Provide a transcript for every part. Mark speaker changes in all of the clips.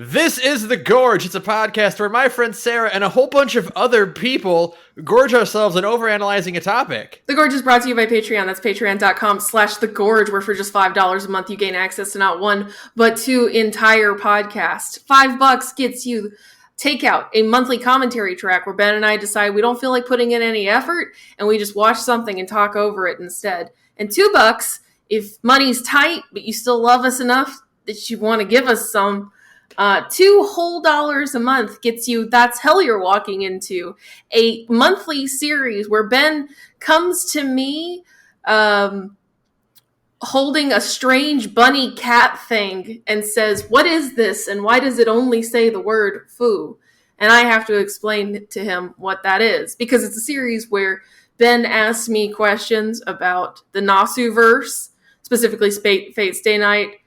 Speaker 1: This is The Gorge. It's a podcast where my friend Sara and a whole bunch of other people gorge ourselves on overanalyzing a topic.
Speaker 2: The Gorge is brought to you by Patreon. That's patreon.com/thegorge, where for just $5 a month you gain access to not one, but two entire podcasts. $5 gets you Takeout, a monthly commentary track where Ben and I decide we don't feel like putting in any effort, and we just watch something and talk over it instead. And $2, if money's tight, but you still love us enough that you want to give us some, $2 whole a month gets you That's Hell You're Walking Into, a monthly series where Ben comes to me holding a strange bunny cat thing and says, "What is this? And why does it only say the word foo?" And I have to explain to him what that is, because it's a series where Ben asks me questions about the Nasu-verse, specifically Fate Stay Night,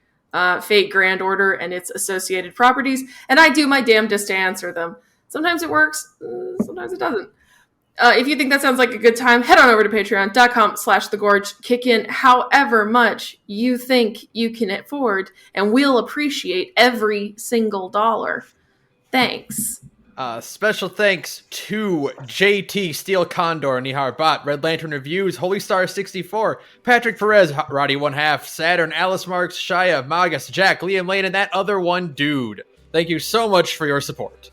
Speaker 2: Fate Grand Order, and its associated properties, and I do my damnedest to answer them. Sometimes it works, sometimes it doesn't. If you think that sounds like a good time, head on over to patreon.com/thegorge. Kick in however much you think you can afford, and we'll appreciate every single dollar. Thanks.
Speaker 1: Special thanks to JT, Steel Condor, Nihar Bot, Red Lantern Reviews, Holy Star 64, Patrick Perez, Roddy 1/2, Saturn, Alice Marks, Shia, Magus, Jack, Liam Lane, and that other one dude. Thank you so much for your support.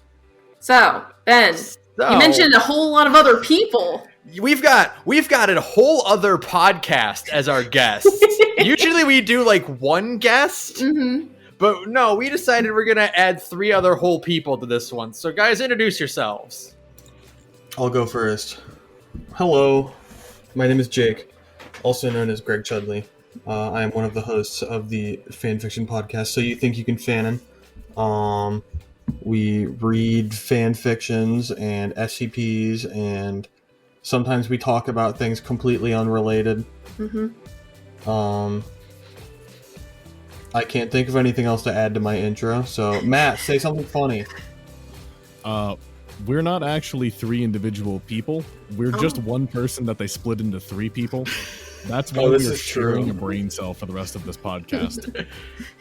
Speaker 2: So, Ben, you mentioned a whole lot of other people.
Speaker 1: We've got a whole other podcast as our guest. Usually we do like one guest, but no, we decided we're gonna add 3 other whole people to this one. So guys, introduce yourselves.
Speaker 3: I'll go first. Hello, my name is Jake, also known as Greg Chudley. I am one of the hosts of the fanfiction podcast, So You Think You Can Fanon. We read fan fictions and SCPs, and sometimes we talk about things completely unrelated. I can't think of anything else to add to my intro, so Matt, say something funny.
Speaker 4: We're not actually 3 individual people. We're just one person that they split into 3 people. That's why we are sharing a brain cell for the rest of this podcast.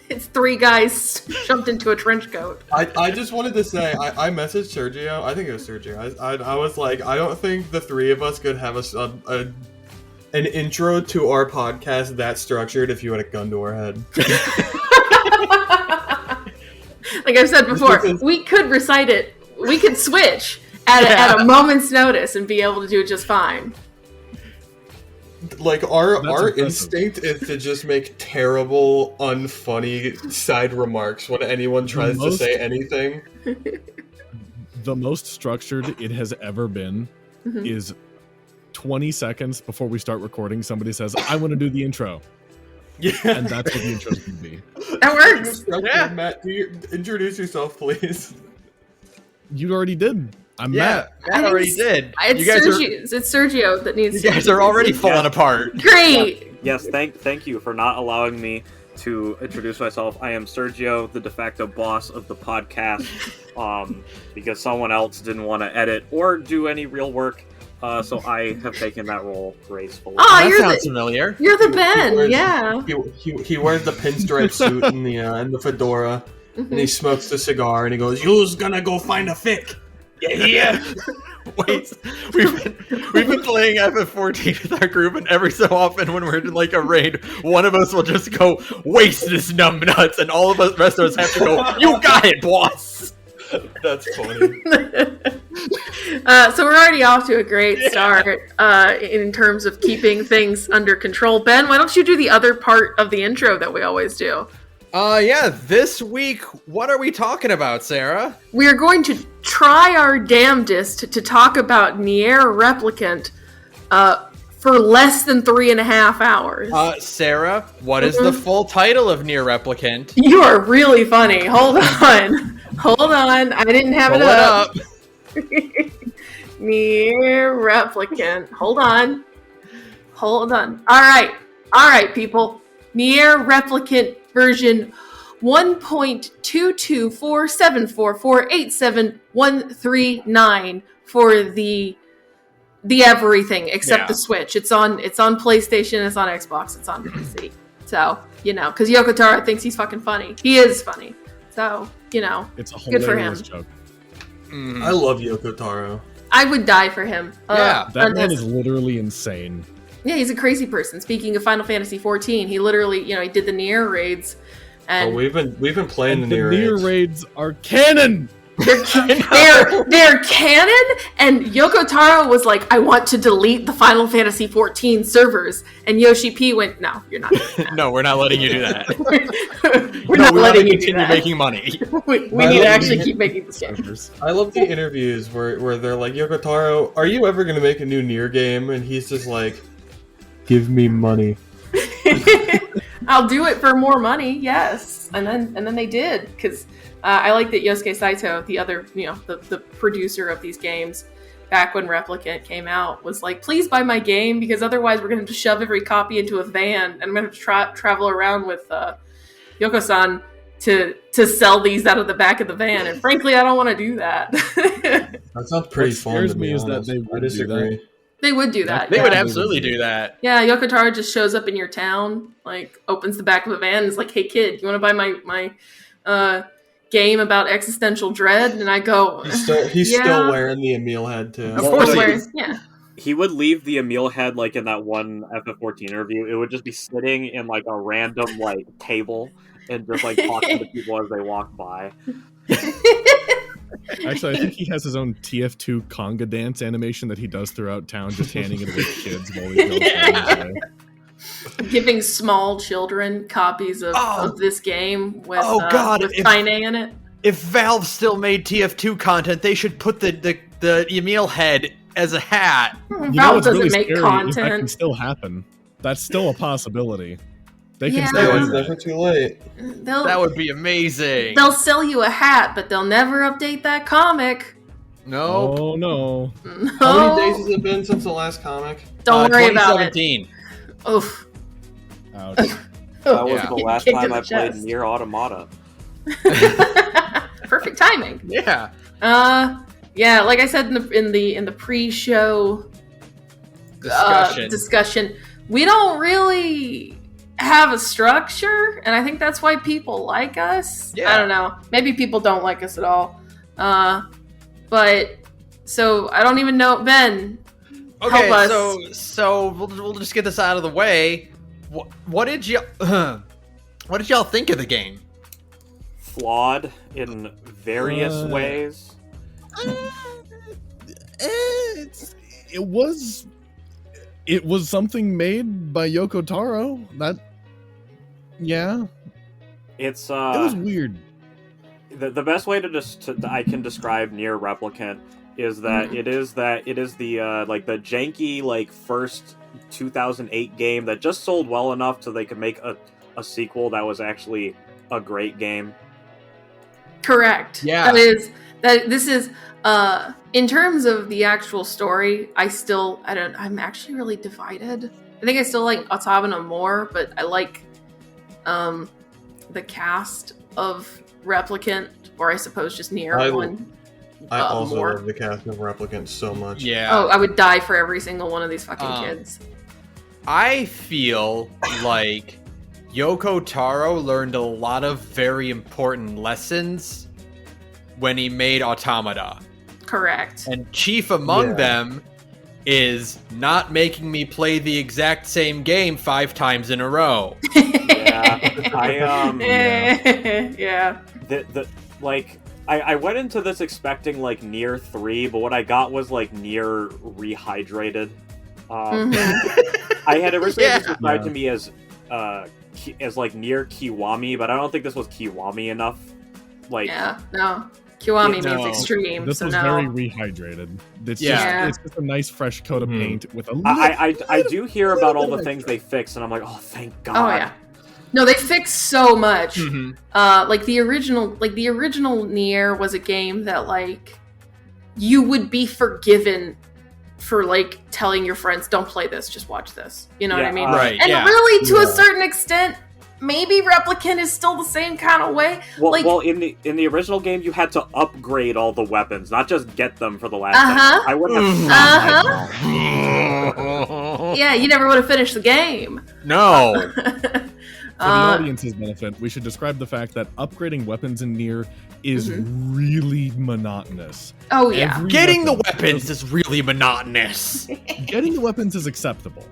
Speaker 2: It's 3 guys jumped into a trench coat.
Speaker 3: I just wanted to say, I messaged Sergio. I think it was Sergio. I was like, I don't think the 3 of us could have an intro to our podcast that structured if you had a gun to our head.
Speaker 2: Like I've said before, we could recite it. We could switch at a moment's notice and be able to do it just fine.
Speaker 3: Like, our instinct is to just make terrible, unfunny side remarks when anyone tries to say anything.
Speaker 4: The most structured it has ever been is 20 seconds before we start recording, somebody says, "I want to do the intro."
Speaker 3: Yeah.
Speaker 4: And that's what the intro's going to be.
Speaker 2: That works.
Speaker 3: Yeah. Matt, introduce yourself, please.
Speaker 4: You already did. I'm Matt.
Speaker 1: Matt already did.
Speaker 2: It's Sergio that needs to.
Speaker 1: You guys are already falling apart.
Speaker 2: Great.
Speaker 5: Yes, thank you for not allowing me to introduce myself. I am Sergio, the de facto boss of the podcast, because someone else didn't want to edit or do any real work. So I have taken that role gracefully.
Speaker 2: Oh,
Speaker 1: that sounds familiar.
Speaker 2: You're the Ben, yeah.
Speaker 3: He wears the pinstripe suit and the fedora, and he smokes the cigar, and he goes, "You's gonna go find a fic."
Speaker 1: Yeah. Wait, we've been playing FF14 with our group, and every so often when we're in like a raid, one of us will just go, "Waste this numbnuts," and all of us, rest of us have to go, "You got it, boss."
Speaker 3: That's funny.
Speaker 2: So we're already off to a great start in terms of keeping things under control. Ben, why don't you do the other part of the intro that we always do?
Speaker 1: This week, what are we talking about, Sara?
Speaker 2: We are going to try our damnedest to talk about NieR Replicant for less than 3.5 hours.
Speaker 1: Sara, what is the full title of NieR Replicant?
Speaker 2: You are really funny. Hold on. I didn't have it up. NieR Replicant. Hold on. All right, people. NieR Replicant version 1.22474487139 for the everything except the Switch. It's on PlayStation, it's on Xbox, it's on PC. So, because Yoko Taro thinks he's fucking funny. He is funny. So,
Speaker 4: It's a
Speaker 2: good for
Speaker 4: hilarious
Speaker 2: him.
Speaker 4: joke.
Speaker 3: I love Yoko Taro.
Speaker 2: I would die for him.
Speaker 1: Yeah,
Speaker 4: That man is literally insane.
Speaker 2: Yeah, he's a crazy person. Speaking of Final Fantasy 14, he literally, he did the NieR raids, and
Speaker 3: We've been playing
Speaker 4: And
Speaker 3: the NieR raids.
Speaker 4: raids are canon.
Speaker 2: they're canon. And Yoko Taro was like, "I want to delete the Final Fantasy 14 servers," and Yoshi P went, "No, you're not.
Speaker 1: No, we're not letting you do that.
Speaker 2: We're not letting you do
Speaker 1: continue
Speaker 2: that.
Speaker 1: making money.
Speaker 2: We need to actually keep making this game."
Speaker 3: I love the interviews where they're like, Yoko Taro, are you ever gonna make a new NieR game? And he's just like, give me money.
Speaker 2: I'll do it for more money, yes. And then they did, because I like that Yosuke Saito, the other, the producer of these games, back when Replicant came out, was like, please buy my game, because otherwise we're going to have to shove every copy into a van, and I'm going to have to travel around with Yoko-san to sell these out of the back of the van. And frankly, I don't want to do that.
Speaker 3: That sounds pretty fun
Speaker 4: scares
Speaker 3: to
Speaker 4: me
Speaker 3: me.
Speaker 4: is that they
Speaker 3: I
Speaker 4: would do
Speaker 3: disagree.
Speaker 4: that.
Speaker 2: They would do that.
Speaker 1: They
Speaker 2: yeah.
Speaker 1: would absolutely do that.
Speaker 2: Yeah, Yoko Taro just shows up in your town, like opens the back of a van and is like, "Hey kid, you want to buy my game about existential dread?" And I go,
Speaker 3: He's
Speaker 2: Yeah.
Speaker 3: still wearing the Emil head too.
Speaker 1: Of course he
Speaker 2: is. Yeah.
Speaker 5: He would leave the Emil head like in that one FF14 interview. It would just be sitting in like a random like table and just like talking to people as they walk by.
Speaker 4: Actually, I think he has his own TF2 conga dance animation that he does throughout town, just handing it away to kids while he goes down.
Speaker 2: Giving small children copies of this game with with Fanon in it.
Speaker 1: If Valve still made TF2 content, they should put the Emil head as a hat.
Speaker 2: Valve
Speaker 4: what's
Speaker 2: doesn't
Speaker 4: really
Speaker 2: make
Speaker 4: scary is that can
Speaker 2: content.
Speaker 4: still happen. That's still a possibility. They can
Speaker 2: Yeah.
Speaker 4: still
Speaker 3: It's
Speaker 4: do
Speaker 3: never
Speaker 4: that.
Speaker 3: too late.
Speaker 1: That would be amazing.
Speaker 2: They'll sell you a hat, but they'll never update that comic.
Speaker 1: No.
Speaker 4: Oh no.
Speaker 2: No.
Speaker 3: How many days has it been since the last comic?
Speaker 2: Don't worry about it.
Speaker 1: 2017.
Speaker 2: Oof.
Speaker 4: Ouch.
Speaker 5: That was
Speaker 1: Yeah.
Speaker 5: the last
Speaker 2: Kicked
Speaker 5: time
Speaker 2: in the
Speaker 5: I played
Speaker 2: chest.
Speaker 5: NieR Automata.
Speaker 2: Perfect timing.
Speaker 1: Yeah.
Speaker 2: Yeah, like I said in the pre-show discussion, we don't really have a structure, and I think that's why people like us.
Speaker 1: Yeah.
Speaker 2: I don't know. Maybe people don't like us at all. But so I don't even know. Ben,
Speaker 1: Okay,
Speaker 2: help us.
Speaker 1: so we'll just get this out of the way. What did y'all think of the game?
Speaker 5: Flawed in various ways.
Speaker 4: It was something made by Yoko Taro.
Speaker 5: It's
Speaker 4: It was weird.
Speaker 5: the best way I can describe NieR Replicant is that it is the like the janky like first 2008 game that just sold well enough so they could make a sequel that was actually a great game.
Speaker 2: Correct.
Speaker 1: Yeah.
Speaker 2: This is in terms of the actual story, I'm actually really divided. I think I still like Automata more, but I like the cast of Replicant, or I suppose just NieR one.
Speaker 3: I also
Speaker 2: more.
Speaker 3: love the cast of Replicant so much.
Speaker 1: Yeah.
Speaker 2: Oh, I would die for every single one of these fucking kids.
Speaker 1: I feel like Yoko Taro learned a lot of very important lessons when he made Automata.
Speaker 2: Correct.
Speaker 1: And chief among them is not making me play the exact same game 5 times in a row.
Speaker 2: Yeah.
Speaker 5: I went into this expecting like NieR 3, but what I got was like NieR rehydrated. I had originally described to me as like NieR Kiwami, but I don't think this was Kiwami enough. Like,
Speaker 2: no. Kiwami means extreme.
Speaker 4: This
Speaker 2: so
Speaker 4: was
Speaker 2: no.
Speaker 4: very rehydrated. It's just a nice fresh coat of paint with a
Speaker 5: I do hear about all the things they fixed, and I'm like, oh, thank God.
Speaker 2: Oh yeah. No, they fixed so much. Like the original NieR was a game that like you would be forgiven for like telling your friends, don't play this, just watch this. You know what I mean?
Speaker 1: Right.
Speaker 2: And really, to a certain extent, maybe Replicant is still the same kind of way.
Speaker 5: Well, in the original game, you had to upgrade all the weapons, not just get them for the last second. I would have.
Speaker 2: Yeah, you never would have finished the game.
Speaker 1: No.
Speaker 4: For the audience's benefit, we should describe the fact that upgrading weapons in NieR is really monotonous.
Speaker 2: Oh yeah.
Speaker 1: Getting the weapons is really monotonous.
Speaker 4: Getting the weapons is acceptable.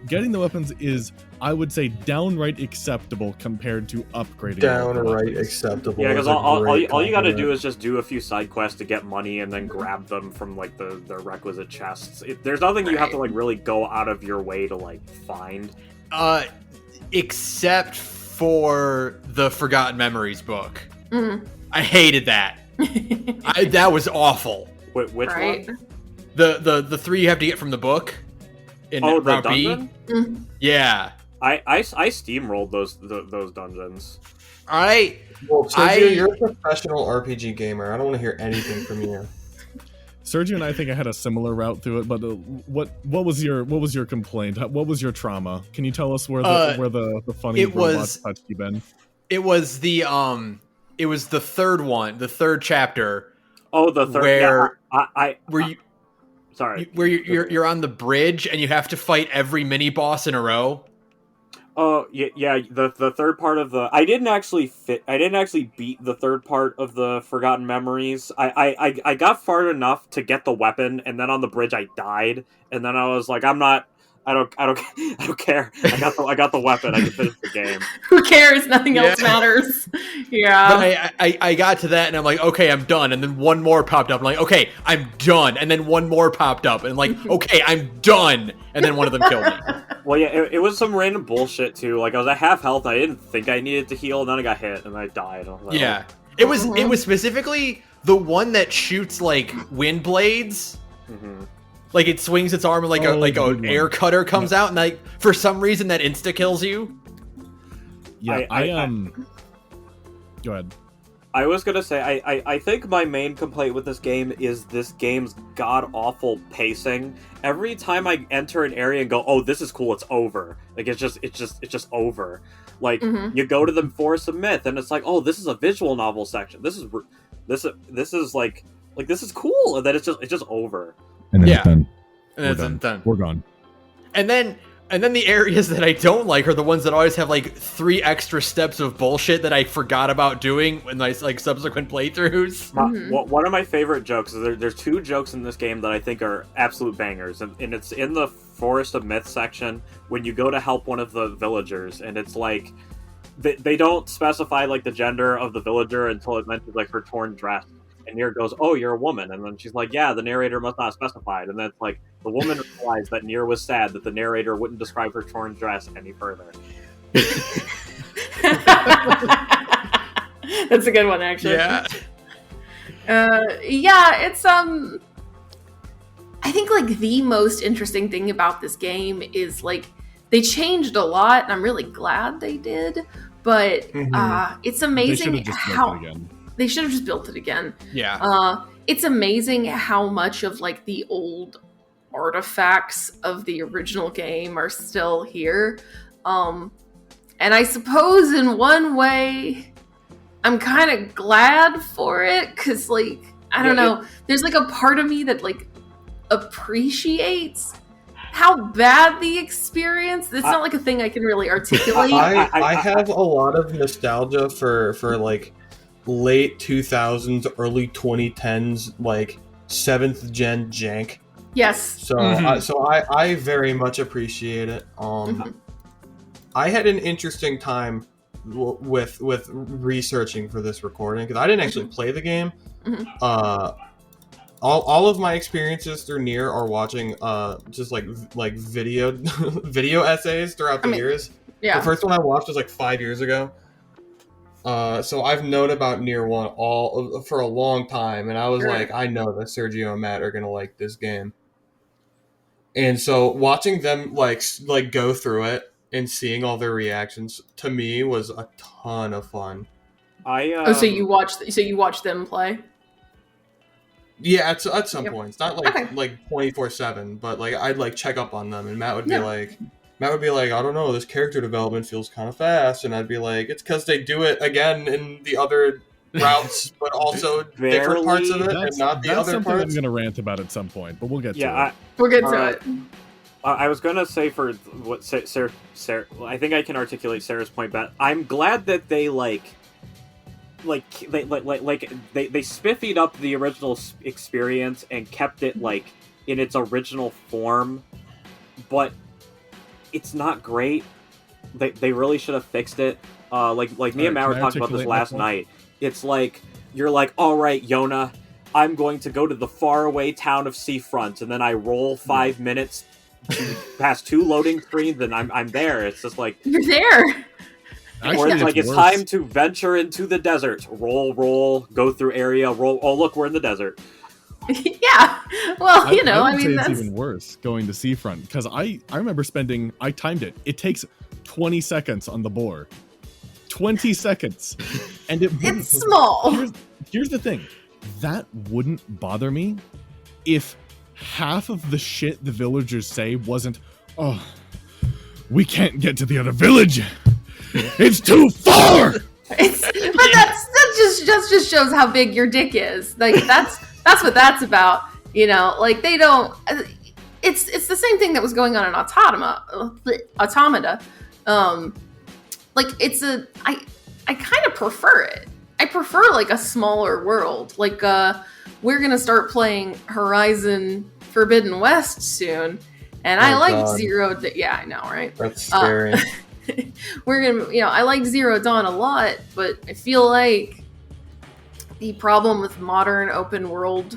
Speaker 4: Getting the weapons is, I would say, downright acceptable compared to upgrading.
Speaker 3: Downright acceptable.
Speaker 5: Yeah, because all you got to do is just do a few side quests to get money and then grab them from like the requisite chests. There's nothing you have to like really go out of your way to like find.
Speaker 1: Except for the Forgotten Memories book.
Speaker 2: Mm-hmm.
Speaker 1: I hated that. That was awful.
Speaker 5: Which one?
Speaker 1: The 3 you have to get from the book. In
Speaker 5: the
Speaker 1: Route
Speaker 5: dungeon?
Speaker 1: B. Mm-hmm. Yeah.
Speaker 5: I steamrolled those dungeons.
Speaker 1: All right.
Speaker 3: Well, Sergio, you're a professional RPG gamer. I don't want to hear anything from you.
Speaker 4: Sergio and I think I had a similar route through it, but what was your complaint? What was your trauma? Can you tell us where the funny robots touched you, Ben?
Speaker 1: It was the third one, the third chapter.
Speaker 5: Oh, the third.
Speaker 1: Where
Speaker 5: where you? Sorry.
Speaker 1: Where you're on the bridge and you have to fight every mini boss in a row.
Speaker 5: Oh yeah. The third part of the I didn't actually beat the third part of the Forgotten Memories. I got far enough to get the weapon, and then on the bridge I died, and then I was like, I don't care. I got the weapon. I can finish the game.
Speaker 2: Who cares? Nothing else matters. Yeah.
Speaker 1: But I got to that and I'm like, okay, I'm done. And then one more popped up. I'm like, okay, I'm done. And then one more popped up and like, okay, I'm done. And then one of them killed me.
Speaker 5: Well, yeah, it was some random bullshit too. Like I was at half health. I didn't think I needed to heal, and then I got hit and I died. I was like,
Speaker 1: yeah, it was specifically the one that shoots like wind blades. Mm-hmm. Like it swings its arm and like an air cutter comes out, and like for some reason that insta kills you.
Speaker 4: Yeah, go ahead.
Speaker 5: I was gonna say I think my main complaint with this game is this game's god awful pacing. Every time I enter an area and go, oh, this is cool, it's over. Like it's just over. Like you go to the Forest of Myth and it's like, oh, this is a visual novel section. This is like this is cool, and then it's just over.
Speaker 4: And then it's done.
Speaker 1: And then it's done.
Speaker 4: We're gone.
Speaker 1: And then the areas that I don't like are the ones that always have like 3 extra steps of bullshit that I forgot about doing in my like subsequent playthroughs.
Speaker 5: One of my favorite jokes is there's 2 jokes in this game that I think are absolute bangers, and it's in the Forest of Myth section when you go to help one of the villagers, and it's like they don't specify like the gender of the villager until it mentions like her torn dress. And NieR goes, oh, you're a woman. And then she's like, yeah, the narrator must not specify. And then it's like, the woman realized that NieR was sad that the narrator wouldn't describe her torn dress any further.
Speaker 2: That's a good one, actually.
Speaker 1: Yeah.
Speaker 2: It's, I think, like, the most interesting thing about this game is, like, they changed a lot, and I'm really glad they did. But it's amazing how... They should have just built it again.
Speaker 1: Yeah.
Speaker 2: It's amazing how much of like the old artifacts of the original game are still here. And I suppose in one way, I'm kind of glad for it because like, I don't know, there's like a part of me that like appreciates how bad the experience. It's not like a thing I can really articulate.
Speaker 3: I have a lot of nostalgia for like late 2000s, early 2010s, like 7th gen jank.
Speaker 2: Yes.
Speaker 3: So, I very much appreciate it. I had an interesting time with researching for this recording because I didn't actually play the game. All of my experiences through NieR are watching just like video video essays throughout the years.
Speaker 2: Yeah.
Speaker 3: The first one I watched was like 5 years ago. So I've known about NieR 1 for a long time, and I was like, I know that Sergio and Matt are gonna like this game. And so watching them like go through it and seeing all their reactions to me was a ton of fun.
Speaker 2: So you watched them play?
Speaker 3: Yeah, at some points, not like 24/7, but like I'd like check up on them, and Matt would be like, I don't know, this character development feels kind of fast, and I'd be like, it's because they do it again in the other routes, but also different parts of it, and not the other parts.
Speaker 4: I'm going to rant about at some point, but we'll get to it.
Speaker 2: We'll get to it.
Speaker 5: I was gonna say for what Sarah, I think I can articulate Sarah's point better. I'm glad that they they spiffied up the original experience and kept it like in its original form, but it's not great. They really should have fixed it. Like me and Matt were talking about this last night. It's like you're like, all right, Yona, I'm going to go to the faraway town of Seafront, and then I roll 5 minutes past 2 loading screens, and I'm there. It's just like
Speaker 2: you're there.
Speaker 5: Or it's like it's time to venture into the desert. Roll, go through area, roll. Oh, look, we're in the desert.
Speaker 2: Yeah. Well, I
Speaker 4: would say
Speaker 2: that's
Speaker 4: it's even worse going to Seafront because I remember I timed it. It takes 20 seconds on the boar. 20 seconds. And
Speaker 2: it's small.
Speaker 4: Here's the thing. That wouldn't bother me if half of the shit the villagers say wasn't, oh, we can't get to the other village. It's too far.
Speaker 2: But that just shows how big your dick is. Like that's what that's about. Like they don't. It's the same thing that was going on in Automata. Like it's I kind of prefer it. I prefer like a smaller world. Like we're gonna start playing Horizon Forbidden West soon, and I like Zero. Yeah, I know, right?
Speaker 3: That's scary.
Speaker 2: I like Zero Dawn a lot, but I feel like the problem with modern open world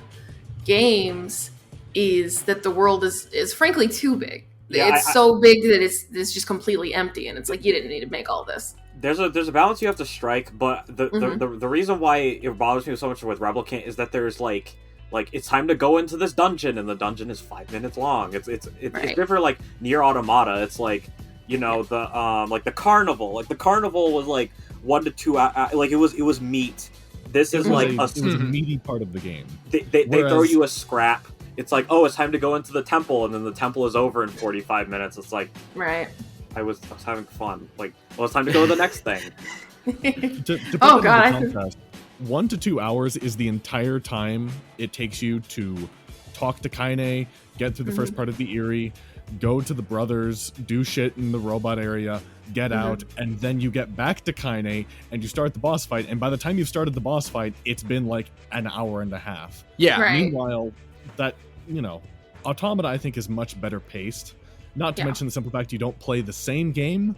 Speaker 2: games is that the world is frankly too big. Yeah, it's so big that it's just completely empty, and it's like you didn't need to make all this.
Speaker 5: There's a balance you have to strike, but the reason why it bothers me so much with Replicant is that there's like it's time to go into this dungeon, and the dungeon is 5 minutes long. It's different like NieR Automata. It's like the carnival. Like the carnival was like 1 to 2 hours. Like it was meat. This is like
Speaker 4: it was a meaty part of the game.
Speaker 5: They throw you a scrap. It's like, oh, it's time to go into the temple, and then the temple is over in 45 minutes. It's like,
Speaker 2: right.
Speaker 5: I was having fun. Like, well, it's time to go to the next thing.
Speaker 4: to oh God! 1 to 2 hours is the entire time it takes you to talk to Kaine, get through the first part of the Eyrie, go to the brothers, do shit in the robot area, get out, and then you get back to Kaine and you start the boss fight. And by the time you've started the boss fight, it's been like an hour and a half.
Speaker 1: Yeah.
Speaker 2: Right.
Speaker 4: Meanwhile, that Automata I think is much better paced. Not to mention the simple fact you don't play the same game.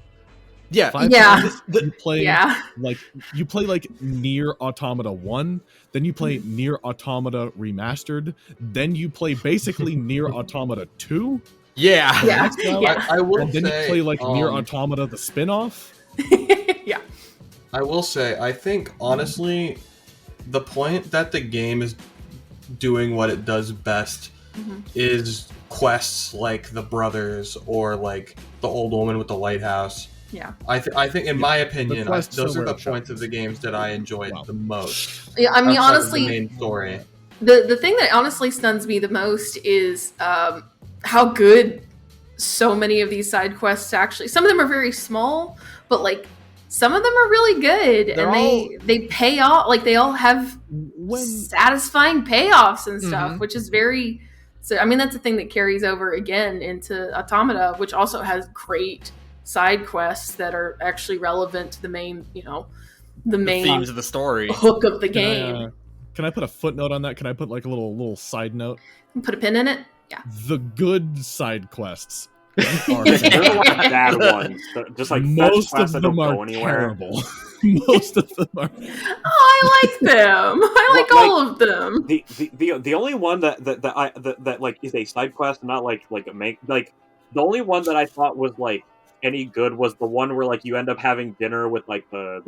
Speaker 1: Yeah.
Speaker 4: 5 times. You play you play like NieR Automata 1, then you play NieR Automata Remastered, then you play basically NieR Automata 2.
Speaker 1: Yeah.
Speaker 3: I will
Speaker 4: and then
Speaker 3: say,
Speaker 4: you play like NieR Automata the spin-off.
Speaker 2: Yeah.
Speaker 3: I will say, I think honestly, the point that the game is doing what it does best is quests like the brothers or like the old woman with the lighthouse.
Speaker 2: Yeah.
Speaker 3: I think in my opinion, those are the points of the games that I enjoyed the most.
Speaker 2: Yeah, I mean, honestly,
Speaker 3: the main story.
Speaker 2: The thing that honestly stuns me the most is how good so many of these side quests actually. Some of them are very small, but like some of them are really good, they pay off. Like they all have satisfying payoffs and stuff, which is very. So I mean, that's the thing that carries over again into Automata, which also has great side quests that are actually relevant to the main, the main
Speaker 1: themes of the story,
Speaker 2: hook of the game.
Speaker 4: Can I put a footnote on that? Can I put like a little side note?
Speaker 2: Put a pin in it. Yeah.
Speaker 4: The good side quests.
Speaker 5: There's a lot of bad ones. Just like
Speaker 4: most of them are terrible. Most of them are.
Speaker 2: Oh, I like them. I like all of them.
Speaker 5: The only one that like is a side quest, not like a make like the only one that I thought was like any good was the one where like you end up having dinner with like the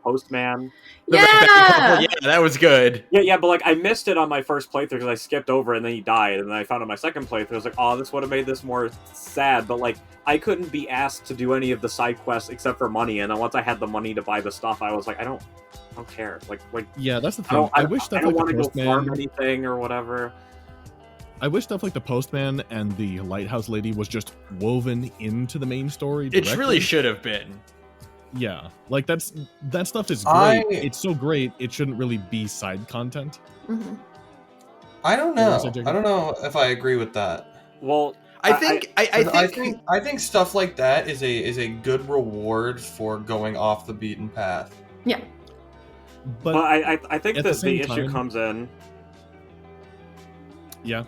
Speaker 5: postman.
Speaker 2: Yeah,
Speaker 1: that was good.
Speaker 5: Yeah, but like I missed it on my first playthrough because I skipped over it and then he died, and then I found on my second playthrough I was like, oh, this would have made this more sad. But like I couldn't be asked to do any of the side quests except for money, and then once I had the money to buy the stuff, I was like, I don't care. Like
Speaker 4: yeah, that's the thing. I wish stuff
Speaker 5: I don't
Speaker 4: like
Speaker 5: want
Speaker 4: the
Speaker 5: to
Speaker 4: postman,
Speaker 5: go farm anything or whatever.
Speaker 4: I wish stuff like the postman and the lighthouse lady was just woven into the main story directly.
Speaker 1: It really should have been.
Speaker 4: Yeah, like that stuff is great. It's so great. It shouldn't really be side content.
Speaker 3: I don't know. I don't know if I agree with that.
Speaker 5: Well,
Speaker 1: I think
Speaker 3: stuff like that is a good reward for going off the beaten path.
Speaker 2: Yeah.
Speaker 5: But I think that the issue comes in.
Speaker 4: Yeah.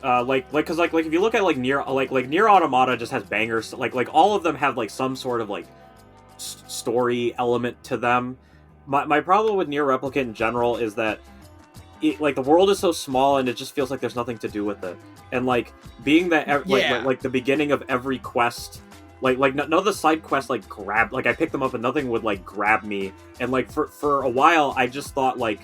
Speaker 5: Because if you look at NieR, like NieR Automata just has bangers. Like all of them have like some sort of like story element to them. My problem with NieR Replicant in general is that the world is so small and it just feels like there's nothing to do with it. And like being that like the beginning of every quest, like none of the side quests like grab, like I picked them up and nothing would like grab me. And like for a while I just thought like,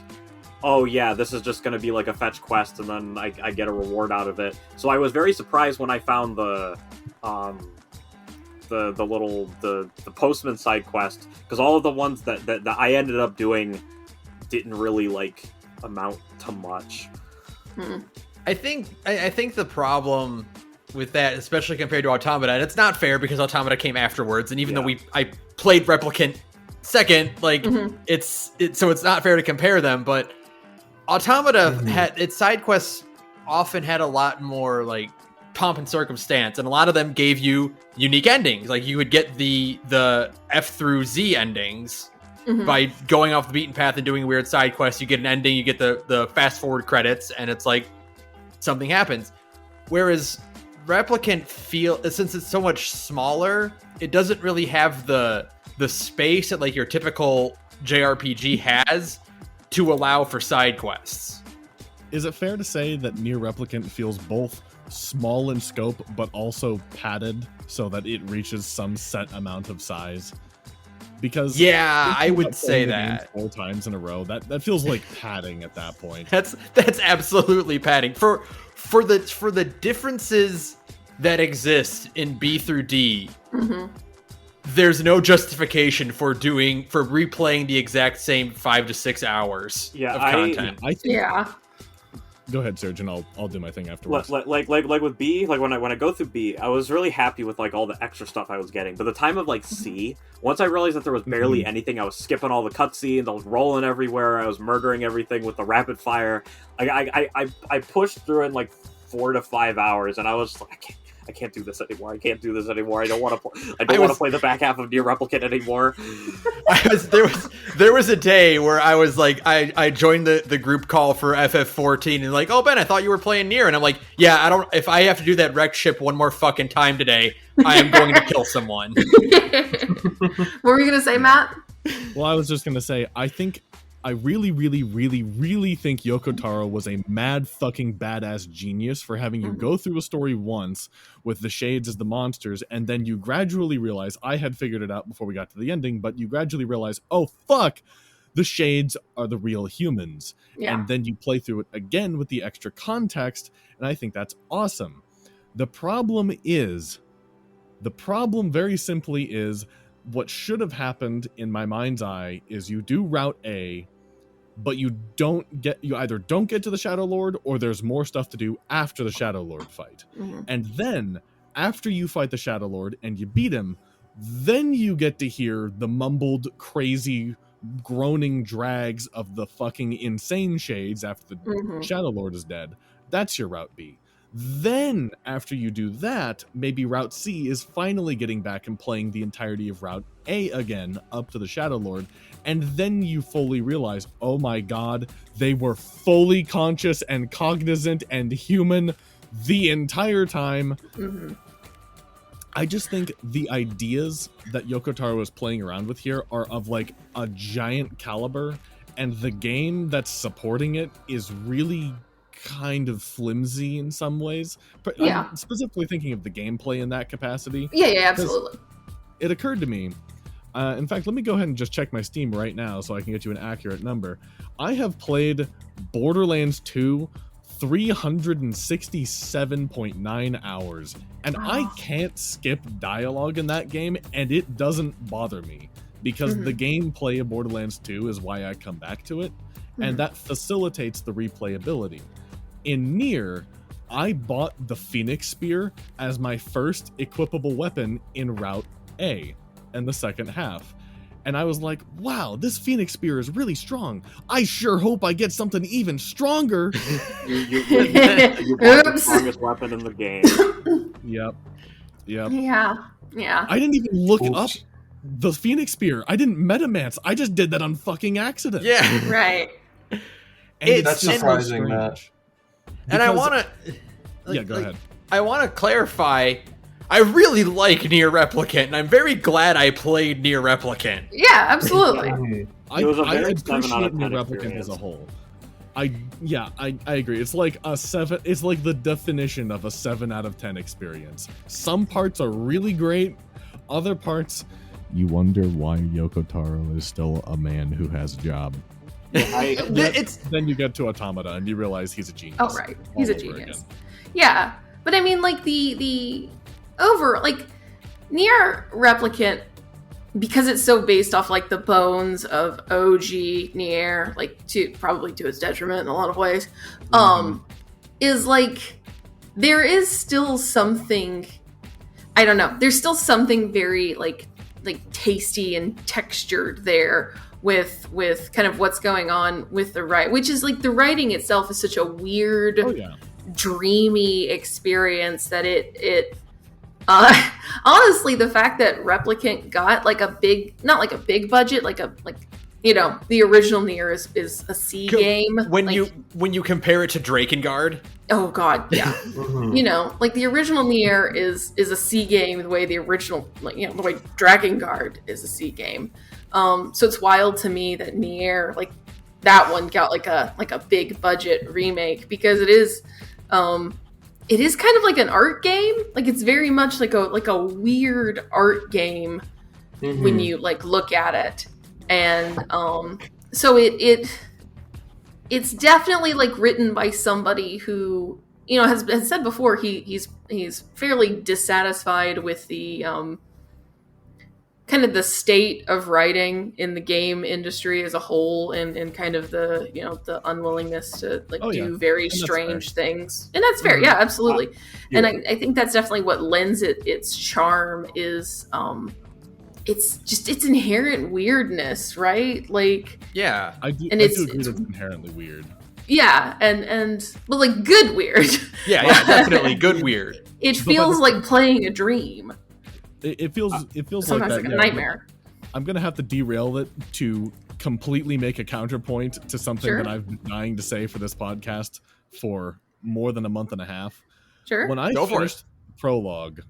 Speaker 5: oh yeah, this is just gonna be like a fetch quest and then I get a reward out of it. So I was very surprised when I found the postman side quest, because all of the ones that I ended up doing didn't really like amount to much.
Speaker 1: I think the problem with that, especially compared to Automata, and it's not fair because Automata came afterwards, and even though I played Replicant second, like it's not fair to compare them, but Automata had its side quests often had a lot more like pomp and circumstance, and a lot of them gave you unique endings. Like you would get the F through Z endings by going off the beaten path and doing weird side quests. You get an ending, you get the fast forward credits, and it's like something happens. Whereas Replicant since it's so much smaller, it doesn't really have the space that like your typical JRPG has to allow for side quests.
Speaker 4: Is it fair to say that NieR Replicant feels both small in scope but also padded so that it reaches some set amount of size? Because
Speaker 1: I would say that
Speaker 4: 4 times in a row, that feels like padding at that point.
Speaker 1: That's absolutely padding for the differences that exist in B through D. There's no justification for replaying the exact same 5 to 6 hours of content.
Speaker 4: I think, Go ahead, Serge, and I'll do my thing afterwards.
Speaker 5: Like with B, like when I go through B, I was really happy with like all the extra stuff I was getting. But the time of like C, once I realized that there was barely anything, I was skipping all the cutscenes, I was rolling everywhere, I was murdering everything with the rapid fire. I pushed through in like 4 to 5 hours, and I was like, I can't do this anymore. I don't want to play the back half of NieR Replicant anymore.
Speaker 1: There was a day where I was like, I joined the group call for FF14 and like, oh Ben, I thought you were playing NieR, and I'm like, yeah, if I have to do that wrecked ship one more fucking time today, I am going to kill someone.
Speaker 2: What were you gonna say, Matt?
Speaker 4: Well, I was just gonna say, I really, really, really, really think Yoko Taro was a mad fucking badass genius for having you go through a story once with the shades as the monsters, and then you gradually realize, I had figured it out before we got to the ending, but you gradually realize, oh fuck, the shades are the real humans.
Speaker 2: Yeah.
Speaker 4: And then you play through it again with the extra context, and I think that's awesome. The problem very simply is, what should have happened in my mind's eye is you do Route A, but you either don't get to the Shadow Lord, or there's more stuff to do after the Shadow Lord fight. And then, after you fight the Shadow Lord and you beat him, then you get to hear the mumbled, crazy, groaning drags of the fucking insane shades after the Shadow Lord is dead. That's your Route B. Then, after you do that, maybe Route C is finally getting back and playing the entirety of Route A again, up to the Shadow Lord, and then you fully realize, oh my god, they were fully conscious and cognizant and human the entire time. I just think the ideas that Yoko Taro is playing around with here are of like a giant caliber, and the game that's supporting it is really kind of flimsy in some ways. I'm specifically thinking of the gameplay in that capacity.
Speaker 2: Yeah, absolutely.
Speaker 4: It occurred to me, in fact, let me go ahead and just check my Steam right now so I can get you an accurate number. I have played Borderlands 2 367.9 hours, and I can't skip dialogue in that game, and it doesn't bother me, because the gameplay of Borderlands 2 is why I come back to it, and that facilitates the replayability. In NieR, I bought the Phoenix Spear as my first equipable weapon in Route A in the second half. And I was like, wow, this Phoenix Spear is really strong. I sure hope I get something even stronger.
Speaker 5: You bought the strongest weapon in the game.
Speaker 4: Yep.
Speaker 2: Yeah.
Speaker 4: I didn't even look up the Phoenix Spear. I didn't metamance. I just did that on fucking accident.
Speaker 1: Yeah.
Speaker 2: Right.
Speaker 4: And
Speaker 3: That's surprising, Matt.
Speaker 1: And I want to...
Speaker 4: go ahead.
Speaker 1: I want to clarify... I really like NieR Replicant, and I'm very glad I played NieR Replicant.
Speaker 2: Yeah, absolutely.
Speaker 4: I
Speaker 5: It was a very
Speaker 4: appreciate
Speaker 5: 7 out of 10
Speaker 4: NieR Replicant
Speaker 5: experience.
Speaker 4: as a whole. I agree. It's like a 7. It's like the definition of a 7 out of 10 experience. Some parts are really great. Other parts, you wonder why Yoko Taro is still a man who has a job. Then you get to Automata and you realize he's a genius.
Speaker 2: Oh, right. He's a genius. Again. Yeah. But I mean, like, the NieR Replicant, because it's so based off, like, the bones of OG NieR, like, probably to its detriment in a lot of ways, is, like, there is still something, I don't know, there's still something very, like tasty and textured there with kind of what's going on with the writing, which is, like, the writing itself is such a weird, dreamy experience that it honestly, the fact that Replicant got, like, not like a big budget, the original NieR is a C game.
Speaker 1: When you compare it to Drakengard.
Speaker 2: Oh god, yeah. Like, the original NieR is a C game the way the original, the way Drakengard is a C game. So it's wild to me that NieR, like, that one got like a big budget remake, because it is kind of like an art game. Like, it's very much like a weird art game when you, like, look at it. And so it's definitely, like, written by somebody who, has said before he's fairly dissatisfied with the kind of the state of writing in the game industry as a whole, and kind of the the unwillingness to, like, do very strange things. And that's fair. Yeah, absolutely. And I think that's definitely what lends it its charm is it's just its inherent weirdness, right? Like,
Speaker 1: yeah,
Speaker 4: I do agree that it's inherently weird.
Speaker 2: Yeah, but, like, good weird.
Speaker 1: Yeah, definitely good weird.
Speaker 2: It feels like playing a dream.
Speaker 4: It feels
Speaker 2: sometimes
Speaker 4: like
Speaker 2: a nightmare.
Speaker 4: I'm gonna have to derail it to completely make a counterpoint to something that I've been dying to say for this podcast for more than a month and a half.
Speaker 2: Sure.
Speaker 4: When I finished Prologue,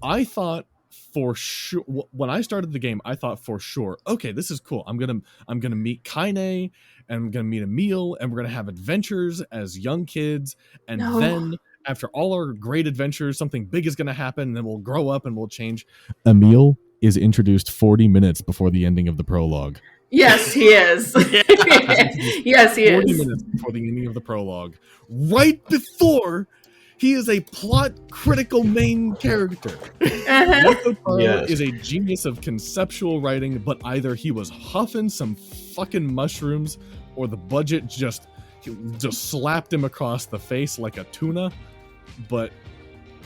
Speaker 4: I thought for sure, when I started the game, I thought for sure, okay, this is cool. I'm gonna meet Kaine, and I'm gonna meet Emil, and we're gonna have adventures as young kids, and then after all our great adventures, something big is gonna happen, and then we'll grow up and we'll change. Emil is introduced 40 minutes before the ending of the prologue.
Speaker 2: Yes, he is. Yes, he is.
Speaker 4: 40 minutes before the ending of the prologue. Right before he is a plot-critical main character. Yoko Taro is a genius of conceptual writing, but either he was huffing some fucking mushrooms, or the budget just slapped him across the face like a tuna. But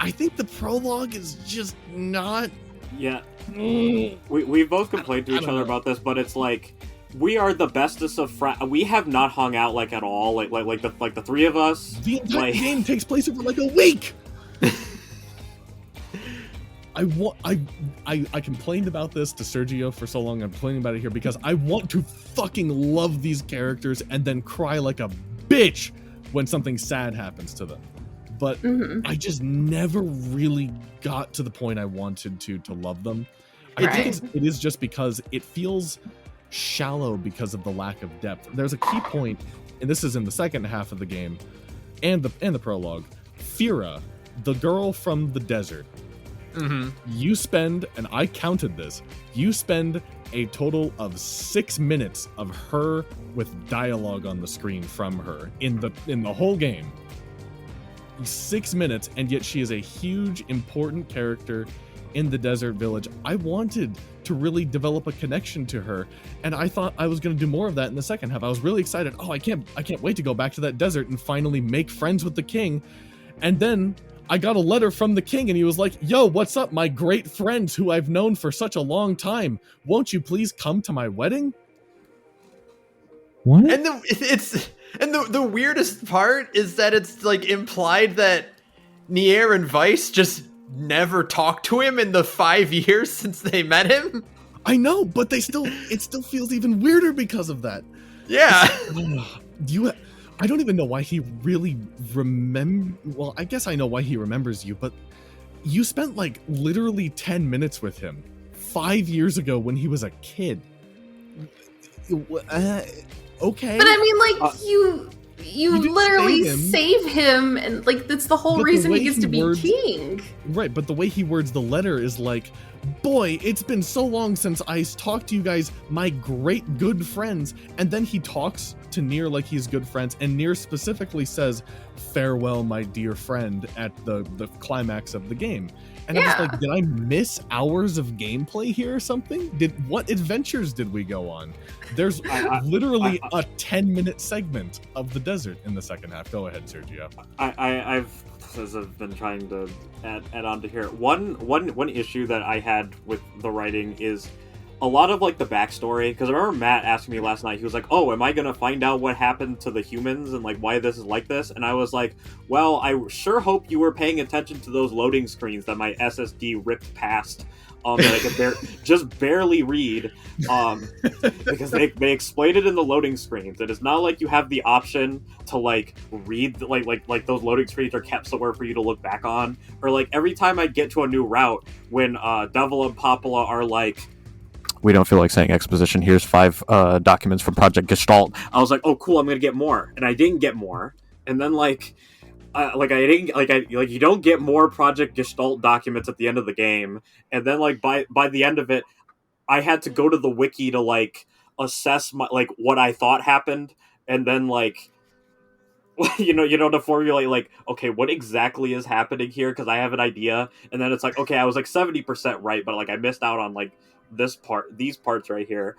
Speaker 4: I think the prologue is just not...
Speaker 5: Yeah. We both complained to each other about this, but it's like, we are the bestest of we have not hung out, like, at all, like the three of us.
Speaker 4: The entire game takes place over like a week. I complained about this to Sergio for so long. I'm complaining about it here because I want to fucking love these characters and then cry like a bitch when something sad happens to them. But I just never really got to the point I wanted to love them. I think it is just because it feels shallow because of the lack of depth. There's a key point, and this is in the second half of the game and the prologue. Fira, the girl from the desert. You spend, and I counted this, you spend a total of 6 minutes of her with dialogue on the screen from her in the whole game. 6 minutes, and yet she is a huge, important character in the desert village. I wanted to really develop a connection to her, and I thought I was going to do more of that in the second half. I was really excited. Oh, I can't wait to go back to that desert and finally make friends with the king. And then I got a letter from the king, and he was like, yo, what's up, my great friend who I've known for such a long time? Won't you please come to my wedding? What?
Speaker 1: And the weirdest part is that it's like implied that NieR and Weiss just never talked to him in the 5 years since they met him.
Speaker 4: I know, but it still feels even weirder because of that.
Speaker 1: Yeah.
Speaker 4: I don't even know why he really well, I guess I know why he remembers you, but you spent like literally 10 minutes with him 5 years ago when he was a kid. Okay.
Speaker 2: But I mean, like, you literally save him, and like that's the whole reason he gets to be king.
Speaker 4: Right, but the way he words the letter is like, boy, it's been so long since I talked to you guys, my great good friends. And then he talks to NieR like he's good friends, and NieR specifically says, farewell, my dear friend, at the climax of the game. And I was like, did I miss hours of gameplay here or something? What adventures did we go on? There's literally a 10-minute segment of the desert in the second half. Go ahead, Sergio.
Speaker 5: I've been trying to add on to here. One issue that I had with the writing is a lot of like the backstory, because I remember Matt asking me last night, he was like, oh, am I gonna find out what happened to the humans and like why this is like this? And I was like, well, I sure hope you were paying attention to those loading screens that my SSD ripped past, that I could just barely read, because they explain it in the loading screens. It is not like you have the option to like read like those loading screens are kept somewhere for you to look back on, or like every time I get to a new route when Devil and Popula are like, we don't feel like saying exposition, here's 5 documents from Project Gestalt, I was like, oh cool, I'm gonna get more, and I didn't get more. And then you don't get more Project Gestalt documents at the end of the game, and then like by the end of it, I had to go to the wiki to like assess my like what I thought happened, and then like to formulate like, okay, what exactly is happening here, because I have an idea, and then it's like, okay, I was like 70% right, but like I missed out on like these parts right here.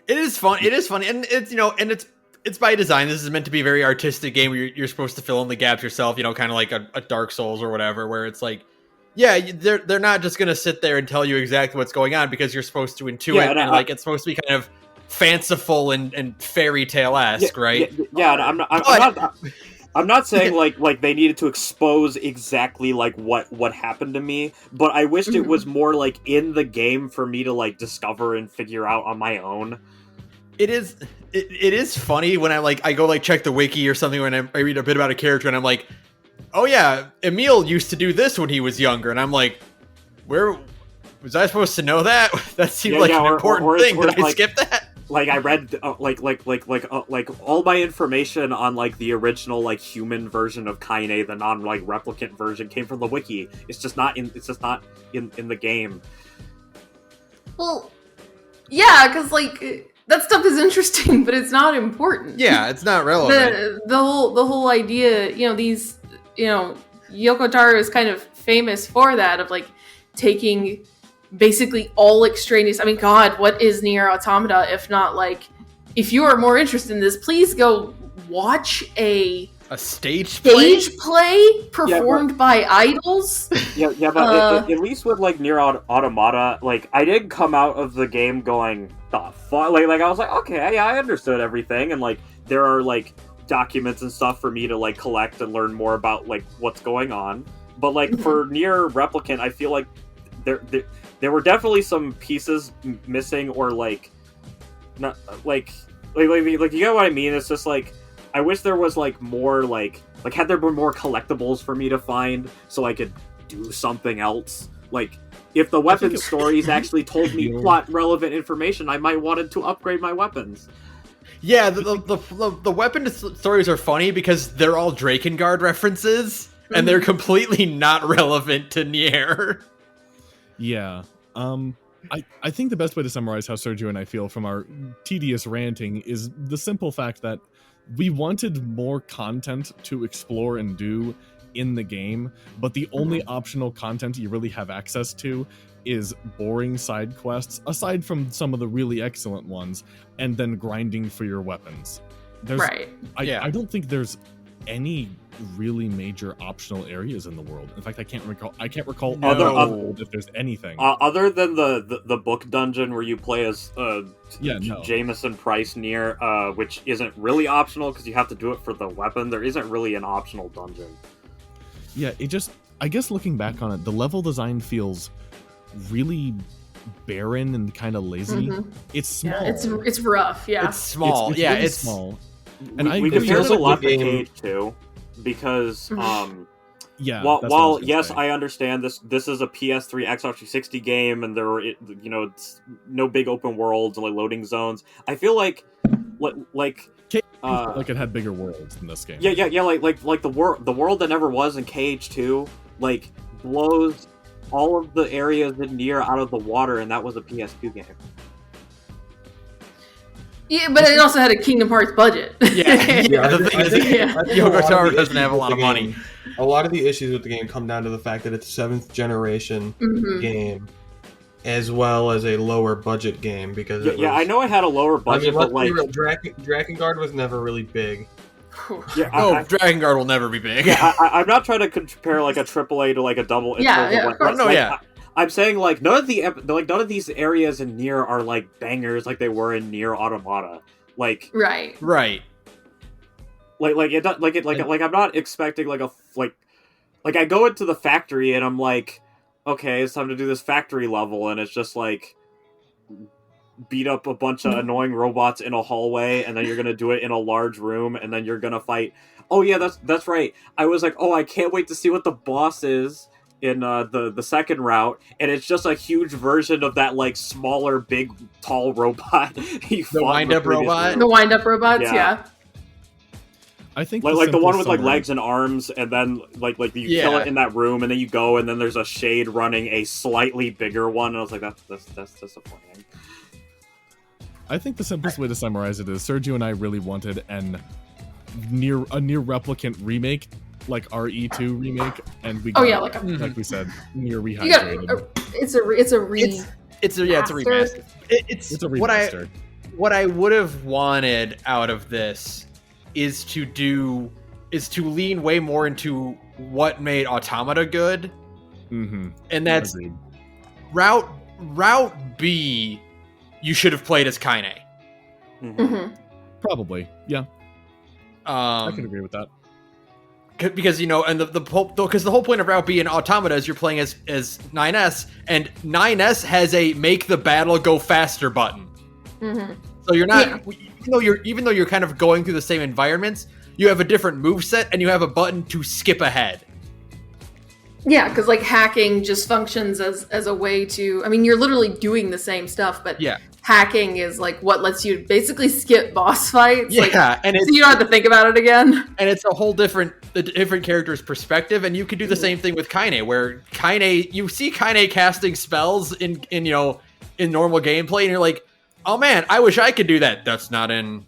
Speaker 1: It is fun, and it's it's by design. This is meant to be a very artistic game where you're supposed to fill in the gaps yourself, kind of like a Dark Souls or whatever, where it's like, yeah, they're not just gonna sit there and tell you exactly what's going on, because you're supposed to intuit, and like it's supposed to be kind of fanciful and fairy tale-esque, right?
Speaker 5: I'm not saying like they needed to expose exactly like what happened to me, but I wished it was more like in the game for me to like discover and figure out on my own.
Speaker 1: It is funny when I go like check the wiki or something, when I read a bit about a character and I'm like, oh yeah, Emil used to do this when he was younger, and I'm like, where was I supposed to know that? That seemed like an important thing. Did I skip that?
Speaker 5: Like I read like all my information on like the original like human version of Kaine, the non like replicant version, came from the wiki. It's just not in the game.
Speaker 2: Well, yeah, because like that stuff is interesting, but it's not important.
Speaker 1: Yeah, it's not relevant.
Speaker 2: The whole idea, these, Yoko Taro is kind of famous for that, of like taking basically all extraneous. I mean, God, what is NieR Automata if not like, if you are more interested in this, please go watch a
Speaker 1: stage
Speaker 2: play performed by idols.
Speaker 5: Yeah, but at least with like NieR Automata, like I didn't come out of the game going the fuck. Like I was like, okay, yeah, I understood everything, and like there are like documents and stuff for me to like collect and learn more about like what's going on. But like for NieR Replicant, I feel like there were definitely some pieces missing, or like not like you get what I mean. It's just like I wish there was like more like had there been more collectibles for me to find so I could do something else. Like if the weapon stories actually told me plot relevant information, I might wanted to upgrade my weapons.
Speaker 1: Yeah, the weapon stories are funny because they're all Drakengard references, and they're completely not relevant to NieR.
Speaker 4: Yeah. I think the best way to summarize how Sergio and I feel from our tedious ranting is the simple fact that we wanted more content to explore and do in the game, but the only optional content you really have access to is boring side quests, aside from some of the really excellent ones, and then grinding for your weapons. I don't think there's any really major optional areas in the world. In fact, I can't recall if there's anything
Speaker 5: other than the book dungeon where you play as Jameson Price NieR, which isn't really optional because you have to do it for the weapon. There isn't really an optional dungeon.
Speaker 4: Yeah, I guess looking back on it, the level design feels really barren and kind of lazy.
Speaker 2: Mm-hmm.
Speaker 4: It's small.
Speaker 2: Yeah, it's rough. Yeah,
Speaker 1: it's small.
Speaker 4: It's
Speaker 1: yeah,
Speaker 4: really
Speaker 1: it's
Speaker 4: small.
Speaker 5: And we compared it a lot to Cage too, because while yes, I understand this is a PS3 Xbox 360 game, and there were it's no big open worlds and like loading zones. I feel like
Speaker 4: it had bigger worlds in this game.
Speaker 5: Yeah. Like the world that never was in Cage 2, like blows all of the areas in NieR out of the water, and that was a PS2 game.
Speaker 2: Yeah, but it also had a Kingdom Hearts budget.
Speaker 1: The thing is, Yoko Taro doesn't have a lot of money.
Speaker 3: A lot of the issues with the game come down to the fact that it's a 7th generation game, as well as a lower budget game. Because
Speaker 5: I know it had a lower budget, but like
Speaker 3: Drakengard was never really big.
Speaker 1: Drakengard will never be big.
Speaker 5: I'm not trying to compare like a AAA to like a double. I'm saying like none of these areas in NieR are like bangers like they were in NieR Automata. Like
Speaker 2: right.
Speaker 5: Like I'm not expecting like I go into the factory and I'm like, okay, it's time to do this factory level, and it's just like beat up a bunch of annoying robots in a hallway, and then you're gonna do it in a large room, and then you're gonna fight. Oh yeah, that's right. I was like, I can't wait to see what the boss is in the second route, and it's just a huge version of that like smaller, big, tall robot.
Speaker 1: The wind-up robot.
Speaker 2: The wind-up robots, yeah.
Speaker 4: I think
Speaker 5: like the one with like legs and arms, and then like you kill it in that room, and then you go, and then there's a shade running a slightly bigger one, and I was like, that's disappointing.
Speaker 4: I think the simplest way to summarize it is Sergio and I really wanted a NieR Replicant remake, like RE2 remake, and we got, like we said, NieR rehydrated.
Speaker 2: It's a remaster.
Speaker 1: It's a remaster. What I would have wanted out of this is to lean way more into what made Automata good, and that's Route B. You should have played as Kaine.
Speaker 4: Probably, yeah. I can agree with that.
Speaker 1: Because and the whole point of Route B in Automata is you're playing as 9S, and 9S has a make the battle go faster button. So you're not, even though you're kind of going through the same environments, you have a different moveset and you have a button to skip ahead.
Speaker 2: Yeah, because like hacking just functions as a way to. I mean, you're literally doing the same stuff, but hacking is like what lets you basically skip boss fights.
Speaker 1: Yeah, and
Speaker 2: so you don't have to think about it again.
Speaker 1: And it's a whole different character's perspective, and you can do the same thing with Kaine, where you see Kaine casting spells in normal gameplay, and you're like, oh man, I wish I could do that. That's not in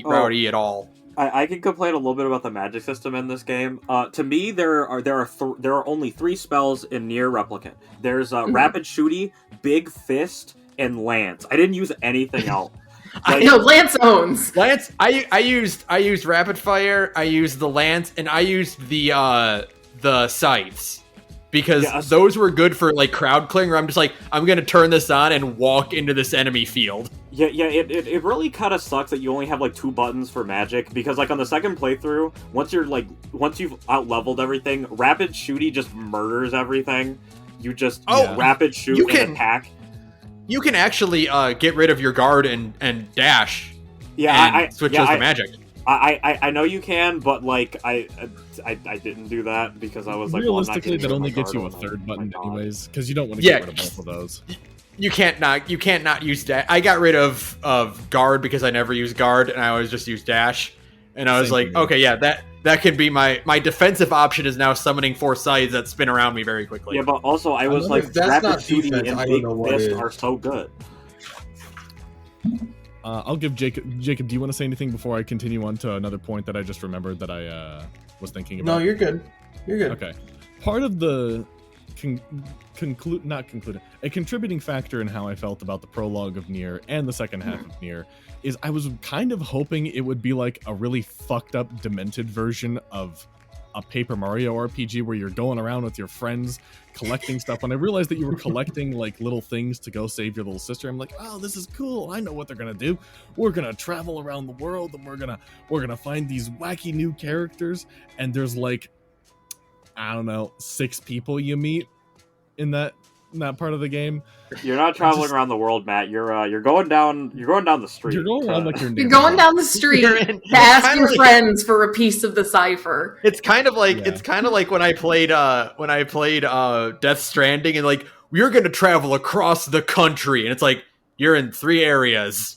Speaker 1: Route E at all.
Speaker 5: I can complain a little bit about the magic system in this game. To me, there are only 3 spells in NieR Replicant. There's Rapid Shooty, Big Fist, and Lance. I didn't use anything else.
Speaker 2: Lance owns.
Speaker 1: Lance, I used Rapid Fire, I used the Lance, and I used the Scythes. Because those were good for like crowd clearing, where I'm just like, I'm gonna turn this on and walk into this enemy field.
Speaker 5: It really kind of sucks that you only have like 2 buttons for magic, because like on the second playthrough, once you've out-leveled everything, Rapid Shooty just murders everything. You just rapid shoot and attack.
Speaker 1: You can actually get rid of your guard and dash. Switch those to magic.
Speaker 5: I know you can, but like I didn't do that because I was like,
Speaker 4: realistically, that only gets you a third button anyways, because you don't want to get rid of both of those.
Speaker 1: You can't not use dash. I got rid of guard because I never use guard, and I always just use dash. And I was like, okay, yeah, that could be my defensive option is now summoning 4 sides that spin around me very quickly.
Speaker 5: Yeah, but also I was like, Rapid Shooty and Big Fist are so good.
Speaker 4: I'll give Jacob. Jacob, do you want to say anything before I continue on to another point that I just remembered that I was thinking about?
Speaker 3: No, you're good. You're good.
Speaker 4: Okay. Part of the a contributing factor in how I felt about the prologue of NieR and the second half of NieR is I was kind of hoping it would be like a really fucked up, demented version of a Paper Mario RPG where you're going around with your friends collecting stuff. When I realized that you were collecting like little things to go save your little sister, I'm like, oh, this is cool. I know what they're gonna do. We're gonna travel around the world and we're gonna find these wacky new characters. And there's like, I don't know, 6 people you meet in that part of the game.
Speaker 5: You're not traveling around the world, Matt. You're going down the street.
Speaker 4: You're going around like
Speaker 2: you're going down the street to ask your friends for a piece of the cipher.
Speaker 1: It's kind of like when I played Death Stranding, and like we're gonna travel across the country, and it's like you're in 3 areas.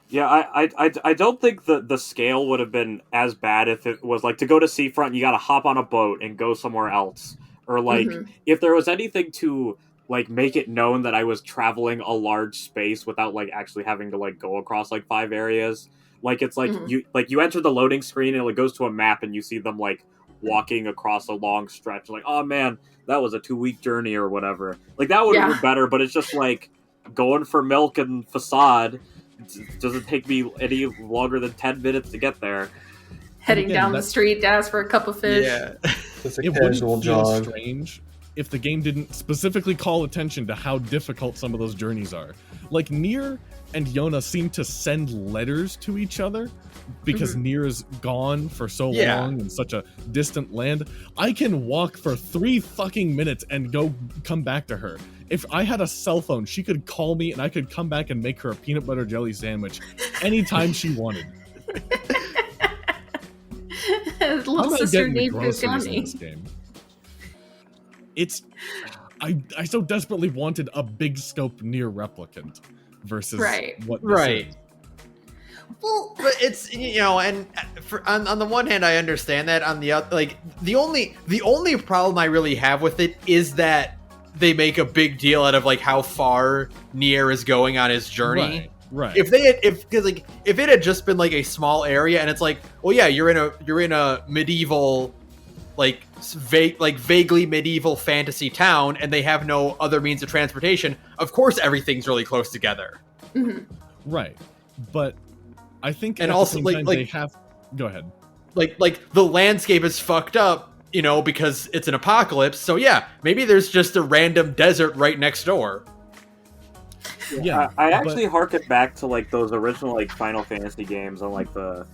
Speaker 5: Yeah, I don't think the scale would have been as bad if it was like to go to Seafront, you got to hop on a boat and go somewhere else, or like if there was anything to like make it known that I was traveling a large space without like actually having to like go across like 5 areas. Like it's like you enter the loading screen and it goes to a map and you see them like walking across a long stretch. Like, oh man, that was a 2-week journey or whatever. Like that would have been better, but it's just like going for milk and facade doesn't take me any longer than 10 minutes to get there.
Speaker 2: Heading down the street to ask for a cup of fish.
Speaker 3: Yeah, it's a
Speaker 4: it
Speaker 3: casual
Speaker 4: wouldn't feel
Speaker 3: jog.
Speaker 4: strange if the game didn't specifically call attention to how difficult some of those journeys are. Like NieR and Yona seem to send letters to each other because NieR is gone for so long in such a distant land. I can walk for 3 fucking minutes and come back to her. If I had a cell phone, she could call me and I could come back and make her a peanut butter jelly sandwich anytime she wanted.
Speaker 2: Little sister named Gummy.
Speaker 4: I so desperately wanted a big scope NieR Replicant versus what this is.
Speaker 1: Well, but it's, you know, and on the one hand, I understand that. On the other, like the only problem I really have with it is that they make a big deal out of like how far NieR is going on his journey.
Speaker 4: Right.
Speaker 1: If it had just been like a small area and it's like, well, yeah, you're in a medieval, like vaguely medieval fantasy town, and they have no other means of transportation. Of course, everything's really close together.
Speaker 4: Right, but I think
Speaker 1: and
Speaker 4: at
Speaker 1: also
Speaker 4: the same time they have. Go ahead.
Speaker 1: Like the landscape is fucked up, you know, because it's an apocalypse. So yeah, maybe there's just a random desert right next door.
Speaker 5: Yeah, I actually harken back to like those original like Final Fantasy games on like the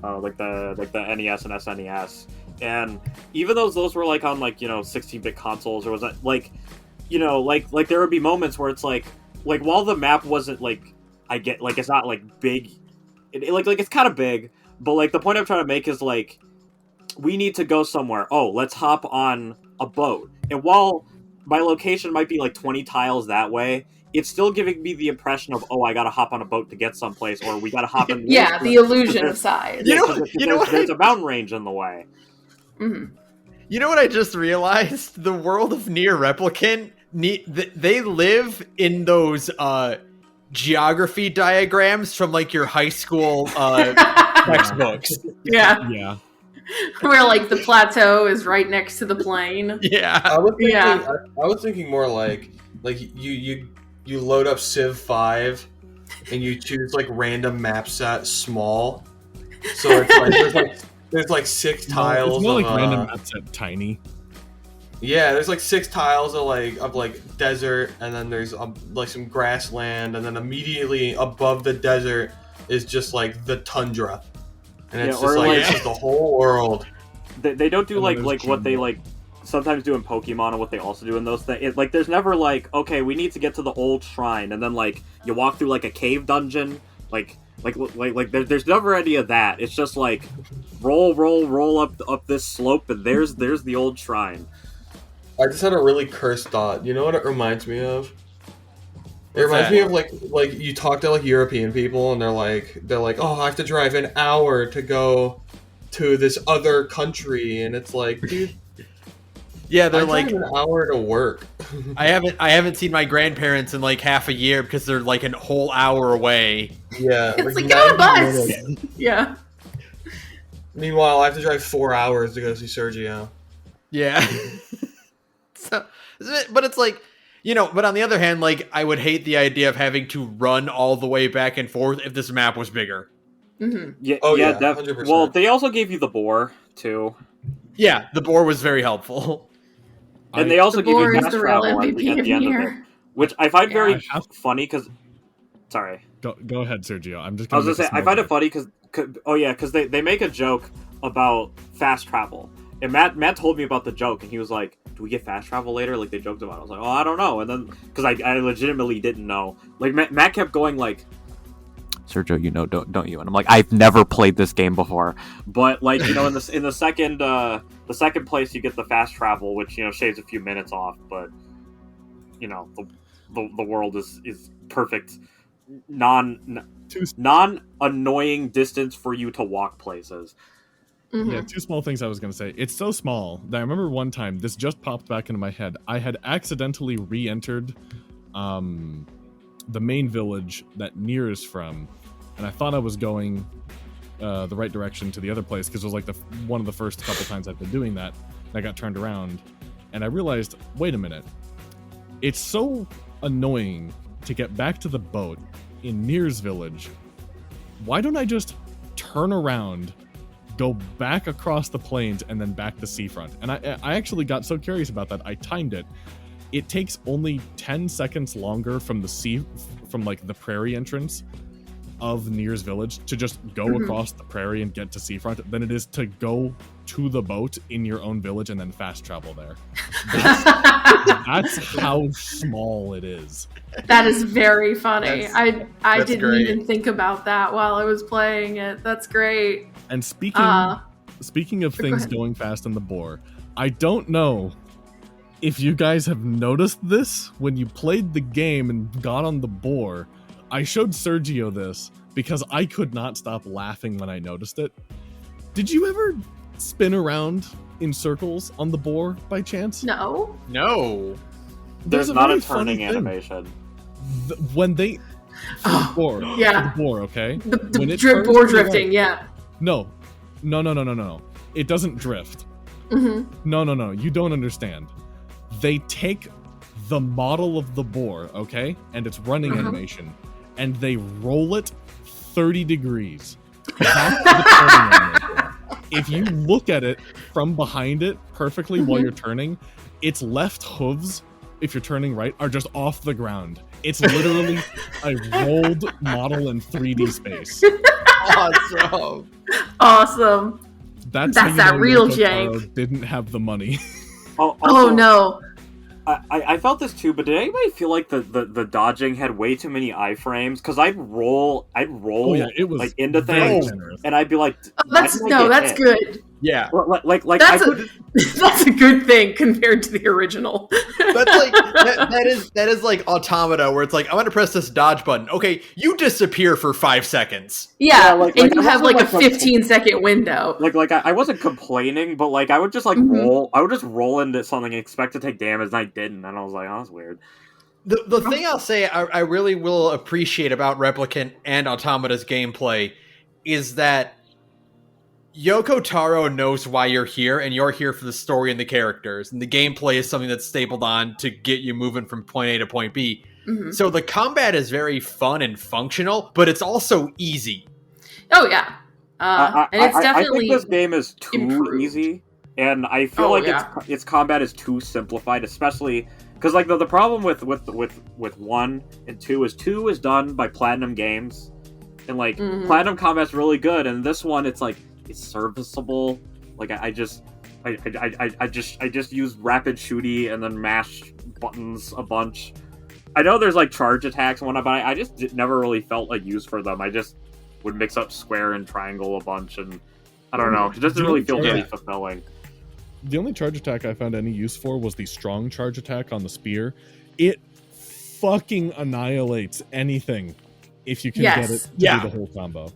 Speaker 5: NES and SNES, and even though those were like on like, you know, 16-bit consoles, or was that like, you know, like there would be moments where it's like while the map wasn't like, I get like it's not like big, like it's kind of big, but like the point I'm trying to make is like we need to go somewhere. Oh, let's hop on a boat, and while my location might be like 20 tiles that way, it's still giving me the impression of, oh, I gotta hop on a boat to get someplace, or we gotta hop in.
Speaker 2: The illusion of size.
Speaker 5: There's a mountain range in the way.
Speaker 1: You know what I just realized? The world of NieR Replicant, they live in those geography diagrams from like your high school textbooks.
Speaker 2: Yeah. Where like the plateau is right next to the plain.
Speaker 1: Yeah.
Speaker 3: I was thinking more like you load up Civ 5 and you choose like random map set small. So it's like there's like 6 tiles.
Speaker 4: It's more like random map set tiny.
Speaker 3: Yeah, there's like 6 tiles of like desert, and then there's like some grassland, and then immediately above the desert is just like the tundra, and it's just like it's just the whole world.
Speaker 5: They don't do like what they like sometimes do in Pokemon, and what they also do in those things. Like there's never like, okay, we need to get to the old shrine, and then like you walk through like a cave dungeon, like there's never any of that. It's just like roll up this slope, and there's the old shrine.
Speaker 3: I just had a really cursed thought. You know what it reminds me of? It reminds me of like you talk to like European people, and they're like, oh, I have to drive an hour to go to this other country, and it's like, dude.
Speaker 1: Yeah, they're like
Speaker 3: an hour to work.
Speaker 1: I haven't seen my grandparents in like half a year because they're like a whole hour away.
Speaker 3: Yeah,
Speaker 2: it's like get on a bus. Yeah.
Speaker 3: Meanwhile, I have to drive 4 hours to go see Sergio.
Speaker 1: Yeah. So, but it's like, but on the other hand, like, I would hate the idea of having to run all the way back and forth if this map was bigger.
Speaker 2: Mm-hmm.
Speaker 5: Yeah,
Speaker 3: 100%.
Speaker 5: Well, they also gave you the boar too.
Speaker 1: Yeah, the boar was very helpful.
Speaker 5: And they also give you fast
Speaker 2: the real
Speaker 5: travel at
Speaker 2: MVP
Speaker 5: the
Speaker 2: of
Speaker 5: end of it,
Speaker 2: NieR.
Speaker 5: which I find very funny because. Sorry.
Speaker 4: Go ahead, Sergio. I was
Speaker 5: gonna say I find it funny because they make a joke about fast travel, and Matt told me about the joke, and he was like, "Do we get fast travel later?" Like they joked about it. I was like, "Oh, I don't know," and then because I legitimately didn't know. Like Matt kept going like, "Sergio, don't you?" And I'm like, "I've never played this game before," but like in the second place you get the fast travel, which shaves a few minutes off, but the world is perfect. Non-annoying distance for you to walk places.
Speaker 2: Mm-hmm.
Speaker 4: Yeah, two small things I was going to say. It's so small that I remember one time, this just popped back into my head. I had accidentally re-entered the main village that NieR is from, and I thought I was going the right direction to the other place, because it was like one of the first couple times I've been doing that, and I got turned around, and I realized, wait a minute, it's so annoying to get back to the boat in NieR's village. Why don't I just turn around, go back across the plains, and then back to seafront? And I actually got so curious about that, I timed it. It takes only 10 seconds longer from the prairie entrance of NieR's village to just go across the prairie and get to seafront than it is to go to the boat in your own village and then fast travel there. That's how small it is.
Speaker 2: That is very funny. I didn't
Speaker 1: great.
Speaker 2: even think about that while I was playing it. That's great.
Speaker 4: And speaking of things going fast in the boar, I don't know if you guys have noticed this when you played the game and got on the boar. I showed Sergio this because I could not stop laughing when I noticed it. Did you ever spin around in circles on the boar by chance?
Speaker 2: No.
Speaker 5: There's not a turning animation.
Speaker 4: When they... For the boar,
Speaker 2: yeah.
Speaker 4: for the boar, okay?
Speaker 2: The boar drifting, yeah.
Speaker 4: No. It doesn't drift.
Speaker 2: Mm-hmm.
Speaker 4: No. You don't understand. They take the model of the boar, okay? And its running animation, and they roll it 30 degrees. That's the turning animation. If you look at it from behind it perfectly while you're turning, its left hooves, if you're turning right, are just off the ground. It's literally a rolled model in 3D space.
Speaker 2: Awesome.
Speaker 4: That's
Speaker 2: that real
Speaker 4: Taro
Speaker 2: jank.
Speaker 4: Didn't have the money.
Speaker 2: Oh no.
Speaker 5: I felt this too, but did anybody feel like the dodging had way too many iframes? Because I'd roll
Speaker 4: it was
Speaker 5: like into things, and I'd be like,
Speaker 2: that's good.
Speaker 1: Yeah,
Speaker 2: That's a good thing compared to the original.
Speaker 1: That's like that is like Automata, where it's like, I'm gonna press this dodge button. Okay, you disappear for 5 seconds.
Speaker 2: Yeah, and you have like a 15-second window.
Speaker 5: Like I wasn't complaining, but like I would just roll. I would just roll into something and expect to take damage, and I didn't, and I was like, oh, that's weird.
Speaker 1: The thing I'll say I really will appreciate about Replicant and Automata's gameplay is that Yoko Taro knows why you're here, and you're here for the story and the characters, and the gameplay is something that's stapled on to get you moving from point A to point B. Mm-hmm. So the combat is very fun and functional, but it's also easy.
Speaker 2: Oh yeah, and it's definitely.
Speaker 5: I think this game is too easy, and I feel its combat is too simplified, especially because like the problem with 1 and 2 is done by Platinum Games, and like Platinum combat's really good, and this one it's like. It's serviceable. Like I just use rapid shooty and then mash buttons a bunch. I know there's like charge attacks and whatnot, but I just never really felt like use for them. I just would mix up square and triangle a bunch, and I don't know. It doesn't really feel very fulfilling.
Speaker 4: The only charge attack I found any use for was the strong charge attack on the spear. It fucking annihilates anything if you can get it to do the whole combo.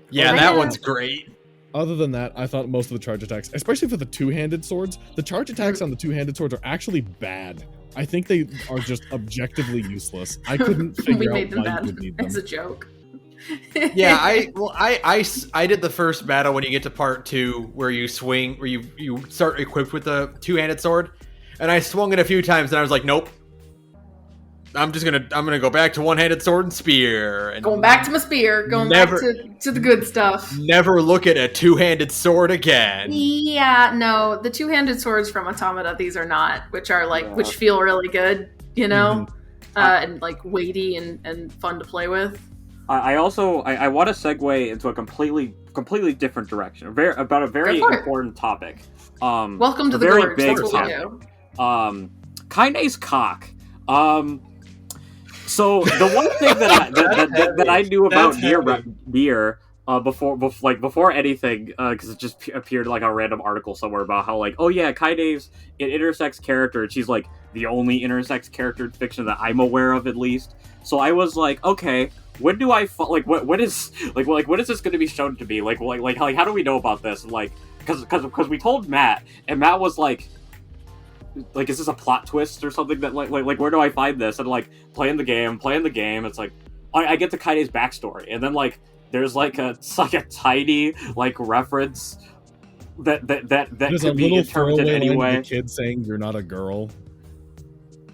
Speaker 1: Yeah, that one's great.
Speaker 4: Other than that, I thought most of the charge attacks, especially for the two-handed swords, the charge attacks on the two-handed swords are actually bad. I think they are just objectively useless. I couldn't figure out why you would need them.
Speaker 2: It's a joke.
Speaker 1: Yeah, I did the first battle when you get to part 2 where you swing, where you start equipped with the two-handed sword, and I swung it a few times and I was like, nope. I'm gonna go back to one-handed sword and spear. And
Speaker 2: going back to my spear, back to the good stuff.
Speaker 1: Never look at a two-handed sword again.
Speaker 2: Yeah, no, the two-handed swords from Automata, these are not, which are which feel really good, you know, and like weighty and fun to play with.
Speaker 5: I also want to segue into a completely different direction, about a very important topic.
Speaker 2: Welcome to the Gorge. That's what we do.
Speaker 5: Kaine's cock. So the one thing that I knew about NieR before anything, because it just appeared like a random article somewhere about how Kaine's an intersex character, and she's like the only intersex character in fiction that I'm aware of, at least. So I was like, okay, when do I when is this going to be shown to be how do we know about this? And because we told Matt, and Matt was like, is this a plot twist or something that where do I find this? And playing the game, it's like I get to Kaine's backstory, and then there's a tiny reference that could be interpreted anyway.
Speaker 4: The kid saying you're not a girl.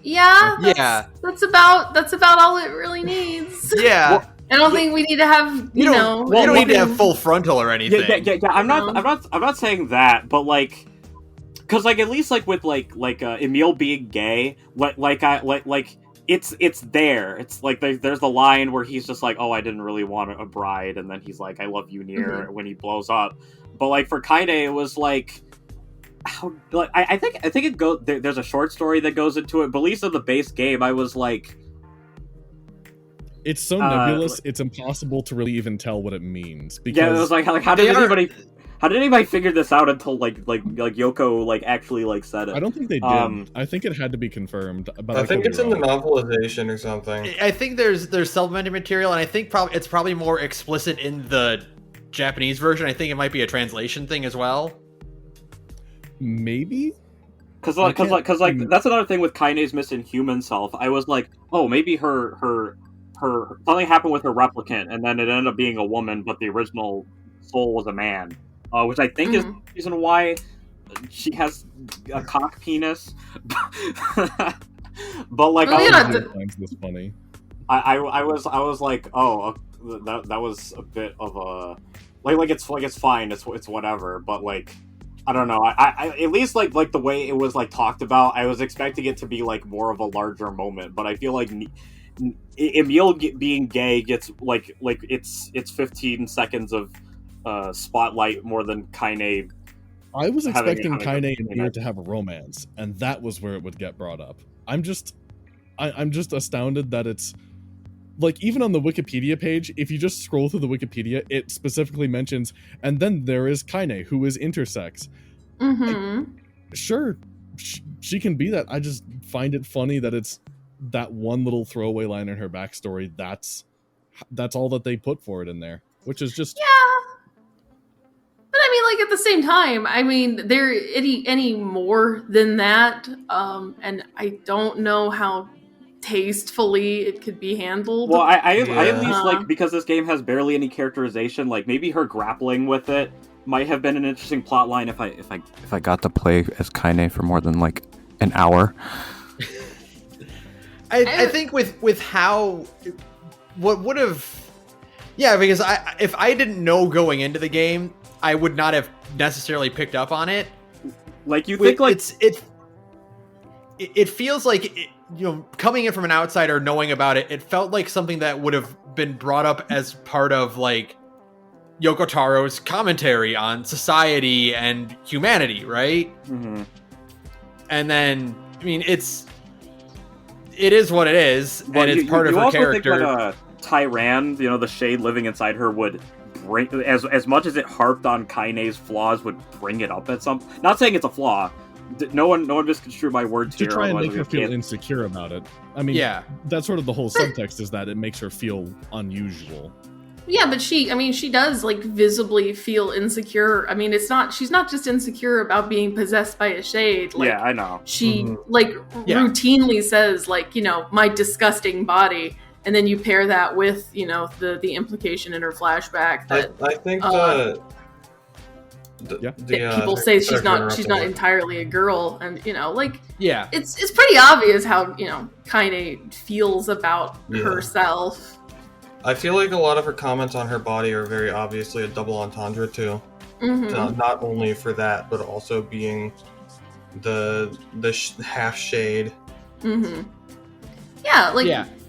Speaker 2: Yeah, that's about all it really needs.
Speaker 1: Yeah.
Speaker 2: Well, I don't think we need to have you don't
Speaker 1: need to have full frontal or anything.
Speaker 5: Yeah. I'm not saying that, but because at least with Emil being gay, it's there. It's there's the line where he's just like, oh, I didn't really want a bride, and then he's like, I love you, NieR, when he blows up. But for Kaine, it was how I think it goes. There's a short story that goes into it, but at least in the base game, I was like,
Speaker 4: it's so nebulous. It's impossible to really even tell what it means. Because
Speaker 5: it was how did anybody figure this out until Yoko actually said it?
Speaker 4: I don't think they did. I think it had to be confirmed. But
Speaker 3: I think it's in the novelization or something.
Speaker 1: I think there's supplementary material, and I think it's probably more explicit in the Japanese version. I think it might be a translation thing as well.
Speaker 4: Maybe.
Speaker 5: Because that's another thing with Kaine's missing human self. I was like, oh, maybe her something happened with her replicant, and then it ended up being a woman, but the original soul was a man. Which I think is the reason why she has a cock penis. But
Speaker 4: I find this funny.
Speaker 5: I was like, oh, that was a bit of a it's fine, it's whatever. But I don't know. I at least the way it was talked about, I was expecting it to be more of a larger moment. But I feel Emil being gay gets it's 15 seconds of spotlight more than Kaine.
Speaker 4: I was expecting Kaine and NieR to have a romance, and that was where it would get brought up. I'm just astounded that it's even on the Wikipedia page, if you just scroll through the Wikipedia, it specifically mentions, and then there is Kaine, who is intersex. Sure, she can be that. I just find it funny that it's that one little throwaway line in her backstory. That's all that they put for it in there, which is just
Speaker 2: But at the same time, there any more than that, and I don't know how tastefully it could be handled.
Speaker 5: Well, I at least because this game has barely any characterization, maybe her grappling with it might have been an interesting plot line if I got to play as Kaine for more than an hour.
Speaker 1: I think with how what would have because if I didn't know going into the game, I would not have necessarily picked up on it. It feels coming in from an outsider, knowing about it, it felt like something that would have been brought up as part of Yoko Taro's commentary on society and humanity, right? Mm-hmm. And then it is what it is, and it's part of her character.
Speaker 5: Think that Tyran, the shade living inside her, would bring as much as it harped on Kaine's flaws, would bring it up at some. Not saying it's a flaw. No one misconstrue my words
Speaker 4: to
Speaker 5: here.
Speaker 4: To try and make her feel insecure about it. That's sort of the whole subtext, is that it makes her feel unusual.
Speaker 2: Yeah, but she does visibly feel insecure. She's not just insecure about being possessed by a shade.
Speaker 5: I know.
Speaker 2: She routinely says my disgusting body. And then you pair that with, the implication in her flashback that
Speaker 3: I think
Speaker 2: people say she's not entirely a girl, and it's pretty obvious how Kaine feels about herself.
Speaker 3: I feel like a lot of her comments on her body are very obviously a double entendre too.
Speaker 2: Mm-hmm.
Speaker 3: Not only for that, but also being the half shade.
Speaker 2: Mm-hmm. Yeah,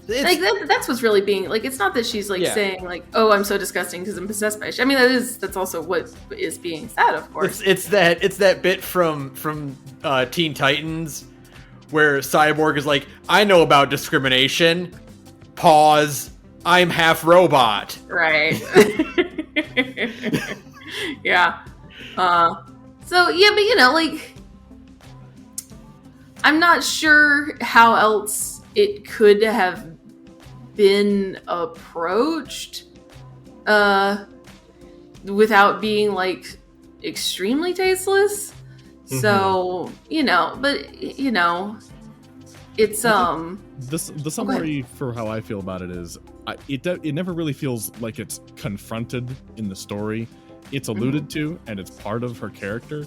Speaker 2: that's what's really being it's not that she's saying oh, I'm so disgusting because I'm possessed by shit. I mean, that's also what is being said, of course.
Speaker 1: It's that bit from Teen Titans where Cyborg is like, I know about discrimination. Pause. I'm half robot.
Speaker 2: Right. Yeah. So yeah, but I'm not sure how else it could have been approached without being extremely tasteless. Mm-hmm. So, but it's
Speaker 4: the summary for how I feel about it is it never really feels like it's confronted in the story. It's alluded to and it's part of her character,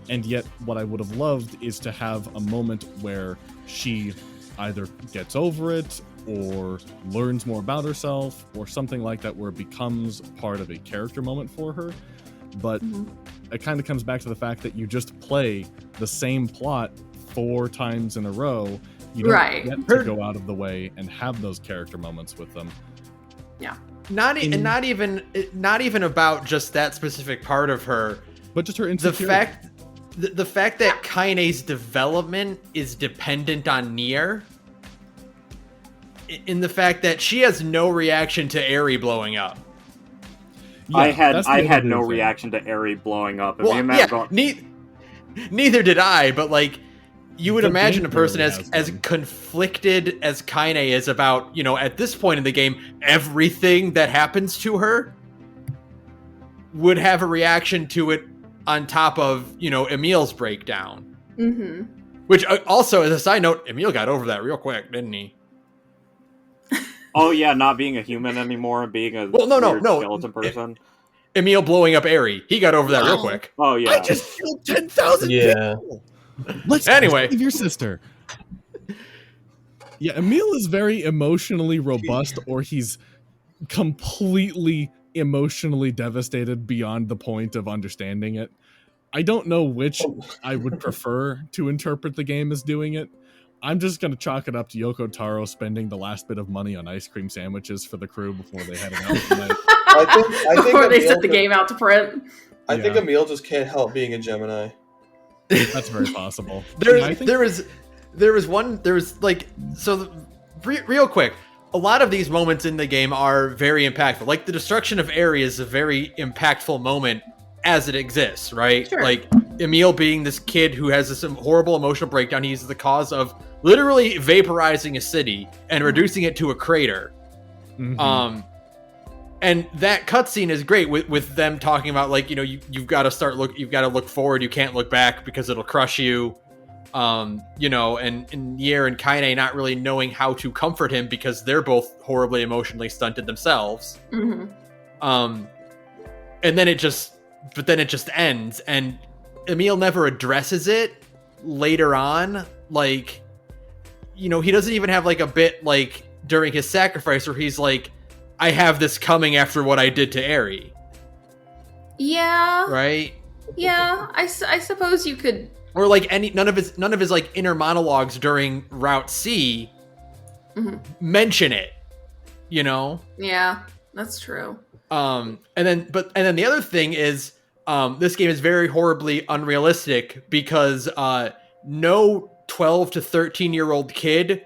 Speaker 4: and yet what I would have loved is to have a moment where she either gets over it or learns more about herself or something like that, where it becomes part of a character moment for her. But it kind of comes back to the fact that you just play the same plot 4 times in a row. You don't get to go out of the way and have those character moments with them.
Speaker 2: Yeah.
Speaker 1: Not even about just that specific part of her,
Speaker 4: but just her insecurity.
Speaker 1: The fact that Kaine's development is dependent on NieR, in the fact that she has no reaction to Eri blowing up.
Speaker 5: Yeah, I had no reaction to Eri blowing up.
Speaker 1: Neither did I, but you would imagine a person as conflicted as Kaine is about, at this point in the game, everything that happens to her would have a reaction to it on top of, Emil's breakdown.
Speaker 2: Mm-hmm.
Speaker 1: Which also, as a side note, Emil got over that real quick, didn't he?
Speaker 5: Oh yeah, not being a human anymore and being a skeleton person.
Speaker 1: Emil blowing up Eri, he got over that real quick.
Speaker 5: Oh yeah.
Speaker 4: I just killed 10,000 people! Let's leave your sister. Yeah, Emil is very emotionally robust, or he's completely emotionally devastated beyond the point of understanding it. I don't know which I would prefer to interpret the game as doing it. I'm just going to chalk it up to Yoko Taro spending the last bit of money on ice cream sandwiches for the crew before they head out tonight.
Speaker 3: I think
Speaker 2: before they set the game out to print.
Speaker 3: I think Emil just can't help being a Gemini.
Speaker 4: That's very possible.
Speaker 1: Real quick, a lot of these moments in the game are very impactful. Like the destruction of Eri is a very impactful moment as it exists, right?
Speaker 2: Sure.
Speaker 1: Like Emil being this kid who has this horrible emotional breakdown. He's the cause of literally vaporizing a city and reducing it to a crater.
Speaker 4: Mm-hmm.
Speaker 1: And that cutscene is great with them talking about you've got to look forward. You can't look back because it'll crush you. And NieR and Kaine not really knowing how to comfort him because they're both horribly emotionally stunted themselves.
Speaker 2: Mm-hmm.
Speaker 1: And then it just ends, and Emil never addresses it later on. He doesn't even have a bit during his sacrifice where he's like, I have this coming after what I did to Eri.
Speaker 2: Yeah.
Speaker 1: Right?
Speaker 2: Yeah, I suppose you could.
Speaker 1: Or none of his inner monologues during Route C mention it.
Speaker 2: Yeah, that's true.
Speaker 1: And then the other thing is, this game is very horribly unrealistic because no 12 to 13-year-old kid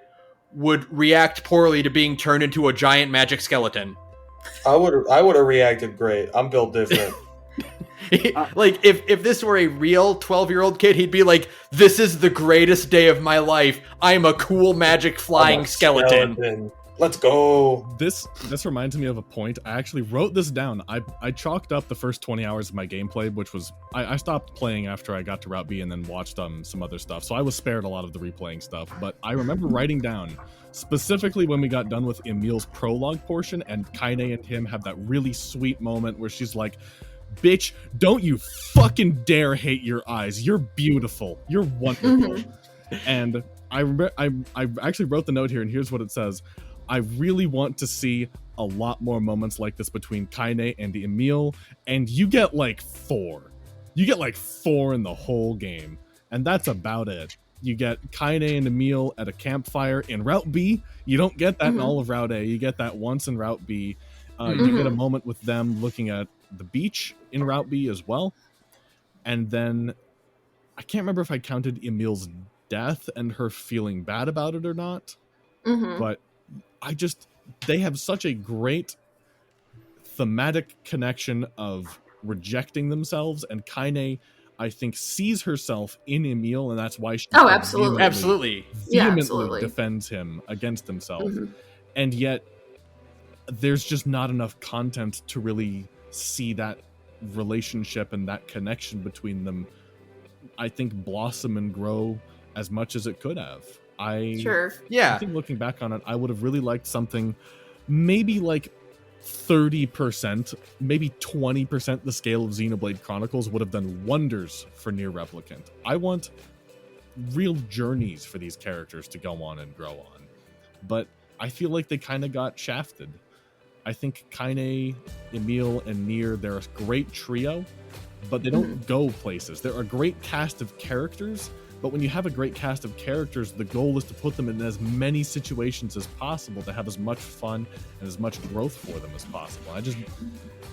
Speaker 1: would react poorly to being turned into a giant magic skeleton.
Speaker 3: I would have reacted great. I'm built different.
Speaker 1: If this were a real 12-year-old kid, he'd be like, this is the greatest day of my life. I'm a cool magic flying skeleton.
Speaker 3: Let's go.
Speaker 4: This reminds me of a point. I actually wrote this down. I chalked up the first 20 hours of my gameplay, which was I stopped playing after I got to Route B and then watched some other stuff. So I was spared a lot of the replaying stuff. But I remember writing down specifically when we got done with Emil's prologue portion, and Kaine and him have that really sweet moment where she's like, "Bitch, don't you fucking dare hate your eyes. You're beautiful. You're wonderful." And I actually wrote the note here, and here's what it says. I really want to see a lot more moments like this between Kaine and Emil, and you get like 4. You get like 4 in the whole game, and that's about it. You get Kaine and Emil at a campfire in Route B. You don't get that in all of Route A. You get that once in Route B. You get a moment with them looking at the beach in Route B as well. And then, I can't remember if I counted Emil's death and her feeling bad about it or not, but they have such a great thematic connection of rejecting themselves, and Kaine, I think, sees herself in Emil, and that's why she
Speaker 1: absolutely
Speaker 4: vehemently defends him against himself. And yet there's just not enough content to really see that relationship and that connection between them, I think, blossom and grow as much as it could have. I think looking back on it, I would have really liked something maybe like 30%, maybe 20% the scale of Xenoblade Chronicles would have done wonders for NieR Replicant. I want real journeys for these characters to go on and grow on. But I feel like they kind of got shafted. I think Kaine, Emil, and NieR, they're a great trio, but they don't go places. They're a great cast of characters, but when you have a great cast of characters, the goal is to put them in as many situations as possible to have as much fun and as much growth for them as possible.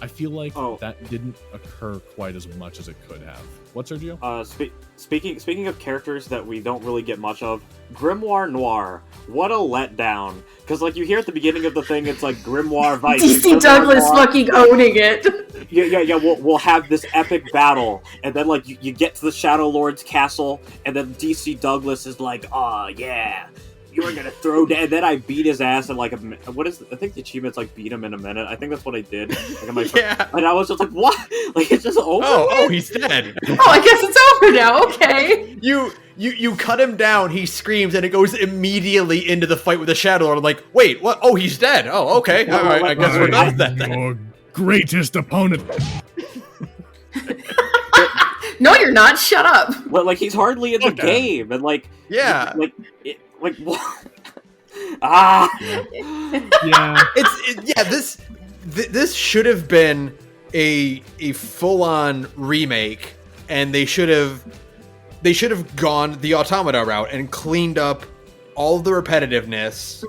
Speaker 4: I feel like that didn't occur quite as much as it could have. What, Sergio?
Speaker 5: Speaking of characters that we don't really get much of, Grimoire Noir. What a letdown. Because, like, you hear at the beginning of the thing, it's like Grimoire Vice.
Speaker 2: DC Douglas fucking owning it.
Speaker 5: Yeah, we'll have this epic battle, and then, like, you get to the Shadow Lord's castle, and then DC Douglas is like, "Oh, yeah, you're gonna throw down," and then I beat his ass in, like, I think the achievement's, like, beat him in a minute. I think that's what I did. Like, and I was just like, what? Like, it's just over?
Speaker 1: Oh, he's dead.
Speaker 2: Oh, I guess it's over now, okay.
Speaker 1: You cut him down, he screams, and it goes immediately into the fight with the Shadow Lord. I'm like, wait, what? Oh, he's dead. Oh, okay. All right, I guess we're done with that then.
Speaker 4: Your greatest opponent.
Speaker 2: No, you're not. Shut up.
Speaker 5: Well, like, he's hardly in the game, and, like...
Speaker 1: Yeah.
Speaker 5: Like what? Ah!
Speaker 4: Yeah.
Speaker 1: This should have been a full-on remake, and they should have gone the Automata route and cleaned up all the repetitiveness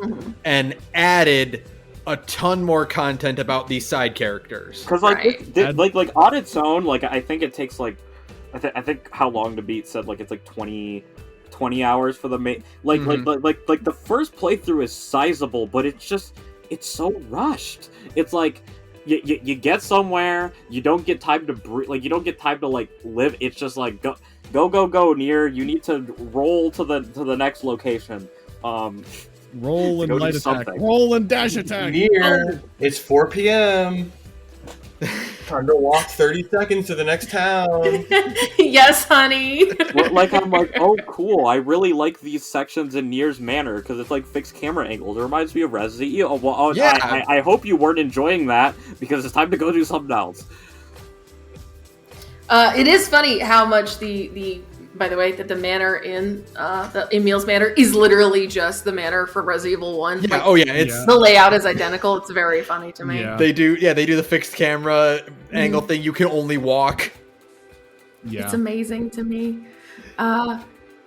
Speaker 1: and added a ton more content about these side characters.
Speaker 5: Because like on its own, like, I think it takes like I think How Long to Beat said, like, it's like 20 hours for the main. Like the first playthrough is sizable, but it's so rushed. It's like you get somewhere, you don't get time to breathe, like, you don't get time to, like, live. It's just like go NieR. You need to roll to the next location.
Speaker 4: Roll and light attack. Roll and dash attack.
Speaker 3: NieR. It's 4 p.m. Time to walk 30 seconds to the next town.
Speaker 2: Yes, honey.
Speaker 5: Like, I'm like, oh, cool. I really like these sections in NieR's Manor because it's like fixed camera angles. It reminds me of Resident Evil. Well,
Speaker 1: yeah.
Speaker 5: I hope you weren't enjoying that because it's time to go do something else.
Speaker 2: It is funny how much by the way, that the manor in the Emil's Manor is literally just the manor from Resident Evil 1.
Speaker 1: Yeah,
Speaker 2: like, the layout is identical. It's very funny to me.
Speaker 1: Yeah. They do the fixed camera angle thing. You can only walk.
Speaker 4: Yeah.
Speaker 2: It's amazing to me.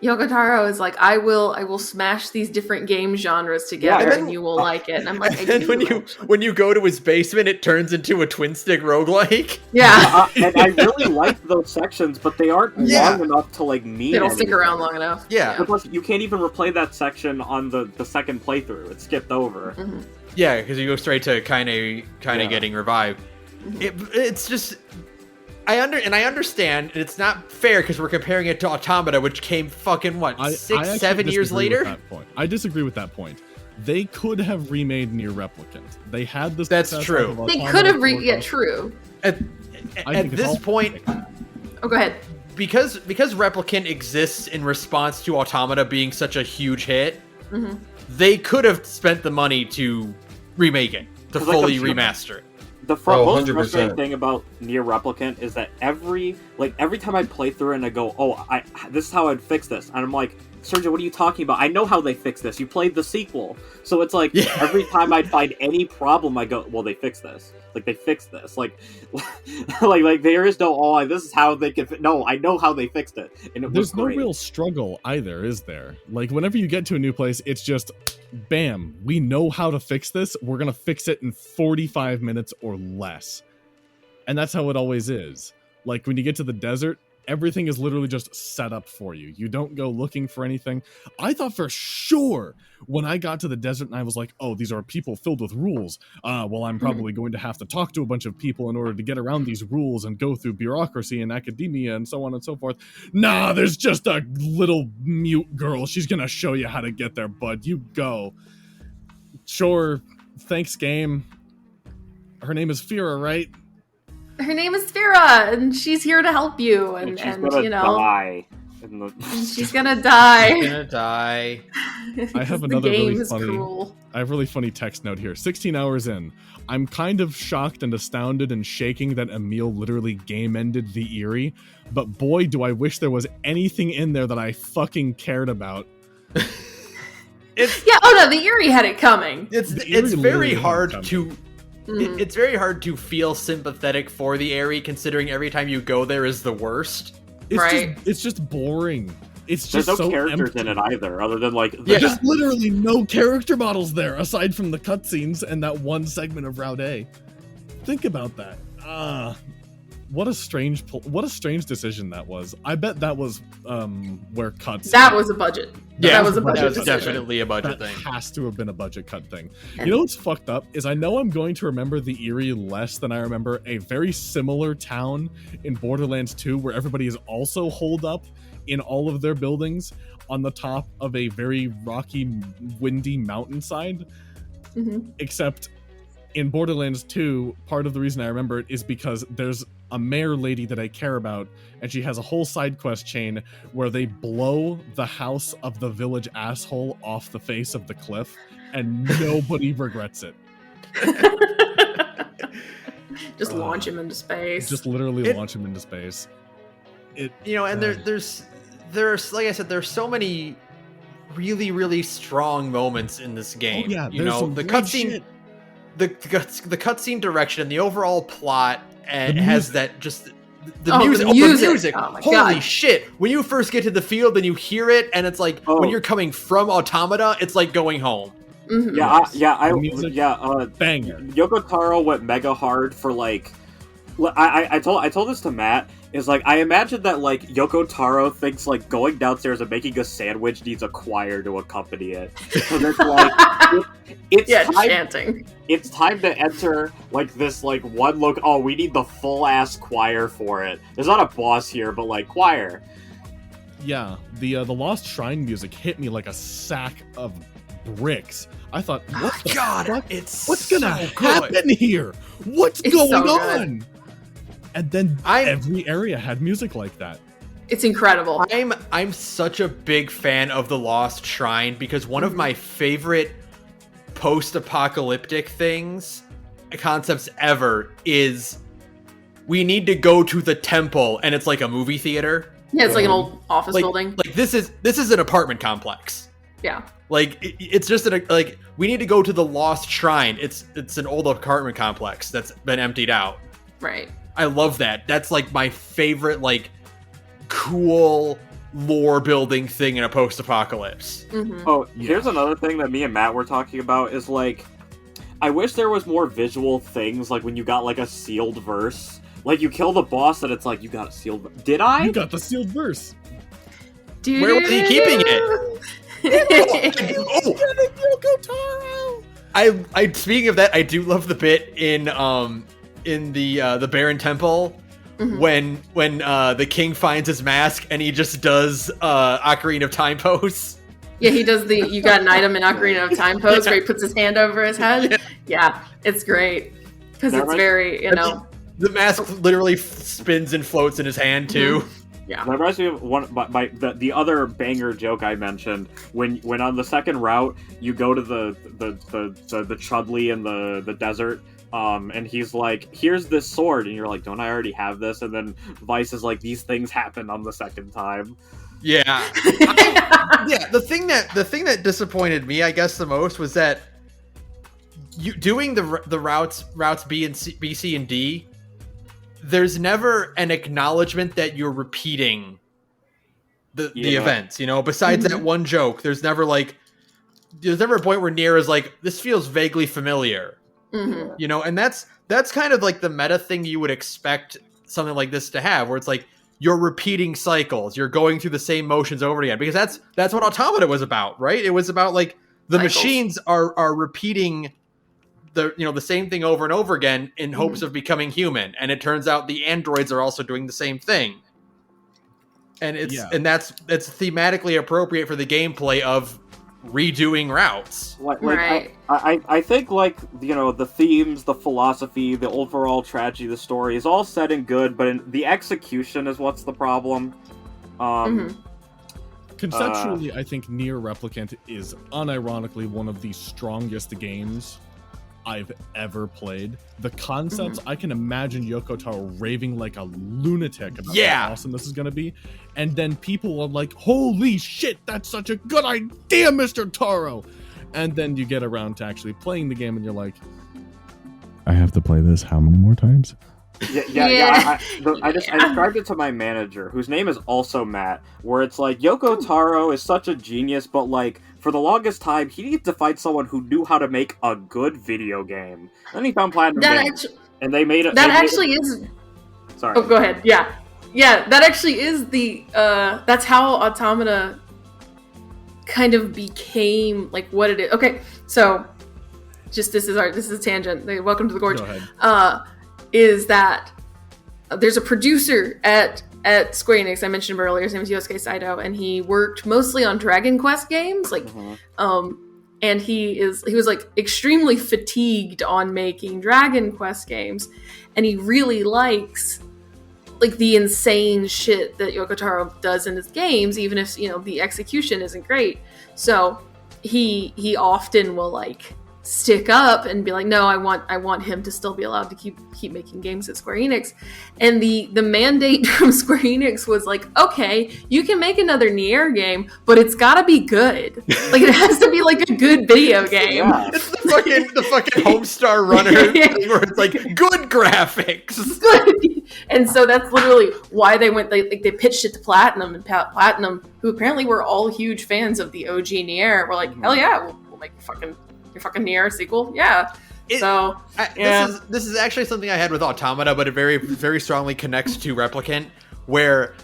Speaker 2: Yoko Taro is like, I will smash these different game genres together, and you will like it. And I'm like,
Speaker 1: and when you go to his basement, it turns into a twin stick roguelike.
Speaker 2: Yeah,
Speaker 5: and I really like those sections, but they aren't long enough to, like, mean.
Speaker 2: They don't stick around long enough.
Speaker 1: Yeah.
Speaker 5: Plus, you can't even replay that section on the second playthrough. It's skipped over.
Speaker 2: Mm-hmm.
Speaker 1: Yeah, because you go straight to Kaine getting revived. It's just I understand, and it's not fair because we're comparing it to Automata, which came fucking
Speaker 4: I
Speaker 1: 7 years later.
Speaker 4: I disagree with that point. They could have remade NieR Replicant. They had this.
Speaker 1: That's true.
Speaker 2: They could have true.
Speaker 1: At this point,
Speaker 2: oh, go ahead.
Speaker 1: Because Replicant exists in response to Automata being such a huge hit, they could have spent the money to remake it, to fully remaster it.
Speaker 5: The most frustrating thing about NieR Replicant is that every time I play through it and I go, this is how I'd fix this, and I'm like, Sergio, what are you talking about? I know how they fix this. You played the sequel. So it's like, every time I'd find any problem, I go, well, they fixed this. Like, they fixed this. Like there is no, this is how they can no, I know how they fixed it. And it was great.
Speaker 4: There's no real struggle either, is there? Like, whenever you get to a new place, it's just, bam, we know how to fix this. We're going to fix it in 45 minutes or less. And that's how it always is. Like, when you get to the desert, everything is literally just set up for you. You don't go looking for anything. I thought for sure when I got to the desert and I was like, oh, these are people filled with rules. Well, I'm probably going to have to talk to a bunch of people in order to get around these rules and go through bureaucracy and academia and so on and so forth. Nah, there's just a little mute girl. She's going to show you how to get there, bud. You go. Sure. Thanks, game. Her name is Fira, right?
Speaker 2: Her name is Sara, and she's here to help you. And
Speaker 5: she's gonna die.
Speaker 2: She's gonna die.
Speaker 1: She's gonna die.
Speaker 4: I have another really funny text note here. 16 hours in, I'm kind of shocked and astounded and shaking that Emil literally game-ended the Eerie, but boy, do I wish there was anything in there that I fucking cared about.
Speaker 2: The Eerie had it coming.
Speaker 1: It's very hard to... It's very hard to feel sympathetic for the Eerie, considering every time you go there is the worst.
Speaker 4: It's just boring. It's just
Speaker 5: there's no
Speaker 4: so
Speaker 5: characters
Speaker 4: empty.
Speaker 5: in it either, other than
Speaker 4: There's literally no character models there aside from the cutscenes and that one segment of Route A. Think about that. What a strange decision that was. I bet that was where cuts.
Speaker 2: That was a budget.
Speaker 1: Yeah,
Speaker 2: that was a budget.
Speaker 1: That was
Speaker 2: decision.
Speaker 1: definitely a budget thing.
Speaker 4: Has to have been a budget cut thing. You know what's fucked up is I know I'm going to remember the Eerie less than I remember a very similar town in Borderlands 2 where everybody is also holed up in all of their buildings on the top of a very rocky, windy mountainside. Except in Borderlands 2, part of the reason I remember it is because there's a mayor lady that I care about, and she has a whole side quest chain where they blow the house of the village asshole off the face of the cliff, and nobody regrets it.
Speaker 2: Just launch him into space.
Speaker 4: Just literally launch him into space.
Speaker 1: There's like I said, there's so many really, really strong moments in this game.
Speaker 4: Oh, yeah,
Speaker 1: the cutscene, the cutscene direction, and the overall plot, and has that just the music. The music!
Speaker 2: Oh my
Speaker 1: Holy
Speaker 2: God.
Speaker 1: shit! When you first get to the field and you hear it, and it's like when you're coming from Automata, it's like going home.
Speaker 2: Mm-hmm.
Speaker 4: Banger.
Speaker 5: Yoko Taro went mega hard for I told this to Matt. Is I imagine that Yoko Taro thinks going downstairs and making a sandwich needs a choir to accompany it. So there's
Speaker 2: chanting.
Speaker 5: It's time to enter this one look. Oh, we need the full ass choir for it. There's not a boss here, but choir.
Speaker 4: Yeah, the Lost Shrine music hit me like a sack of bricks. I thought, what's gonna happen here? What's going on? And then every area had music like that.
Speaker 2: It's incredible.
Speaker 1: I'm such a big fan of the Lost Shrine because one of my favorite post-apocalyptic concepts ever is we need to go to the temple, and it's like a movie theater.
Speaker 2: Yeah, it's like an old office building.
Speaker 1: This is an apartment complex.
Speaker 2: Yeah.
Speaker 1: It's just we need to go to the Lost Shrine. It's an old apartment complex that's been emptied out.
Speaker 2: Right.
Speaker 1: I love that. That's my favorite cool lore building thing in a post-apocalypse.
Speaker 2: Mm-hmm.
Speaker 5: Oh, here's another thing that me and Matt were talking about is I wish there was more visual things when you got a sealed verse. You kill the boss and it's you got a sealed. Did I?
Speaker 4: You got the sealed verse.
Speaker 1: Where was he keeping it?
Speaker 4: Yoko Taro.
Speaker 1: I speaking of that, I do love the bit in the Baron Temple when the king finds his mask and he just does Ocarina of Time pose.
Speaker 2: Yeah, he does the "you got an item" in Ocarina of Time pose where he puts his hand over his head. Yeah, it's great because it's very,
Speaker 1: The mask literally spins and floats in his hand too.
Speaker 2: Yeah,
Speaker 5: that reminds me of the other banger joke I mentioned when on the second route you go to the Chudley in the desert. And he's like, "Here's this sword," and you're like, "Don't I already have this?" And then Vice is like, "These things happen on the second time."
Speaker 1: Yeah, The thing that disappointed me, I guess, the most was that you doing the routes B, C, and D. There's never an acknowledgement that you're repeating the events. Besides that one joke, there's never a point where NieR is like, "This feels vaguely familiar." And that's kind of like the meta thing you would expect something like this to have, where it's like you're repeating cycles, you're going through the same motions over again, because that's what Automata was about, right? It was about like the machines are repeating the same thing over and over again in hopes of becoming human, and it turns out the androids are also doing the same thing, and that's thematically appropriate for the gameplay of redoing routes.
Speaker 2: Right.
Speaker 5: I think the themes, the philosophy, the overall tragedy of the story is all said and good, but the execution is what's the problem.
Speaker 4: Conceptually, I think NieR Replicant is unironically one of the strongest games I've ever played. The concepts, I can imagine Yoko Taro raving like a lunatic about how awesome this is going to be. And then people are like, "Holy shit, that's such a good idea, Mr. Taro!" And then you get around to actually playing the game and you're like, "I have to play this how many more times?"
Speaker 5: I described it to my manager, whose name is also Matt, where it's like, Yoko Taro is such a genius, but like, for the longest time, he needed to find someone who knew how to make a good video game. Then he found Platinum Games, and they made it. Sorry.
Speaker 2: Oh, go ahead. Yeah, that actually is that's how Automata kind of became like what it is. Okay, so just this is a tangent. Welcome to the Gorge.
Speaker 4: Go ahead.
Speaker 2: Is that there's a producer at Square Enix. I mentioned him earlier. His name is Yosuke Saito, and he worked mostly on Dragon Quest games. And he was like extremely fatigued on making Dragon Quest games, and he really likes like the insane shit that Yoko Taro does in his games, even if the execution isn't great. So he often will like stick up and be like, "No, I want him to still be allowed to keep making games at Square Enix." And the mandate from Square Enix was like, "Okay, you can make another NieR game, but it's gotta be good. Like it has to be like a good video game."
Speaker 5: Yeah.
Speaker 1: It's the fucking Homestar Runner thing where it's like good graphics.
Speaker 2: And so that's literally why they went. They pitched it to Platinum, and Platinum, who apparently were all huge fans of the OG NieR, were like, "Hell yeah, we'll make your fucking NieR sequel." Yeah.
Speaker 1: This is actually something I had with Automata, but it very, very strongly connects to Replicant, where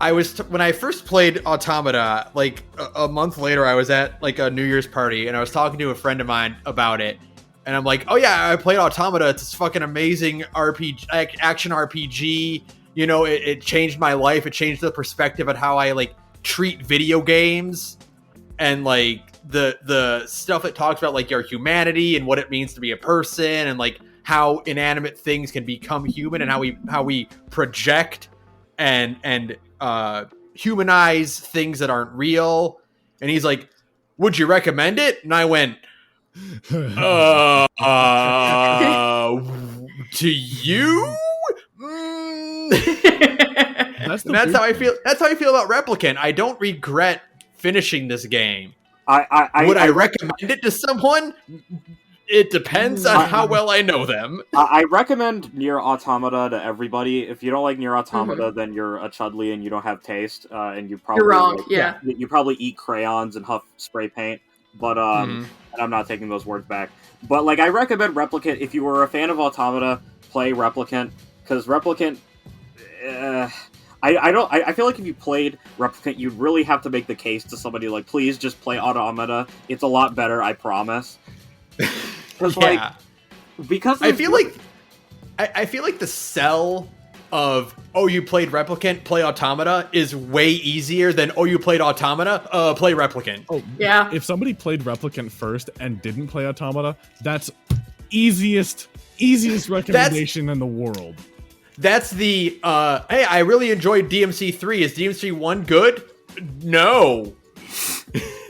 Speaker 1: I was when I first played Automata, like a month later, I was at like a New Year's party, and I was talking to a friend of mine about it, and I'm like, "Oh yeah, I played Automata. It's this fucking amazing action RPG. It changed my life. It changed the perspective on how I like treat video games, and like the stuff that talks about like your humanity and what it means to be a person, and like how inanimate things can become human, and how we project and humanize things that aren't real." And he's like, "Would you recommend it?" And I went, to you? That's how I feel. That's how I feel about Replicant. I don't regret finishing this game. Would I recommend it to someone? It depends on how well I know them.
Speaker 5: I recommend NieR Automata to everybody. If you don't like NieR Automata, then you're a Chudley and you don't have taste, and you're
Speaker 2: wrong.
Speaker 5: You probably eat crayons and huff spray paint. But and I'm not taking those words back. But like, I recommend Replicant. If you were a fan of Automata, play Replicant, because Replicant. I feel like if you played Replicant, you'd really have to make the case to somebody like, please just play Automata. It's a lot better, I promise.
Speaker 1: I feel like the sell of, oh, you played Replicant, play Automata is way easier than, oh, you played Automata, play Replicant.
Speaker 4: Oh,
Speaker 2: Yeah.
Speaker 4: If somebody played Replicant first and didn't play Automata, that's easiest recommendation in the world.
Speaker 1: That's the, hey, I really enjoyed DMC3. Is DMC1 good? No.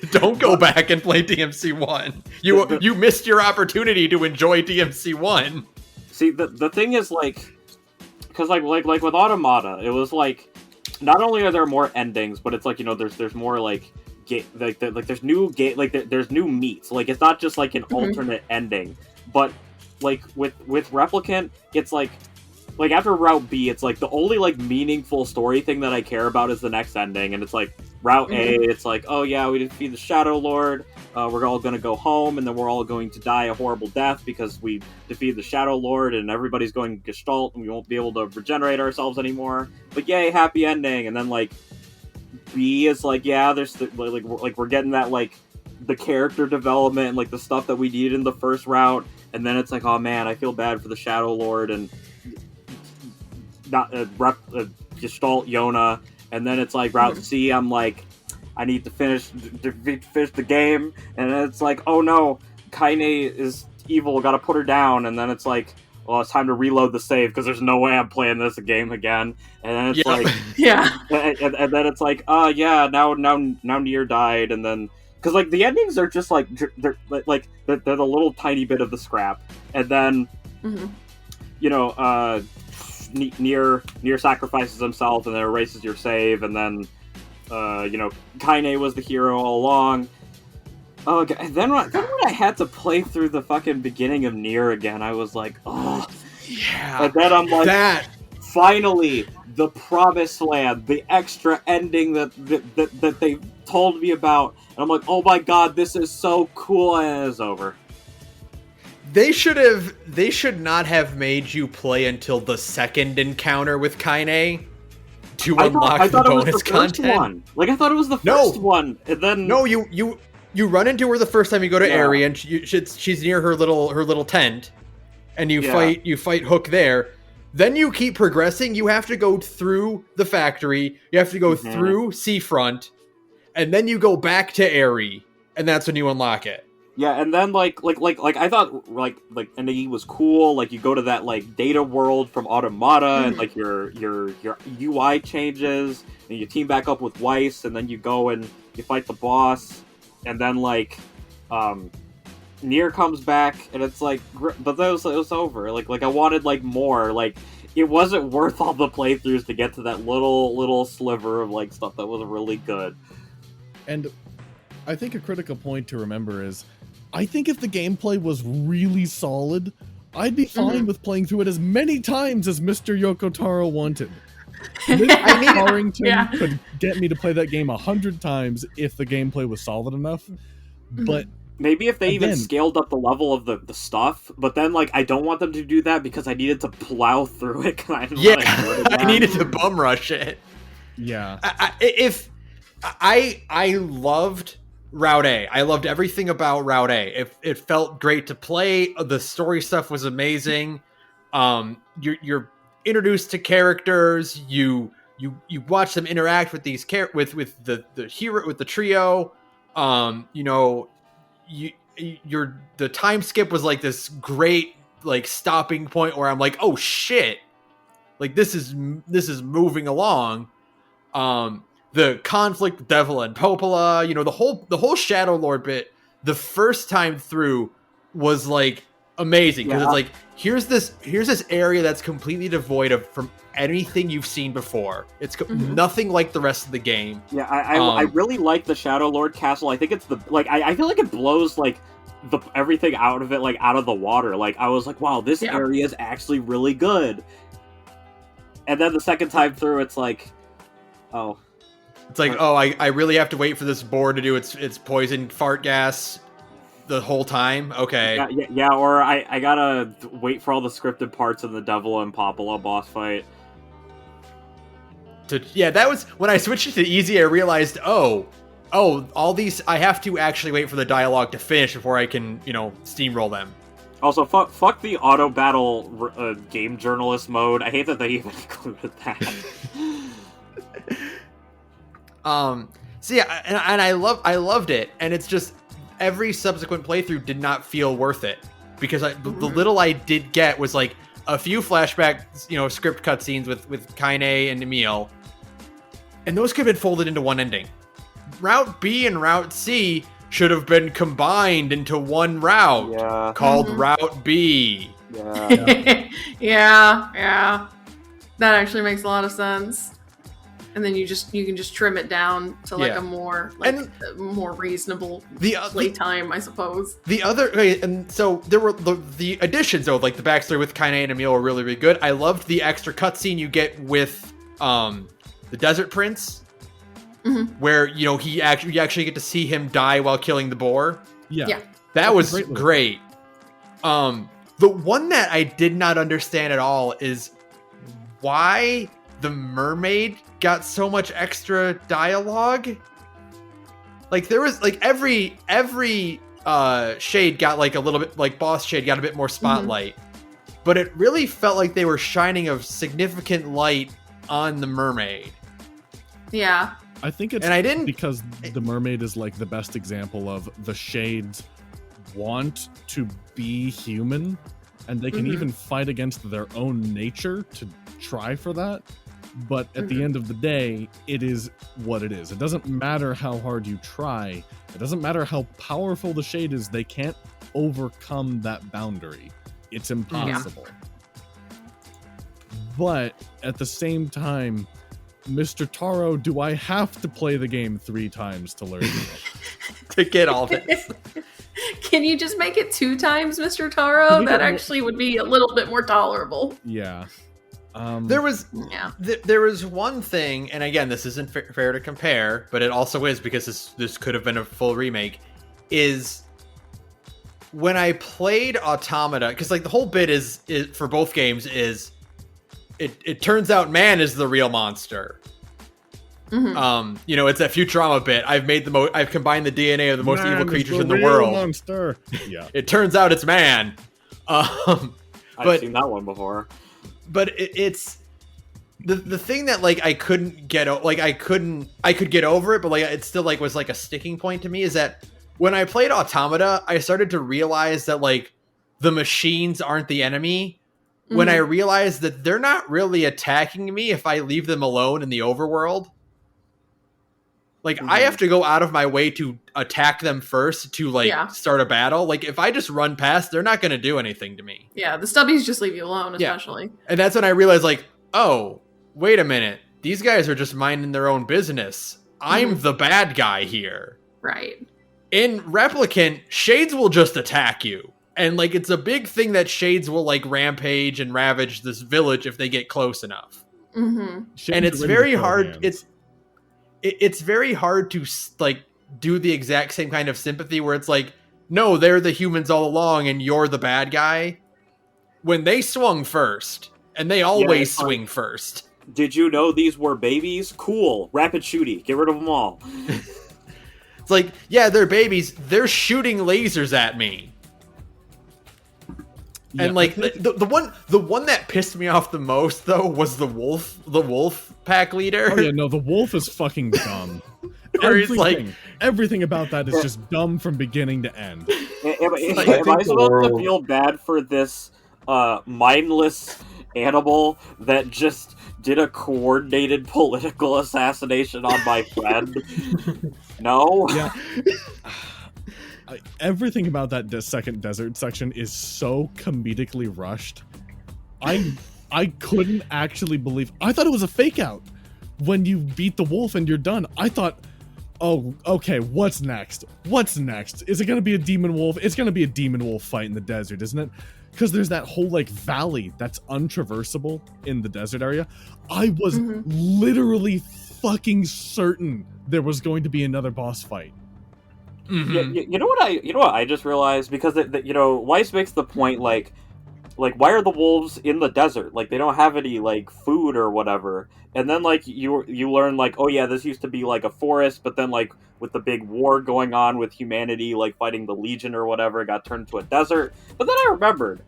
Speaker 1: Don't go back and play DMC1. You missed your opportunity to enjoy DMC1.
Speaker 5: See, the thing is, like, because like with Automata, it was like, not only are there more endings, but it's like, you know, there's more like there's new there's new meats. Like, it's not just like an alternate ending, but like with Replicant, it's like after Route B, it's like the only like meaningful story thing that I care about is the next ending, and it's like Route A, it's like, oh yeah, we defeat the Shadow Lord, we're all gonna go home, and then we're all going to die a horrible death because we defeated the Shadow Lord, and everybody's going Gestalt, and we won't be able to regenerate ourselves anymore. But yay, happy ending. And then like B is like, yeah, there's like we're getting that like the character development and like the stuff that we needed in the first route, and then it's like, oh man, I feel bad for the Shadow Lord and not Gestalt Yona. And then it's like Route C, I'm like, I need to finish the game. And then it's like, oh no, Kaine is evil, gotta put her down. And then it's like, well, it's time to reload the save because there's no way I'm playing this game again. And then it's like,
Speaker 2: yeah.
Speaker 5: And then it's like, yeah, now NieR died. And then, because like the endings are just like, they're the little tiny bit of the scrap. And then, you know, NieR sacrifices himself and then erases your save, and then you know, Kaine was the hero all along. Oh, okay. And then when I had to play through the fucking beginning of NieR again, I was like, oh
Speaker 1: yeah.
Speaker 5: And then I'm like, finally, the promised land, the extra ending that they told me about, and I'm like, oh my god, this is so cool, and it's over.
Speaker 1: They should not have made you play until the second encounter with Kaine to unlock the bonus content.
Speaker 5: One. Like, I thought it was the first one, and then
Speaker 1: no, you run into her the first time you go to Aerie, and she's near her little tent, and you fight Hook there. Then you keep progressing. You have to go through the factory. You have to go through Seafront, and then you go back to Aerie, and that's when you unlock it.
Speaker 5: Yeah, and then like I thought like NAE was cool. Like, you go to that like data world from Automata, and like your UI changes, and you team back up with Weiss, and then you go and you fight the boss, and then like NieR comes back, and it's like, but it was over. Like I wanted like more. Like, it wasn't worth all the playthroughs to get to that little sliver of like stuff that was really good.
Speaker 4: And I think a critical point to remember is, I think if the gameplay was really solid, I'd be fine with playing through it as many times as Mr. Yokotaro wanted. Harrington could get me to play that game 100 times if the gameplay was solid enough. But
Speaker 5: maybe if they even scaled up the level of the stuff, but then like I don't want them to do that because I needed to plow through it.
Speaker 1: I needed to bum rush it.
Speaker 4: Yeah.
Speaker 1: I loved Route A. I loved everything about Route A. It felt great to play. The story stuff was amazing. You're introduced to characters. You watch them interact with these with the hero, with the trio. You know, the time skip was like this great like stopping point where I'm like, oh shit, like this is moving along. The conflict with Devil and Popola, you know, the whole Shadow Lord bit, the first time through was like amazing, because it's like, here's this area that's completely devoid from anything you've seen before. It's nothing like the rest of the game.
Speaker 5: Yeah, I really like the Shadow Lord castle. I think it's I feel like it blows like everything out of it, like out of the water. Like, I was like, wow, this area is actually really good. And then the second time through, it's like, oh.
Speaker 1: It's like, oh, I really have to wait for this board to do its poison fart gas the whole time? Okay.
Speaker 5: Yeah, or I gotta wait for all the scripted parts of the Devil and Popola boss fight.
Speaker 1: That was, when I switched it to easy, I realized, oh, all these, I have to actually wait for the dialogue to finish before I can, you know, steamroll them.
Speaker 5: Also, fuck the auto battle game journalist mode. I hate that they even included that.
Speaker 1: So yeah, and I loved it, and it's just every subsequent playthrough did not feel worth it because the little I did get was like a few flashback, script cutscenes with Kaine and Emil, and those could have been folded into one ending. Route B and Route C should have been combined into one route called Route B.
Speaker 2: Yeah. yeah. That actually makes a lot of sense. And then you can just trim it down to like a more more reasonable playtime, I suppose.
Speaker 1: And so there were the additions though, like the backstory with Kaine and Emil were really, really good. I loved the extra cutscene you get with the Desert Prince. Where you actually get to see him die while killing the boar.
Speaker 2: Yeah.
Speaker 1: That was great. The one that I did not understand at all is why the mermaid got so much extra dialogue. Like there was like every shade got like a little bit, like Boss Shade got a bit more spotlight, but it really felt like they were shining a significant light on the mermaid.
Speaker 2: Yeah.
Speaker 4: I think it's because the mermaid is like the best example of the shades want to be human, and they can even fight against their own nature to try for that. But at the end of the day, it is what it is. It doesn't matter how hard you try. It doesn't matter how powerful the shade is. They can't overcome that boundary. It's impossible. But at the same time, Mr. Taro, do I have to play the game 3 times to learn
Speaker 1: to get all this?
Speaker 2: Can you just make it 2 times, Mr. Taro? That actually would be a little bit more tolerable.
Speaker 4: Yeah.
Speaker 1: There was one thing, and again, this isn't fair to compare, but it also is because this could have been a full remake, is when I played Automata, because like the whole bit is for both games is it turns out man is the real monster. It's that Futurama bit. I've combined the DNA of the most evil creatures in the world.
Speaker 4: Monster. Yeah.
Speaker 1: It turns out it's man.
Speaker 5: I've seen that one before.
Speaker 1: But it's the thing that like I couldn't get I could get over it, but like it still like was like a sticking point to me is that when I played Automata, I started to realize that like the machines aren't the enemy. When I realized that they're not really attacking me if I leave them alone in the overworld. Like, I have to go out of my way to attack them first to, like, start a battle. Like, if I just run past, they're not going to do anything to me.
Speaker 2: Yeah, the stubbies just leave you alone, especially.
Speaker 1: Yeah. And that's when I realized, like, oh, wait a minute. These guys are just minding their own business. I'm the bad guy here.
Speaker 2: Right.
Speaker 1: In Replicant, Shades will just attack you. And, like, it's a big thing that Shades will, like, rampage and ravage this village if they get close enough. And it's very hard. It's very hard to, like, do the exact same kind of sympathy where it's like, no, they're the humans all along and you're the bad guy. When they swung first, and they always swing first.
Speaker 5: Did you know these were babies? Cool. Rapid shooty. Get rid of them all.
Speaker 1: It's like, yeah, they're babies. They're shooting lasers at me. Yeah, and like the one that pissed me off the most though was the wolf pack leader.
Speaker 4: Oh yeah, no, the wolf is fucking dumb. Everything about that is just dumb from beginning to end.
Speaker 5: Am I supposed to feel bad for this mindless animal that just did a coordinated political assassination on my friend? No?
Speaker 4: Yeah. Everything about that second desert section is so comedically rushed. I couldn't actually believe. I thought it was a fake out when you beat the wolf and you're done. I thought, oh, okay, what's next? What's next? Is it going to be a demon wolf? It's going to be a demon wolf fight in the desert, isn't it? Because there's that whole like valley that's untraversable in the desert area. I was literally fucking certain there was going to be another boss fight.
Speaker 5: You know what I just realized, because Weiss makes the point like like, why are the wolves in the desert? Like, they don't have any, like, food or whatever. And then, like, you learn, like, oh yeah, this used to be, like, a forest, but then, like, with the big war going on with humanity, like, fighting the Legion or whatever, it got turned into a desert. But then I remembered,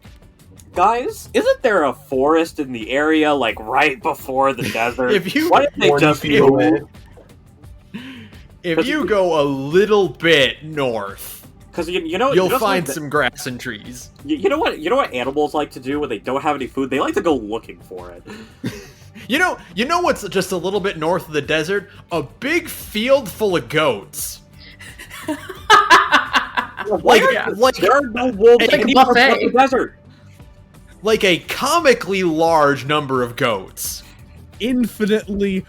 Speaker 5: guys, isn't there a forest in the area, like, right before the desert? Why didn't they just
Speaker 1: if you go a little bit north,
Speaker 5: because
Speaker 1: you'll find some grass and trees.
Speaker 5: You know what animals like to do when they don't have any food? They like to go looking for it.
Speaker 1: You know what's just a little bit north of the desert? A big field full of goats.
Speaker 5: like there are no wolves
Speaker 2: like a
Speaker 5: anywhere
Speaker 2: buffet.
Speaker 5: but the desert.
Speaker 1: Like a comically large number of goats.
Speaker 4: Infinitely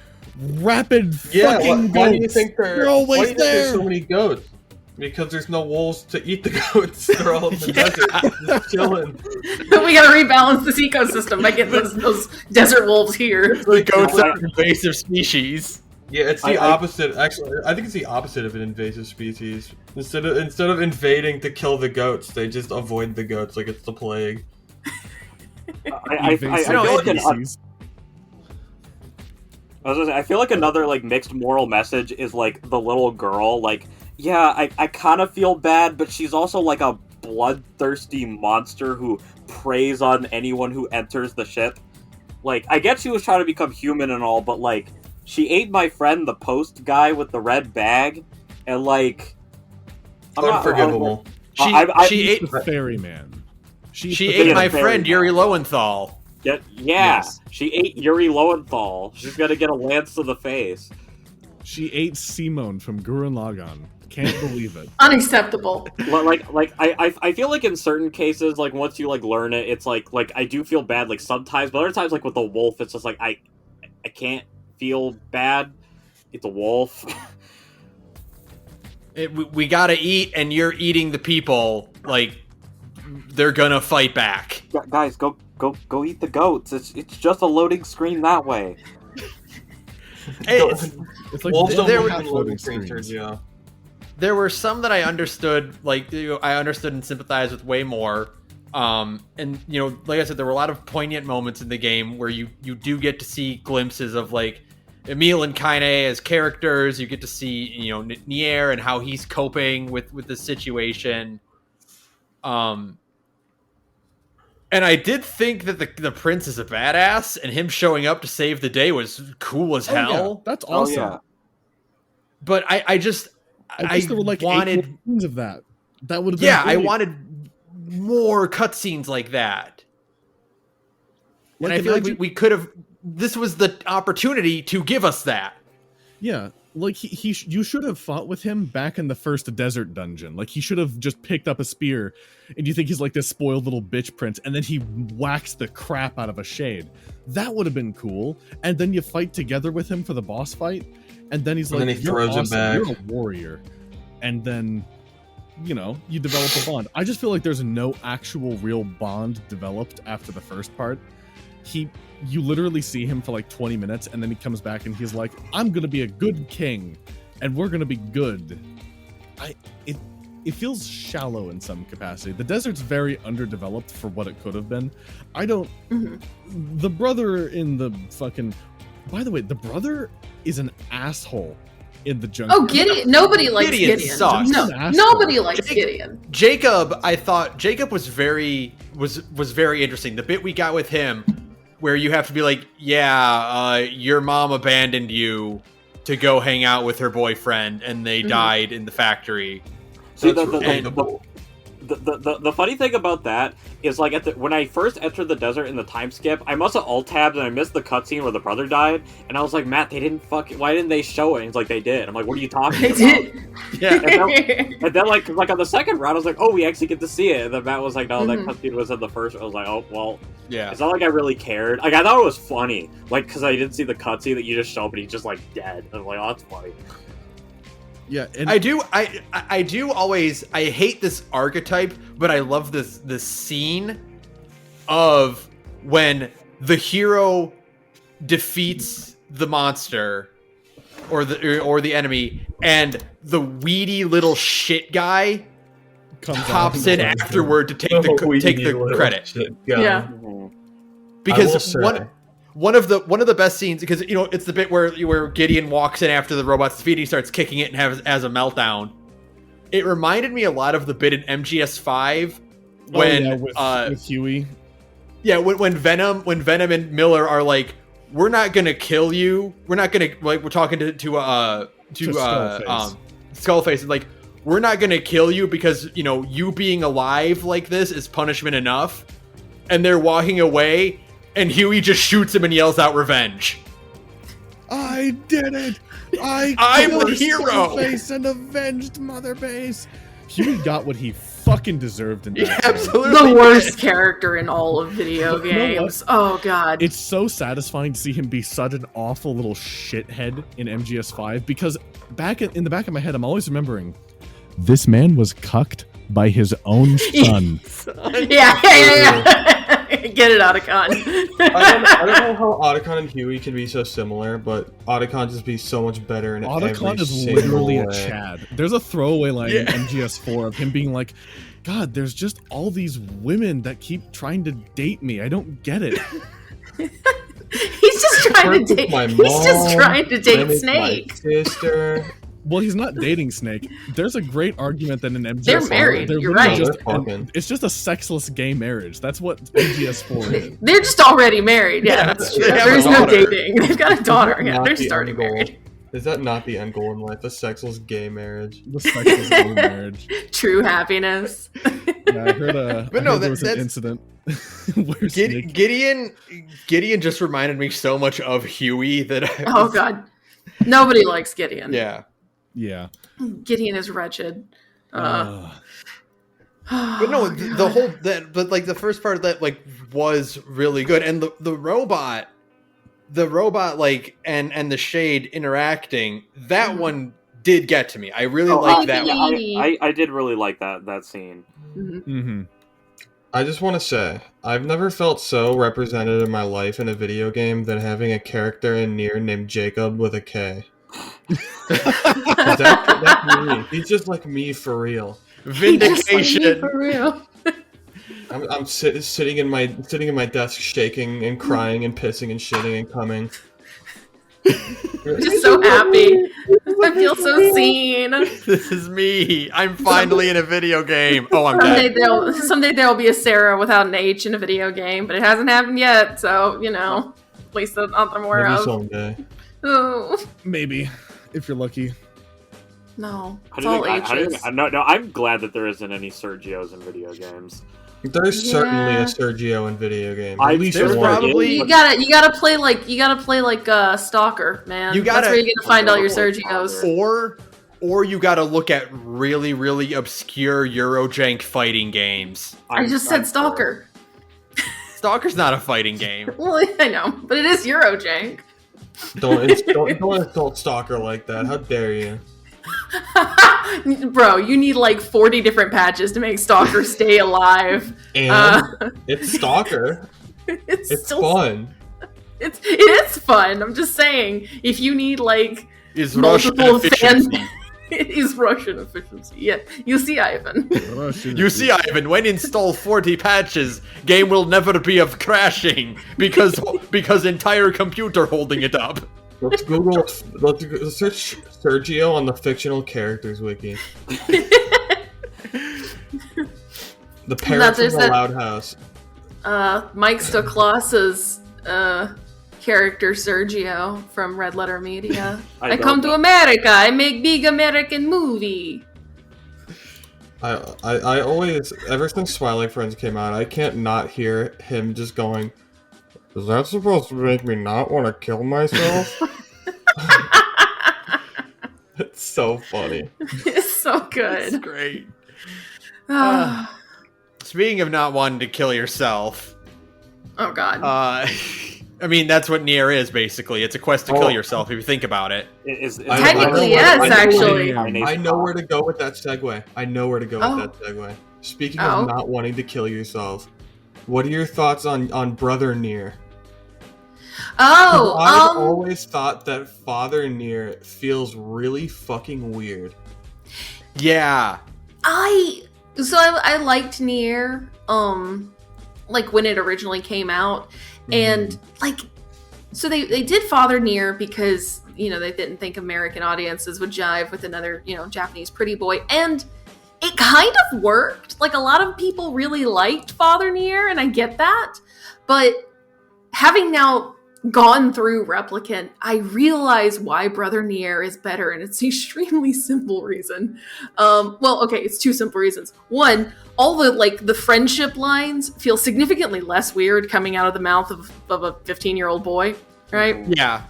Speaker 4: rapid
Speaker 3: Yeah,
Speaker 4: fucking goats.
Speaker 3: why do you think
Speaker 4: They're always there.
Speaker 3: there's so many goats? Because there's no wolves to eat the goats. They're all in the desert, just chilling.
Speaker 2: We gotta rebalance this ecosystem by getting those desert wolves here.
Speaker 1: The goats are an invasive species.
Speaker 3: Yeah, it's the opposite. Actually, I think it's the opposite of an invasive species. Instead of invading to kill the goats, they just avoid the goats like it's the plague.
Speaker 5: I feel like another like mixed moral message is like the little girl, like, yeah, I kind of feel bad, but she's also like a bloodthirsty monster who preys on anyone who enters the ship. Like, I get she was trying to become human and all, but like, she ate my friend, the post guy with the red bag, and like,
Speaker 3: Unforgivable.
Speaker 1: She ate
Speaker 4: the ferryman.
Speaker 1: She ate my friend Yuri Lowenthal.
Speaker 5: Yeah,
Speaker 1: Yes.
Speaker 5: She ate Yuri Lowenthal. She's gonna get a lance to the face.
Speaker 4: She ate Simone from Gurren Lagann. Can't believe it.
Speaker 2: Unacceptable.
Speaker 5: I feel like in certain cases, like once you like learn it, it's like I do feel bad like sometimes, but other times like with the wolf, it's just like I can't feel bad. It's a wolf.
Speaker 1: We gotta eat, and you're eating the people. Like, they're gonna fight back.
Speaker 5: Guys, go eat the goats. It's just a loading screen that way.
Speaker 1: It's
Speaker 4: It's like
Speaker 3: Wolves don't
Speaker 1: there
Speaker 3: have
Speaker 4: were-
Speaker 3: loading screens, Sergio.
Speaker 1: There were some that I understood, like, I understood and sympathized with way more. And, like I said, there were a lot of poignant moments in the game where you do get to see glimpses of, like, Emil and Kaine as characters. You get to see, NieR and how he's coping with the situation. And I did think that the prince is a badass, and him showing up to save the day was cool as hell.
Speaker 4: Yeah, that's awesome.
Speaker 5: Oh, yeah.
Speaker 1: But I
Speaker 4: wish there were like
Speaker 1: wanted
Speaker 4: 8 more scenes of that. That would have been
Speaker 1: I
Speaker 4: great.
Speaker 1: wanted more cutscenes like that. And I feel like we could have. This was the opportunity to give us that.
Speaker 4: Yeah, like you should have fought with him back in the first desert dungeon. Like he should have just picked up a spear, and you think he's like this spoiled little bitch prince, and then he whacks the crap out of a shade. That would have been cool. And then you fight together with him for the boss fight, and then he's like,
Speaker 3: And then he
Speaker 4: "You're
Speaker 3: throws it
Speaker 4: awesome.
Speaker 3: back.
Speaker 4: You're a warrior," and then you develop a bond. I just feel like there's no actual real bond developed after the first part. You literally see him for like 20 minutes, and then he comes back and he's like, "I'm gonna be a good king, and we're gonna be good." It feels shallow in some capacity. The desert's very underdeveloped for what it could have been. The brother in the fucking... By the way, the brother is an asshole in the jungle.
Speaker 2: Oh, Gideon! Nobody likes
Speaker 1: Gideon
Speaker 2: Gideon.
Speaker 1: sucks.
Speaker 2: No,
Speaker 4: He's an asshole.
Speaker 2: nobody likes Gideon.
Speaker 1: Jacob, I thought Jacob was very interesting. The bit we got with him, where you have to be like, your mom abandoned you to go hang out with her boyfriend, and they died in the factory.
Speaker 5: See,
Speaker 3: That's
Speaker 5: the funny thing about that is, like, when I first entered the desert in the time skip, I must have alt-tabbed and I missed the cutscene where the brother died, and I was like, Matt, why didn't they show it? And he's like, they did. I'm like, what are you talking
Speaker 2: They
Speaker 5: about?
Speaker 2: did.
Speaker 1: Yeah.
Speaker 5: And then, like on the second round, I was like, oh, we actually get to see it. And then Matt was like, no, that cutscene was in the first. I was like, oh, well,
Speaker 1: Yeah.
Speaker 5: it's not like I really cared. Like, I thought it was funny, like, because I didn't see the cutscene that you just show, but he's just, like, dead. I was like, oh, that's funny.
Speaker 4: Yeah, and
Speaker 1: I do always, I hate this archetype, but I love this scene of when the hero defeats the monster or the enemy, and the weedy little shit guy hops in afterward to take the credit.
Speaker 2: Yeah.
Speaker 1: Because one of the best scenes, because it's the bit where Gideon walks in after the robot's defeated, he starts kicking it and has a meltdown. It reminded me a lot of the bit in MGS5 when
Speaker 4: with Huey.
Speaker 1: Yeah, when Venom and Miller are like, we're not gonna kill you. We're not gonna we're talking to Skullface, like, we're not gonna kill you because you being alive like this is punishment enough. And they're walking away, and Huey just shoots him and yells out revenge.
Speaker 4: I did it!
Speaker 1: I'm the hero!
Speaker 4: Skullface and avenged Mother Base! Huey got what he fucking deserved in that.
Speaker 1: Yeah, absolutely.
Speaker 2: The worst character in all of video games. Oh, God.
Speaker 4: It's so satisfying to see him be such an awful little shithead in MGS5, because in the back of my head, I'm always remembering, this man was cucked by his own son.
Speaker 2: Yeah. Get it, Otacon.
Speaker 3: I don't know how Otacon and Huey can be so similar, but Otacon just be so much better in
Speaker 4: Otacon is literally a Chad. There's a throwaway line in MGS4 of him being like, God, there's just all these women that keep trying to date me. I don't get it.
Speaker 2: He's just trying to date. He's just trying to date Snake.
Speaker 3: My sister.
Speaker 4: Well, he's not dating Snake. There's a great argument that in MGS4
Speaker 2: they're married. You're right.
Speaker 4: It's just a sexless gay marriage. That's what MGS4 is.
Speaker 2: They're just already married. Yeah, that's true. There's no dating. They've got a daughter. Yeah, they're just already married.
Speaker 3: Is that not the end goal in life? A sexless gay marriage.
Speaker 4: The sexless gay marriage.
Speaker 2: True happiness.
Speaker 4: Yeah, I heard there was an incident where
Speaker 1: Gideon just reminded me so much of Huey that
Speaker 2: oh God, nobody likes Gideon.
Speaker 4: Yeah.
Speaker 2: Gideon is wretched.
Speaker 1: But no, the first part of that was really good, and the robot like and the Shade interacting, that one did get to me. I really like that one.
Speaker 5: I did really like that scene.
Speaker 4: Mm-hmm.
Speaker 3: I just want to say, I've never felt so represented in my life in a video game than having a character in NieR named Jacob with a K. That's me. He's just like me for real.
Speaker 1: Vindication.
Speaker 2: For real.
Speaker 3: I'm sitting in my desk, shaking and crying and pissing and shitting and coming.
Speaker 2: Just so happy. I feel so seen.
Speaker 1: This is me. I'm finally in a video game. Oh, I'm dead.
Speaker 2: Someday there'll be a Sara without an H in a video game, but it hasn't happened yet. So at least that's not more of.
Speaker 3: Someday.
Speaker 2: Oh.
Speaker 4: Maybe, if you're lucky.
Speaker 2: No, it's all H's.
Speaker 5: No, I'm glad that there isn't any Sergios in video games.
Speaker 3: There's certainly a Sergio in video games. At least
Speaker 1: there's probably
Speaker 2: you gotta play like Stalker, man. That's where you're gonna find all your Sergios.
Speaker 1: Or you gotta look at really, really obscure Eurojank fighting games.
Speaker 2: I just said Stalker.
Speaker 1: Stalker's not a fighting game.
Speaker 2: Well, I know, but it is Eurojank.
Speaker 3: Don't insult Stalker like that. How dare you?
Speaker 2: Bro, you need like 40 different patches to make Stalker stay alive.
Speaker 3: And it's Stalker. It's still fun.
Speaker 2: It is fun. I'm just saying, if you need like
Speaker 1: is multiple fans,
Speaker 2: it is Russian efficiency. Yeah, you see, Ivan.
Speaker 1: When install 40 patches, game will never be of crashing because entire computer holding it up.
Speaker 3: Let's search Sergio on the fictional characters wiki. The parrot from the Loud House.
Speaker 2: Mike Stoklaus's character Sergio from Red Letter Media. I come to America. I make big American movie.
Speaker 3: I always, ever since Twilight Friends came out, I can't not hear him just going, is that supposed to make me not want to kill myself? It's so funny.
Speaker 2: It's so good.
Speaker 1: It's great. Speaking of not wanting to kill yourself.
Speaker 2: Oh, God.
Speaker 1: I mean, that's what NieR is, basically. It's a quest to kill yourself, if you think about it.
Speaker 2: Technically, yes, actually.
Speaker 3: I know where to go with that segue. Speaking of not wanting to kill yourself, what are your thoughts on Brother NieR? I've always thought that Father NieR feels really fucking weird.
Speaker 1: Yeah.
Speaker 2: I So I liked NieR, like when it originally came out, and like, so they did father NieR because, you know, they didn't think American audiences would jive with another, you know, Japanese pretty boy, and it kind of worked. Like, a lot of people really liked father NieR, and I get that, but having now gone through Replicant, I realize why brother NieR is better, and it's an extremely simple reason. Well, okay, it's two simple reasons. One, all the friendship lines feel significantly less weird coming out of the mouth of a 15-year-old boy, right?
Speaker 1: Yeah.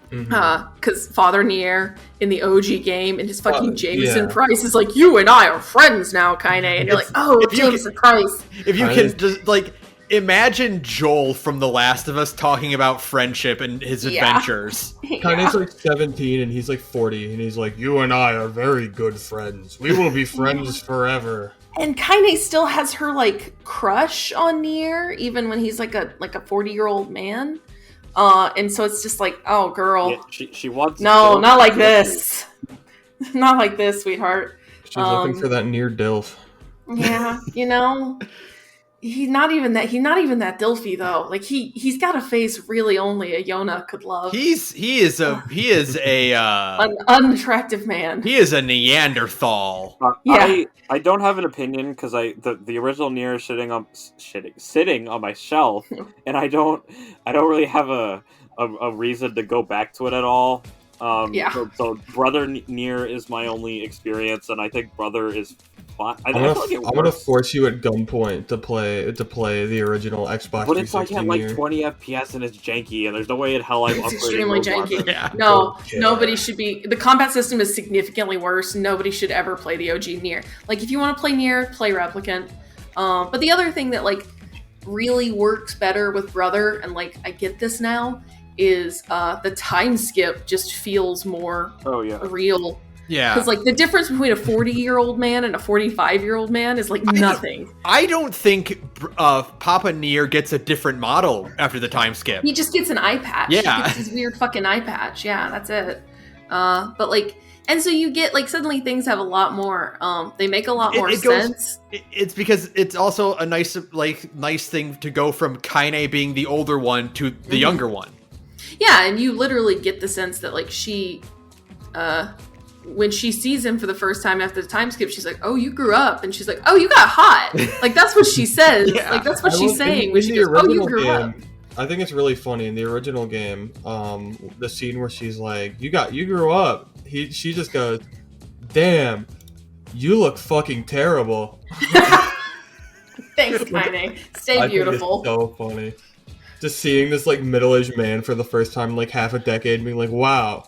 Speaker 2: Because Father NieR in the OG game and his fucking Jameson Price is like, you and I are friends now, Kaine, and you're like, oh, Jameson Price.
Speaker 1: If you can just, like, imagine Joel from The Last of Us talking about friendship and his adventures.
Speaker 3: Kaine's like 17 and he's like 40, and he's like, you and I are very good friends. We will be friends forever.
Speaker 2: And Kaine still has her, like, crush on NieR, even when he's like a 40-year-old man. And so it's just like, oh, girl.
Speaker 5: Yeah, she wants...
Speaker 2: No, not like this. Not like this, sweetheart.
Speaker 3: She's looking for that NieR DILF.
Speaker 2: Yeah, you know... He's not even that Dilfy though. Like he's got a face really only a Yona could love.
Speaker 1: He is
Speaker 2: an unattractive man.
Speaker 1: He is a Neanderthal.
Speaker 5: I don't have an opinion because the original NieR is sitting on my shelf, and I don't really have a reason to go back to it at all. So brother NieR is my only experience, and I think brother is. I'm
Speaker 3: gonna force you at gunpoint to play the original Xbox 360.
Speaker 5: But it's like at like 20 FPS and it's janky, and there's no way in hell I'm upgrading.
Speaker 2: It's extremely janky.
Speaker 1: Yeah.
Speaker 2: No, nobody should be. The combat system is significantly worse. Nobody should ever play the OG NieR. Like, if you want to play NieR, play Replicant. But the other thing that like really works better with brother, and like I get this now, is the time skip just feels more real.
Speaker 1: Yeah.
Speaker 2: Because, like, the difference between a 40-year-old man and a 45-year-old man is, like, nothing.
Speaker 1: I don't think Papa NieR gets a different model after the time skip.
Speaker 2: He just gets an eye patch.
Speaker 1: Yeah.
Speaker 2: He gets his weird fucking eye patch. Yeah, that's it. But, like, and so you get, like, suddenly things have a lot more, they make a lot more sense.
Speaker 1: It's because it's also a nice thing to go from Kaine being the older one to the younger one.
Speaker 2: Yeah, and you literally get the sense that, like, she, when she sees him for the first time after the time skip, she's like, oh, you grew up. And she's like, oh, you got hot. Like, that's what she says.
Speaker 1: Yeah.
Speaker 2: Like, that's what she's saying when she goes, oh, you grew up.
Speaker 3: I think it's really funny in the original game, the scene where she's like, you grew up. She just goes, damn, you look fucking terrible.
Speaker 2: Thanks, Kaine. Stay beautiful.
Speaker 3: It's so funny. Just seeing this, like, middle-aged man for the first time in, like, half a decade, being like, wow.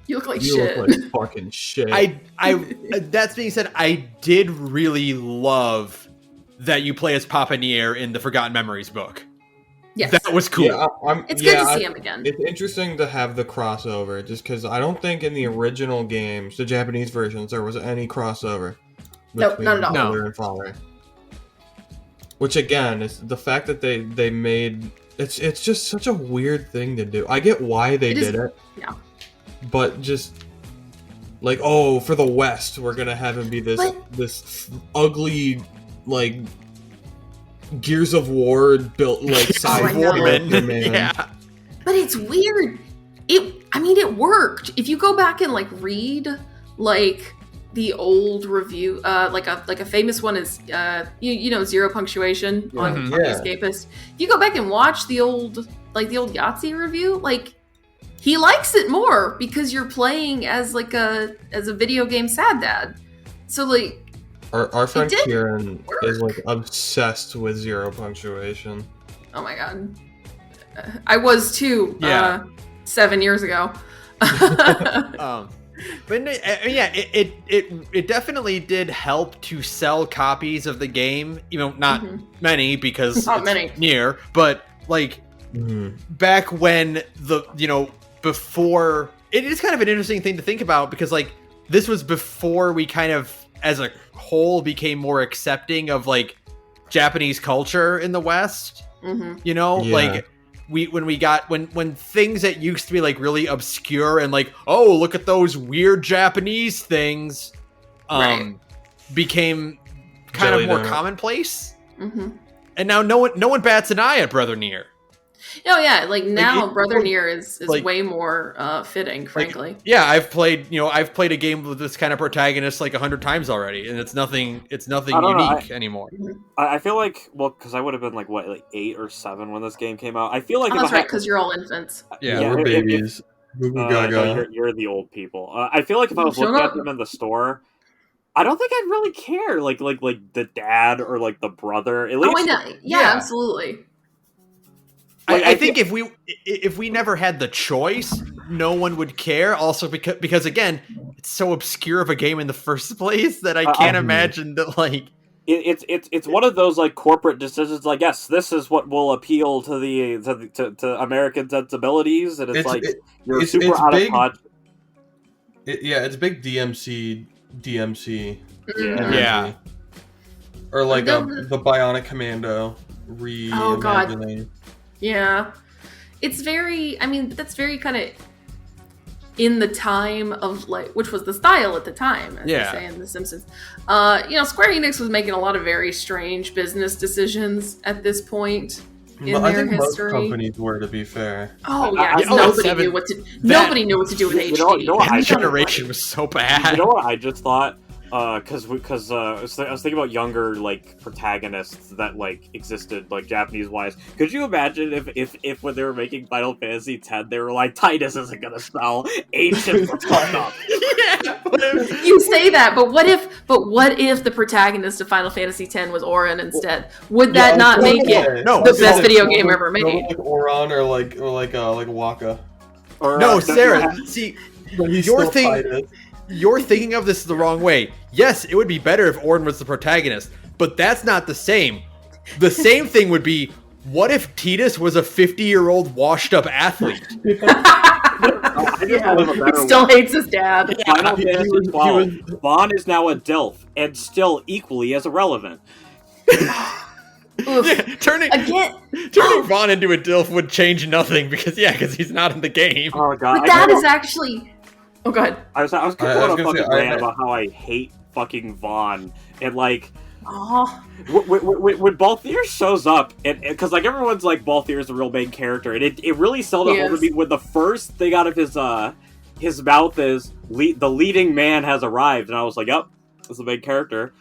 Speaker 2: You look like
Speaker 3: shit. You look like fucking shit.
Speaker 1: That being said, I did really love that you play as Papa NieR in the Forgotten Memories book.
Speaker 2: Yes.
Speaker 1: That was cool.
Speaker 3: Yeah,
Speaker 2: it's good to see him again.
Speaker 3: It's interesting to have the crossover, just because I don't think in the original games, the Japanese versions, there was any crossover between mother and father. Which, again, is the fact that they made... It's just such a weird thing to do. I get why they did it.
Speaker 2: Yeah.
Speaker 3: But just like, oh, for the West, we're gonna have him be this ugly, like, Gears of War built like
Speaker 1: cyborg man. Yeah.
Speaker 2: But it's weird. It worked. If you go back and like read like the old review, like a famous one is you know, Zero Punctuation on Escapist. If you go back and watch the old Yahtzee review, like, he likes it more because you're playing as a video game sad dad. So like
Speaker 3: our friend Kieran is like obsessed with Zero Punctuation.
Speaker 2: Oh my god. I was too 7 years ago.
Speaker 1: But it definitely did help to sell copies of the game. You know, not many because
Speaker 2: not many.
Speaker 1: NieR, but like back when before, it is kind of an interesting thing to think about because like this was before we kind of as a whole became more accepting of like Japanese culture in the West. You know, like when things that used to be like really obscure and like, oh, look at those weird Japanese things became kind of more
Speaker 3: Donut.
Speaker 1: commonplace.
Speaker 2: Mm-hmm.
Speaker 1: And now no one bats an eye at Brother NieR.
Speaker 2: Oh yeah, like now
Speaker 1: it-
Speaker 2: Brother NieR is
Speaker 1: like-
Speaker 2: way more fitting, frankly.
Speaker 1: Yeah, I've played a game with this kind of protagonist like 100 times already, and it's nothing unique anymore.
Speaker 5: I feel like, well, because I would have been like 8 or 7 when this game came out. I feel like
Speaker 2: Oh,
Speaker 5: if
Speaker 2: that's
Speaker 5: I
Speaker 2: right,
Speaker 5: had,
Speaker 2: because you're all infants.
Speaker 3: Yeah, we're babies. Goo goo gaga.
Speaker 5: no, you're the old people. I feel like if I was
Speaker 2: Shut
Speaker 5: looking
Speaker 2: up.
Speaker 5: at them in the store, I don't think I'd really care. Like the dad or like the brother. At least,
Speaker 2: Oh, I know. Yeah,
Speaker 1: Yeah.
Speaker 2: absolutely.
Speaker 5: Like,
Speaker 1: I think if we never had the choice, no one would care. Also because again, it's so obscure of a game in the first place that I can't imagine that like
Speaker 5: it's one of those like corporate decisions. Like, yes, this is what will appeal to to American sensibilities, and you're super out
Speaker 3: big,
Speaker 5: of touch.
Speaker 3: It's big DMC.
Speaker 5: Yeah.
Speaker 3: Or like the Bionic Commando reimagining.
Speaker 2: Yeah. It's very, I mean, that's very kind of in the time of like, which was the style at the time, as they say in The Simpsons. Square Enix was making a lot of very strange business decisions at this point in
Speaker 3: I
Speaker 2: their
Speaker 3: think
Speaker 2: history.
Speaker 3: most companies were, to be fair.
Speaker 2: Oh yeah, nobody knew what to do with HD.
Speaker 5: You know what,
Speaker 1: that generation was so bad.
Speaker 5: You know what I just thought? Because I was thinking about younger like protagonists that like existed like Japanese wise. Could you imagine if when they were making Final Fantasy X, they were like, Titus isn't gonna spell ancient the fuck up.
Speaker 2: You say that, but what if the protagonist of Final Fantasy X was Auron instead? Would that not make it the best video game ever made?
Speaker 3: Like Auron or like Waka.
Speaker 1: No, Sarah. See,
Speaker 3: Your thing.
Speaker 1: You're thinking of this the wrong way. Yes, it would be better if Auron was the protagonist, but that's not the same. The same thing would be, what if Tidus was a 50-year-old washed-up athlete?
Speaker 2: Still hates his dad.
Speaker 5: Final Fantasy 12. Vaughn is now a DILF, and still equally as irrelevant.
Speaker 1: Turning Vaughn into a DILF would change nothing because he's not in the game.
Speaker 5: Oh god,
Speaker 2: but that is actually. Oh, go ahead.
Speaker 5: I was going on a fucking rant about how I hate fucking Vaughn, and like, when Balthier shows up, because like everyone's like Balthier is the real main character, and it really seldom hold me when the first thing out of his mouth is the leading man has arrived, and I was like, yep, that's the main character.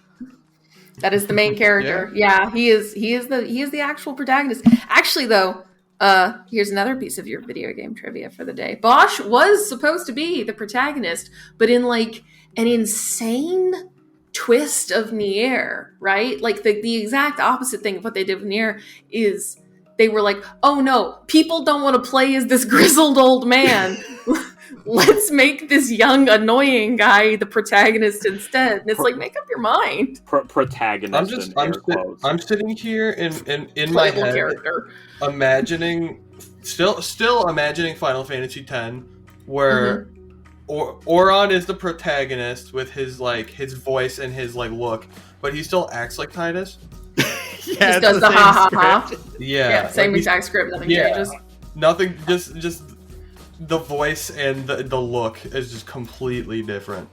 Speaker 2: That is the main character. Yeah, he is the actual protagonist. Actually, though. Here's another piece of your video game trivia for the day. Bosch was supposed to be the protagonist, but in like an insane twist of NieR, right? Like the exact opposite thing of what they did with NieR is they were like, oh no, people don't want to play as this grizzled old man. Let's make this young, annoying guy the protagonist instead. And it's like, make up your mind.
Speaker 5: Protagonist.
Speaker 3: I'm sitting here in my head,
Speaker 2: character.
Speaker 3: Still imagining Final Fantasy X, where Auron is the protagonist with his voice and his like look, but he still acts like Titus.
Speaker 2: He just does the ha ha ha.
Speaker 3: Yeah,
Speaker 2: same exact script. Nothing changes.
Speaker 3: Nothing. Just the voice and the look is just completely different.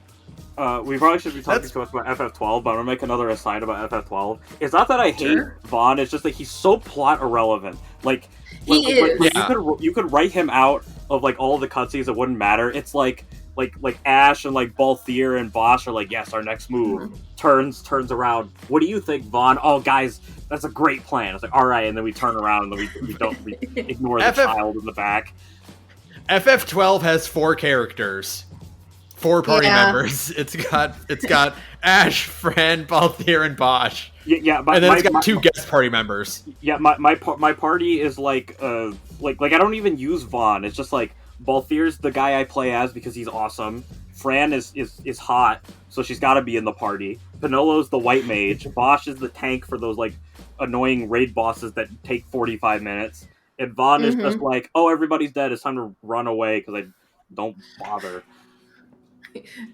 Speaker 5: We probably should be talking too much about FF12, but I'm gonna make another aside about FF12. It's not that I hate Vaughn; it's just that he's so plot irrelevant. Like you could write him out of like all the cutscenes; it wouldn't matter. It's like Ash and like Balthier and Bosch are like, yes, our next move turns around. What do you think, Vaughn? Oh, guys, that's a great plan. It's like, all right, and then we turn around and then we ignore the child in the back.
Speaker 1: FF12 has 4 characters. 4 party members. It's got Ash, Fran, Balthier, and Bosch.
Speaker 5: Yeah,
Speaker 1: and then it's got 2 guest party members.
Speaker 5: Yeah, my party is like I don't even use Vaughn. It's just like Balthier's the guy I play as because he's awesome. Fran is hot, so she's got to be in the party. Panolo's the white mage. Bosch is the tank for those like annoying raid bosses that take 45 minutes. And Vaughn is just like, oh, everybody's dead. It's time to run away because I don't bother.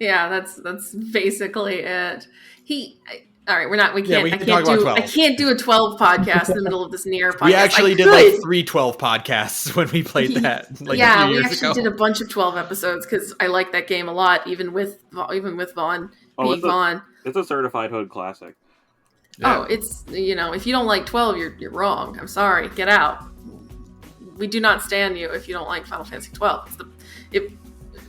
Speaker 2: Yeah, that's basically it. All right, I can't do a 12 podcast in the middle of this NieR podcast.
Speaker 1: We actually did like 3 12 podcasts when we played that. Like a few years
Speaker 2: we actually
Speaker 1: ago.
Speaker 2: did a bunch of 12 episodes because I like that game a lot, even with Vaughn being Vaughn.
Speaker 5: It's a certified hood classic.
Speaker 2: Oh, it's, if you don't like 12, you're wrong. I'm sorry. Get out. We do not stand you if you don't like Final Fantasy 12. It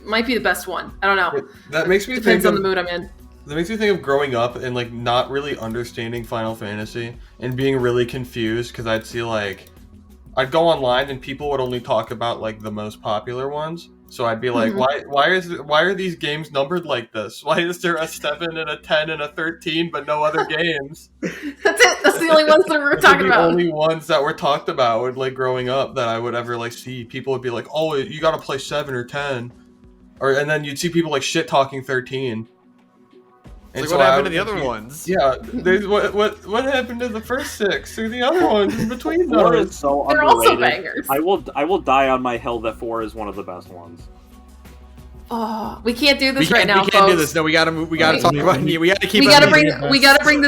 Speaker 2: might be the best one. I don't know.
Speaker 3: That makes me
Speaker 2: Depends
Speaker 3: think
Speaker 2: on the mood I'm in.
Speaker 3: That makes me think of growing up and like not really understanding Final Fantasy and being really confused because I'd see I'd go online and people would only talk about like the most popular ones. So I'd be like, why are these games numbered like this? Why is there a 7 and a 10 and a 13 but no other games?
Speaker 2: That's it. That's the only ones that we're talking about.
Speaker 3: The only ones that were talked about would like growing up that I would ever like see. People would be like, oh, you got to play 7 or 10, and then you'd see people like shit talking 13.
Speaker 1: And so what happened to the other ones?
Speaker 3: Yeah, what happened to the first 6 or the other ones in between those?
Speaker 5: 4 is so
Speaker 2: They're
Speaker 5: underrated.
Speaker 2: also bangers.
Speaker 5: I will die on my hill that 4 is one of the best ones.
Speaker 2: Oh, we can't do this right now,
Speaker 1: We can't
Speaker 2: folks.
Speaker 1: do this. No, we gotta move. We gotta talk about NieR. We gotta keep.
Speaker 2: We gotta bring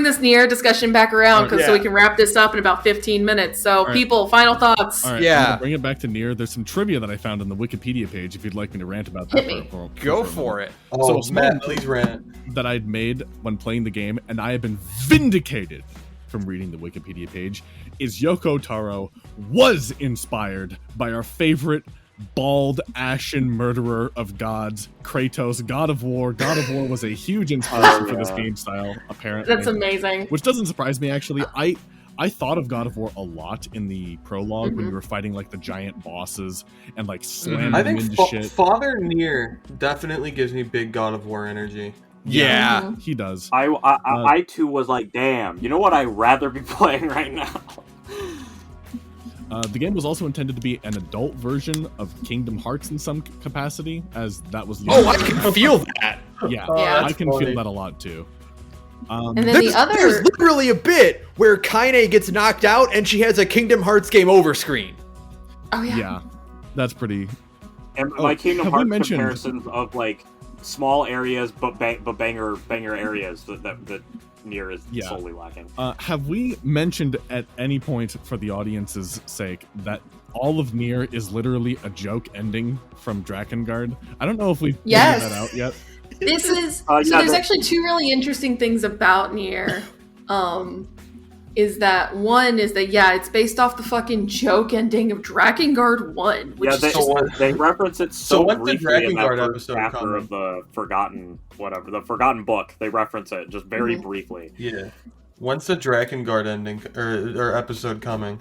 Speaker 2: this NieR discussion back around so we can wrap this up in about 15 minutes. So, people, final thoughts.
Speaker 4: All right,
Speaker 1: yeah.
Speaker 4: Bring it back to NieR. There's some trivia that I found on the Wikipedia page. If you'd like me to rant about that,
Speaker 2: Hit me.
Speaker 1: Go for it.
Speaker 3: Oh,
Speaker 4: so,
Speaker 3: Matt, please rant.
Speaker 4: That I'd made when playing the game, and I have been vindicated from reading the Wikipedia page, is Yoko Taro was inspired by our favorite bald, ashen murderer of gods, Kratos, God of War. God of War was a huge inspiration for this game style, apparently.
Speaker 2: That's amazing.
Speaker 4: Which doesn't surprise me, actually. I thought of God of War a lot in the prologue when you were fighting like the giant bosses and like slamming
Speaker 3: I
Speaker 4: them
Speaker 3: think
Speaker 4: into shit.
Speaker 3: Father NieR definitely gives me big God of War energy.
Speaker 1: Yeah.
Speaker 4: He does.
Speaker 5: I too was like, damn, you know what I'd rather be playing right now?
Speaker 4: The game was also intended to be an adult version of Kingdom Hearts in some capacity, as that was.
Speaker 1: I can feel that.
Speaker 4: Yeah,
Speaker 2: Yeah.
Speaker 4: I can
Speaker 3: funny.
Speaker 4: feel that a lot too.
Speaker 2: And then
Speaker 1: There's literally a bit where Kaine gets knocked out and she has a Kingdom Hearts game over screen.
Speaker 2: Oh, yeah.
Speaker 4: Yeah, that's pretty.
Speaker 5: And my Kingdom
Speaker 4: have we
Speaker 5: Hearts
Speaker 4: mentioned-
Speaker 5: comparisons of like small areas but banger areas that NieR is solely lacking.
Speaker 4: Have we mentioned at any point, for the audience's sake, that all of NieR is literally a joke ending from Drakengard? I don't know if we've figured that out yet.
Speaker 2: This is there's actually two really interesting things about NieR. Is that one is that it's based off the fucking joke ending of Drakengard 1, which
Speaker 5: they reference it so
Speaker 3: what's the
Speaker 5: briefly in that
Speaker 3: Drakengard
Speaker 5: first
Speaker 3: episode
Speaker 5: chapter
Speaker 3: coming?
Speaker 5: of the Forgotten book. They reference it just very briefly.
Speaker 3: Yeah. When's the Drakengard ending or episode coming?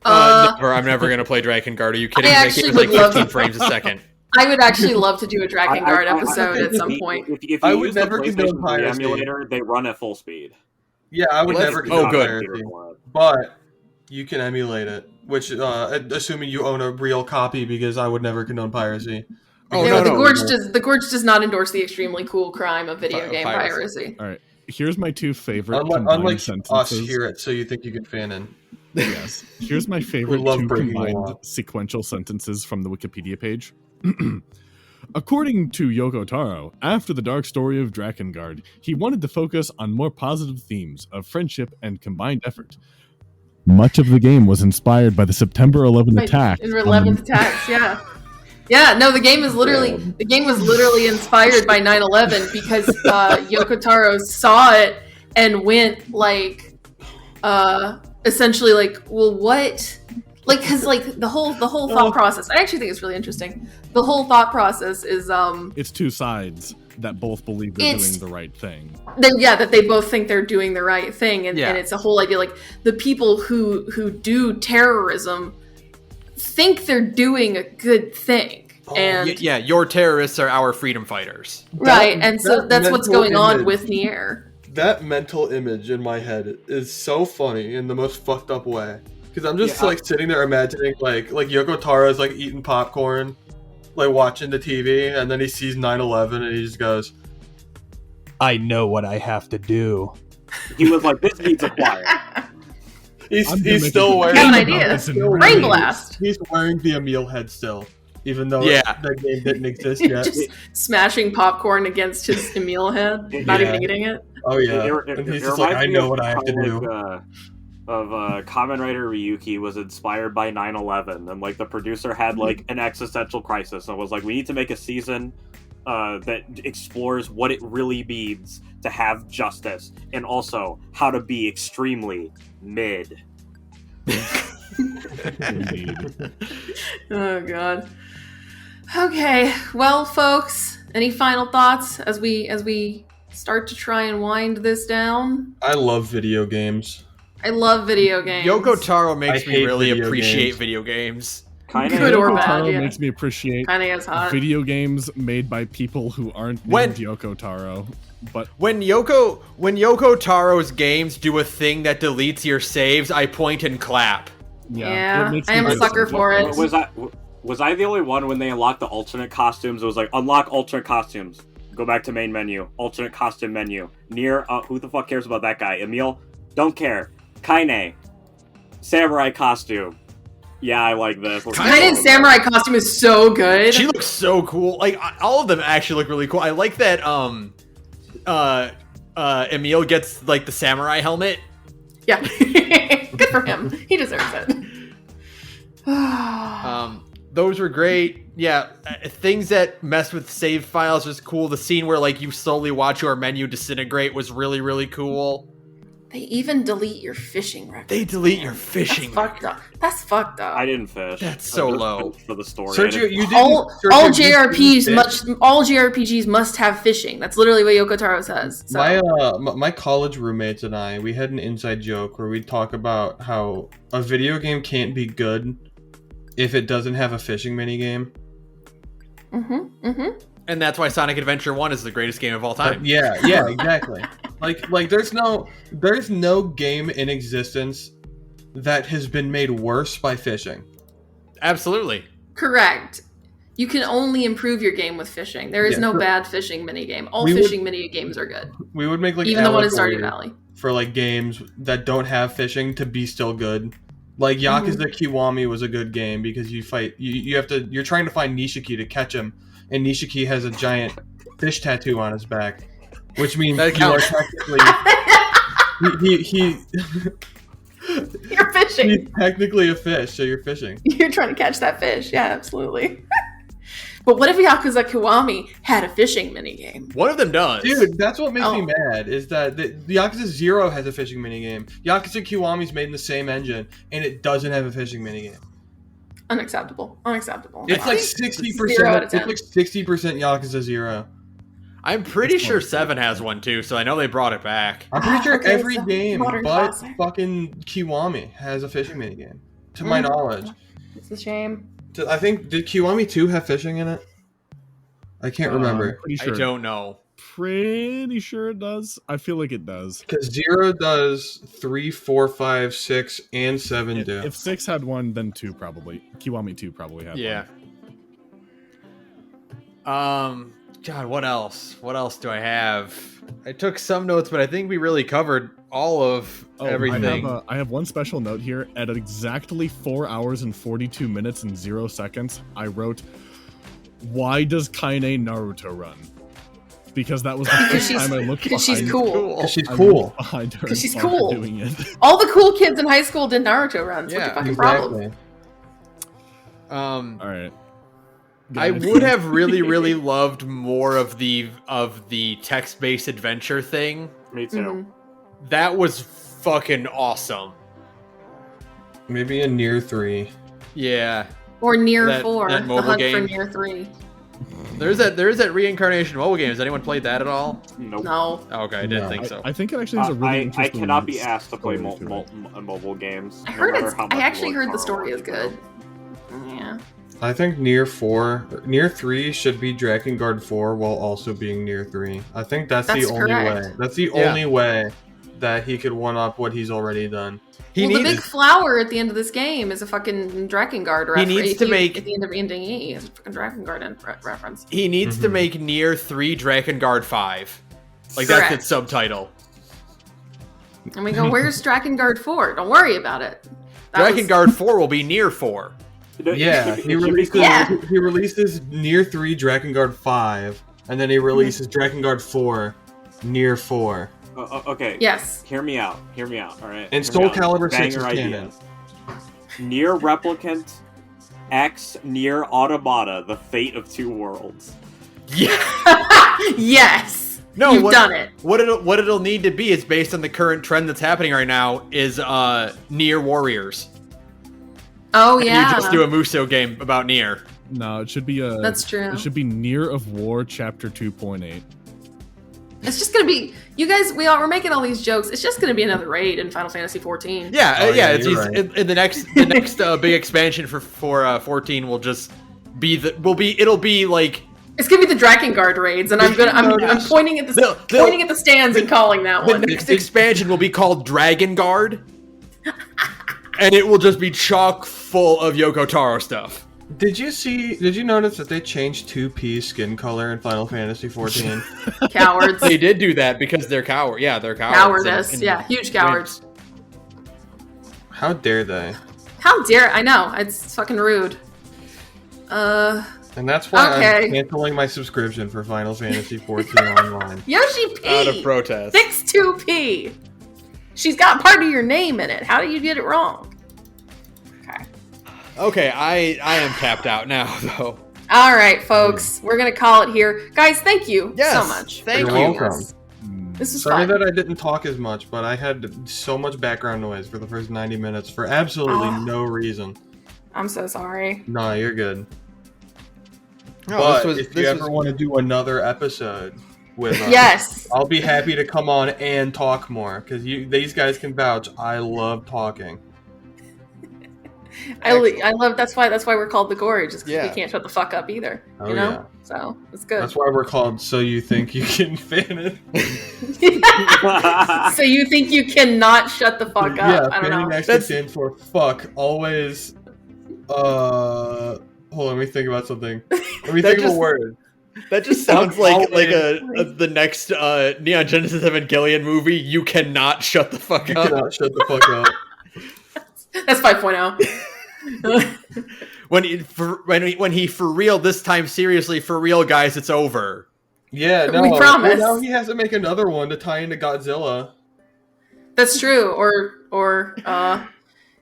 Speaker 1: Never. I'm never gonna play Drakengard. Are you kidding?
Speaker 2: I
Speaker 1: It
Speaker 2: actually
Speaker 1: game's like
Speaker 2: would love
Speaker 1: 15
Speaker 2: to-
Speaker 1: frames a second.
Speaker 2: I would actually love to do a Drakengard episode at some
Speaker 5: If
Speaker 2: point.
Speaker 5: If you
Speaker 3: I would
Speaker 5: use the
Speaker 3: never condone
Speaker 5: PlayStation 3
Speaker 3: piracy.
Speaker 5: emulator, they run at full speed.
Speaker 3: Yeah, I would never
Speaker 1: Oh,
Speaker 3: condone
Speaker 1: good.
Speaker 3: piracy, but you can emulate it, which assuming you own a real copy, because I would never condone piracy.
Speaker 2: The Gorge does not endorse the extremely cool crime of video game piracy.
Speaker 4: All right, here's my two favorite
Speaker 3: Unlike
Speaker 4: sentences.
Speaker 3: us here at So You Think You Can Fanon.
Speaker 4: Yes. Here's my favorite
Speaker 3: We love
Speaker 4: two
Speaker 3: breaking the
Speaker 4: combined
Speaker 3: law.
Speaker 4: sequential sentences from the Wikipedia page. According to Yoko Taro, after the dark story of Drakengard, he wanted to focus on more positive themes of friendship and combined effort. Much of the game was inspired by the September 11th attack.
Speaker 2: In 11th attacks, yeah. Yeah, no, the game was literally inspired by 9/11 because Yoko Taro saw it and went essentially well, what? Because the whole thought process. I actually think it's really interesting. The whole thought process is
Speaker 4: It's two sides that both believe they're doing the right thing.
Speaker 2: that they both think they're doing the right thing, and it's a whole idea the people who do terrorism think they're doing a good thing. And
Speaker 1: your terrorists are our freedom fighters.
Speaker 2: Right, and so that's what's going on with NieR.
Speaker 3: That mental image in my head is so funny in the most fucked up way. Because I'm just sitting there imagining like Yoko Taro's eating popcorn, watching the TV, and then he sees 9/11 and he just goes, "I know what I have to do."
Speaker 5: He was like, "This needs a choir."
Speaker 3: He's still wearing.
Speaker 2: I have an idea. Brain blast.
Speaker 3: He's wearing the Emil head still, even though that game didn't exist yet.
Speaker 2: Just smashing popcorn against his Emil head, not even eating it.
Speaker 3: Oh yeah, and he's just like, "I know what I have to do."
Speaker 5: Kamen Rider Ryuki was inspired by 9/11, and the producer had an existential crisis and was like, we need to make a season that explores what it really means to have justice, and also how to be extremely mid.
Speaker 2: Oh god. Okay, well, folks, any final thoughts as we start to try and wind this down?
Speaker 3: I love video games.
Speaker 2: I love video games.
Speaker 1: Yoko Taro makes
Speaker 3: I
Speaker 1: me
Speaker 3: hate
Speaker 1: really
Speaker 3: video
Speaker 1: appreciate
Speaker 3: games.
Speaker 1: video games.
Speaker 5: Kind
Speaker 2: Good or
Speaker 4: Yoko
Speaker 2: bad,
Speaker 4: Taro
Speaker 2: yeah.
Speaker 4: makes me appreciate
Speaker 2: Kinda is hot.
Speaker 4: video games made by people who aren't
Speaker 1: When-
Speaker 4: named Yoko Taro. But
Speaker 1: When Yoko Taro's games do a thing that deletes your saves, I point and clap.
Speaker 2: Yeah,
Speaker 4: it makes
Speaker 2: I
Speaker 4: me
Speaker 2: am a
Speaker 4: very
Speaker 2: sucker
Speaker 4: sad.
Speaker 2: for it.
Speaker 5: Was I the only one when they unlocked the alternate costumes? It was like, unlock alternate costumes. Go back to main menu. Alternate costume menu. NieR, who the fuck cares about that guy? Emil? Don't care. Kaine. Samurai costume. Yeah, I like this.
Speaker 2: Kaine's samurai costume is so good.
Speaker 1: She looks so cool. Like all of them actually look really cool. I like that Emil gets like the samurai helmet.
Speaker 2: Yeah. Good for him. He deserves it.
Speaker 1: Those were great. Yeah, things that mess with save files was cool. The scene where like you slowly watch your menu disintegrate was really, really cool.
Speaker 2: They even delete your fishing records.
Speaker 1: They delete your fishing
Speaker 2: That's fucked up. That's fucked up.
Speaker 5: I didn't fish.
Speaker 1: That's so
Speaker 5: I just
Speaker 1: low.
Speaker 5: fished for the story.
Speaker 3: Sergio, you didn't.
Speaker 2: all
Speaker 3: Sergio, you
Speaker 2: JRPGs
Speaker 3: didn't
Speaker 2: must all JRPGs must have fishing. That's literally what Yoko Taro says. So.
Speaker 3: My college roommates and I, we had an inside joke where we'd talk about how a video game can't be good if it doesn't have a fishing minigame.
Speaker 1: And that's why Sonic Adventure 1 is the greatest game of all time.
Speaker 3: Yeah, exactly. like there's no game in existence that has been made worse by fishing.
Speaker 1: Absolutely.
Speaker 2: Correct. You can only improve your game with fishing. There is no bad fishing minigame. All fishing minigames are good.
Speaker 3: We would make like
Speaker 2: Even the one in Stardew
Speaker 3: allegory
Speaker 2: Valley.
Speaker 3: for like games that don't have fishing to be still good. Like Yakuza Kiwami was a good game because you fight you're trying to find Nishiki to catch him, and Nishiki has a giant fish tattoo on his back, which means
Speaker 1: That
Speaker 3: you are
Speaker 1: counts.
Speaker 3: technically
Speaker 2: You're fishing.
Speaker 3: he's technically a fish, so you're fishing.
Speaker 2: You're trying to catch that fish. Yeah, absolutely. But what if Yakuza Kiwami had a fishing minigame?
Speaker 1: One of them does.
Speaker 3: Dude, that's what makes me mad, is that the Yakuza 0 has a fishing minigame. Yakuza Kiwami's made in the same engine, and it doesn't have a fishing minigame.
Speaker 2: Unacceptable. Unacceptable.
Speaker 3: It's like 60%. It's like 60% Yakuza 0.
Speaker 1: I'm pretty sure 7 has one too, so I know they brought it back.
Speaker 3: I'm pretty sure
Speaker 2: Okay,
Speaker 3: every
Speaker 2: it's a
Speaker 3: game
Speaker 2: modern
Speaker 3: but
Speaker 2: classic.
Speaker 3: fucking Kiwami has a fishing minigame, to my knowledge.
Speaker 2: It's a shame.
Speaker 3: I think, did Kiwami 2 have fishing in it? I can't remember.
Speaker 4: Pretty sure.
Speaker 1: I don't know.
Speaker 4: Pretty sure it does. I feel like it does.
Speaker 3: Because 0 does 3, 4, 5, 6, and 7 do.
Speaker 4: If 6 had one, then 2 probably. Kiwami 2 probably had
Speaker 1: Yeah.
Speaker 4: one.
Speaker 1: God, what else? What else do I have? I took some notes, but I think we really covered all of everything.
Speaker 4: I have one special note here. At exactly 4 hours and 42 minutes and 0 seconds, I wrote, "Why does Kaine Naruto run?" Because that was the first time I looked behind.
Speaker 2: Because she's cool.
Speaker 3: Because she's
Speaker 4: I
Speaker 3: cool.
Speaker 4: looked behind her
Speaker 2: Because
Speaker 4: and
Speaker 2: she's
Speaker 4: saw her
Speaker 2: cool.
Speaker 4: doing it.
Speaker 2: All the cool kids in high school did Naruto runs. What's your fucking problem?
Speaker 4: All right.
Speaker 1: I would have really loved more of the text-based adventure thing.
Speaker 5: Me too.
Speaker 2: Mhm.
Speaker 1: That was fucking awesome.
Speaker 3: Maybe a NieR 3.
Speaker 1: Yeah.
Speaker 2: Or NieR
Speaker 1: That
Speaker 2: 4, the
Speaker 1: mobile
Speaker 2: hunt
Speaker 1: game.
Speaker 2: for NieR 3.
Speaker 1: There is that reincarnation mobile game. Has anyone played that at all?
Speaker 5: Nope.
Speaker 2: No.
Speaker 1: Oh, okay, I didn't think so.
Speaker 4: I think it actually has a really
Speaker 5: I
Speaker 4: interesting
Speaker 5: cannot be asked to play
Speaker 4: story to it.
Speaker 5: mobile games.
Speaker 2: I
Speaker 5: no
Speaker 2: heard
Speaker 5: matter
Speaker 2: it's.
Speaker 5: how much
Speaker 2: I actually
Speaker 5: Lord
Speaker 2: heard the
Speaker 5: Taro
Speaker 2: story is
Speaker 5: wants to
Speaker 2: good. Yeah.
Speaker 3: I think NieR 4, NieR 3 should be Drakengard 4 while also being NieR 3. I think that's the
Speaker 2: That's
Speaker 3: only
Speaker 2: correct.
Speaker 3: way. That's the only way that he could one up what he's already done.
Speaker 1: He
Speaker 2: The
Speaker 1: needs
Speaker 2: big flower at the end of this game is a fucking Drakengard reference.
Speaker 1: needs to make-
Speaker 2: at the end of Ending E is a fucking Drakengard reference.
Speaker 1: he needs to make NieR 3 Drakengard 5. Like that's
Speaker 2: Correct.
Speaker 1: its subtitle.
Speaker 2: And we go, "Where's Drakengard 4? Don't worry about it." That was-
Speaker 1: Drakengard 4 will be NieR 4.
Speaker 3: Yeah, he releases
Speaker 2: Yeah.
Speaker 3: he releases NieR 3 Drakengard 5, and then he releases Drakengard 4 NieR 4.
Speaker 5: Okay.
Speaker 2: Yes.
Speaker 5: Hear me out. Hear me out. All right.
Speaker 3: And
Speaker 5: Hear
Speaker 3: Soul
Speaker 5: me out.
Speaker 3: Calibur 6 is
Speaker 5: Banger
Speaker 3: canon.
Speaker 5: ideas. NieR Replicant X NieR Automata: The Fate of Two Worlds.
Speaker 1: Yeah.
Speaker 2: Yes.
Speaker 1: No,
Speaker 2: You've done it.
Speaker 1: What it'll need to be is based on the current trend that's happening right now is NieR Warriors.
Speaker 2: Oh
Speaker 1: And
Speaker 2: yeah.
Speaker 1: you just do a Muso game about NieR.
Speaker 4: No, it should be
Speaker 2: That's true.
Speaker 4: It should be NieR of War Chapter 2.8.
Speaker 2: It's just gonna be you guys. We're making all these jokes. It's just gonna be another raid in Final Fantasy 14.
Speaker 1: Yeah,
Speaker 3: Oh, yeah,
Speaker 1: It's
Speaker 3: you're right.
Speaker 1: in the next big expansion for 14 will just be it'll be like
Speaker 2: It's gonna be the Drakengard raids, and I'm pointing at the stands and calling that
Speaker 1: the
Speaker 2: one.
Speaker 1: next expansion will be called Dragon Guard, and it will just be chock full of Yoko Taro stuff.
Speaker 3: Did you notice that they changed 2P's skin color in Final Fantasy 14?
Speaker 2: Cowards.
Speaker 1: They did do that because they're coward. Yeah, they're cowards.
Speaker 2: Cowardice.
Speaker 1: and
Speaker 2: Yeah, huge cowards.
Speaker 3: How dare they?
Speaker 2: How dare I know? It's fucking rude.
Speaker 3: And that's why
Speaker 2: Okay.
Speaker 3: I'm canceling my subscription for Final Fantasy 14 Online.
Speaker 2: Yoshi P.
Speaker 1: Out of protest.
Speaker 2: Fix 2P. She's got part of your name in it. How do you get it wrong? Okay.
Speaker 1: Okay, I am capped out now though.
Speaker 2: All right, folks. We're going to call it here. Guys, thank you
Speaker 1: Yes,
Speaker 2: so much.
Speaker 1: thank
Speaker 3: You're
Speaker 1: you.
Speaker 3: welcome.
Speaker 2: This is
Speaker 3: Sorry
Speaker 2: fun.
Speaker 3: that I didn't talk as much, but I had so much background noise for the first 90 minutes for absolutely no reason.
Speaker 2: I'm so sorry.
Speaker 3: Nah, you're good.
Speaker 1: No,
Speaker 3: But
Speaker 1: this
Speaker 3: if you ever want to do another episode with us,
Speaker 2: Yes.
Speaker 3: I'll be happy to come on and talk more, because these guys can vouch. I love talking.
Speaker 2: I love that's why we're called the Gorge, is 'cause
Speaker 1: Yeah.
Speaker 2: we can't shut the fuck up either.
Speaker 3: Oh,
Speaker 2: you know?
Speaker 3: yeah.
Speaker 2: So it's good.
Speaker 3: That's why we're called So You Think You Can Fan It.
Speaker 2: So you think you cannot shut the fuck up?
Speaker 3: Yeah,
Speaker 2: I don't know.
Speaker 3: Fanning actually stands for fuck. Always. Hold on, let me think about something. Let me think of a word.
Speaker 1: That just sounds like the next Neon Genesis Evangelion movie. You cannot shut the fuck
Speaker 3: You
Speaker 1: up.
Speaker 3: cannot shut the fuck up.
Speaker 2: That's 5.0.
Speaker 1: When he for real this time, seriously for real, guys, it's over.
Speaker 3: Yeah, no.
Speaker 2: We promise.
Speaker 3: Well, now he has to make another one to tie into Godzilla.
Speaker 2: That's true. Or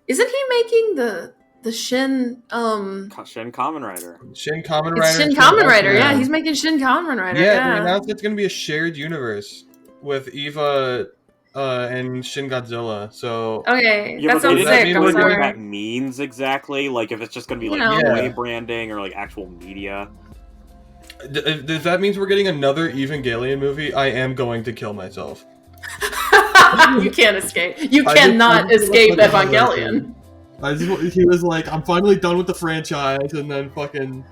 Speaker 2: isn't he making the Shin
Speaker 5: Shin Kamen Rider.
Speaker 3: Shin Kamen
Speaker 2: It's
Speaker 3: Rider.
Speaker 2: Shin Kamen Rider, yeah. He's making Shin Kamen Rider.
Speaker 3: Yeah,
Speaker 2: Yeah.
Speaker 3: they announced it's going to be a shared universe with Eva and Shin Godzilla. So
Speaker 2: Okay,
Speaker 5: Yeah,
Speaker 2: that
Speaker 5: but they
Speaker 2: sounds
Speaker 5: didn't
Speaker 2: sick.
Speaker 5: mean
Speaker 2: I'm
Speaker 5: what
Speaker 2: sorry.
Speaker 5: that means exactly. Like if it's just gonna be like
Speaker 2: You
Speaker 3: know.
Speaker 5: toy
Speaker 3: Yeah.
Speaker 5: branding or like actual media.
Speaker 3: if that means we're getting another Evangelion movie, I am going to kill myself.
Speaker 2: You can't escape. You
Speaker 3: I
Speaker 2: cannot
Speaker 3: just-
Speaker 2: escape
Speaker 3: I just-
Speaker 2: Evangelion.
Speaker 3: He was like, I'm finally done with the franchise, and then fucking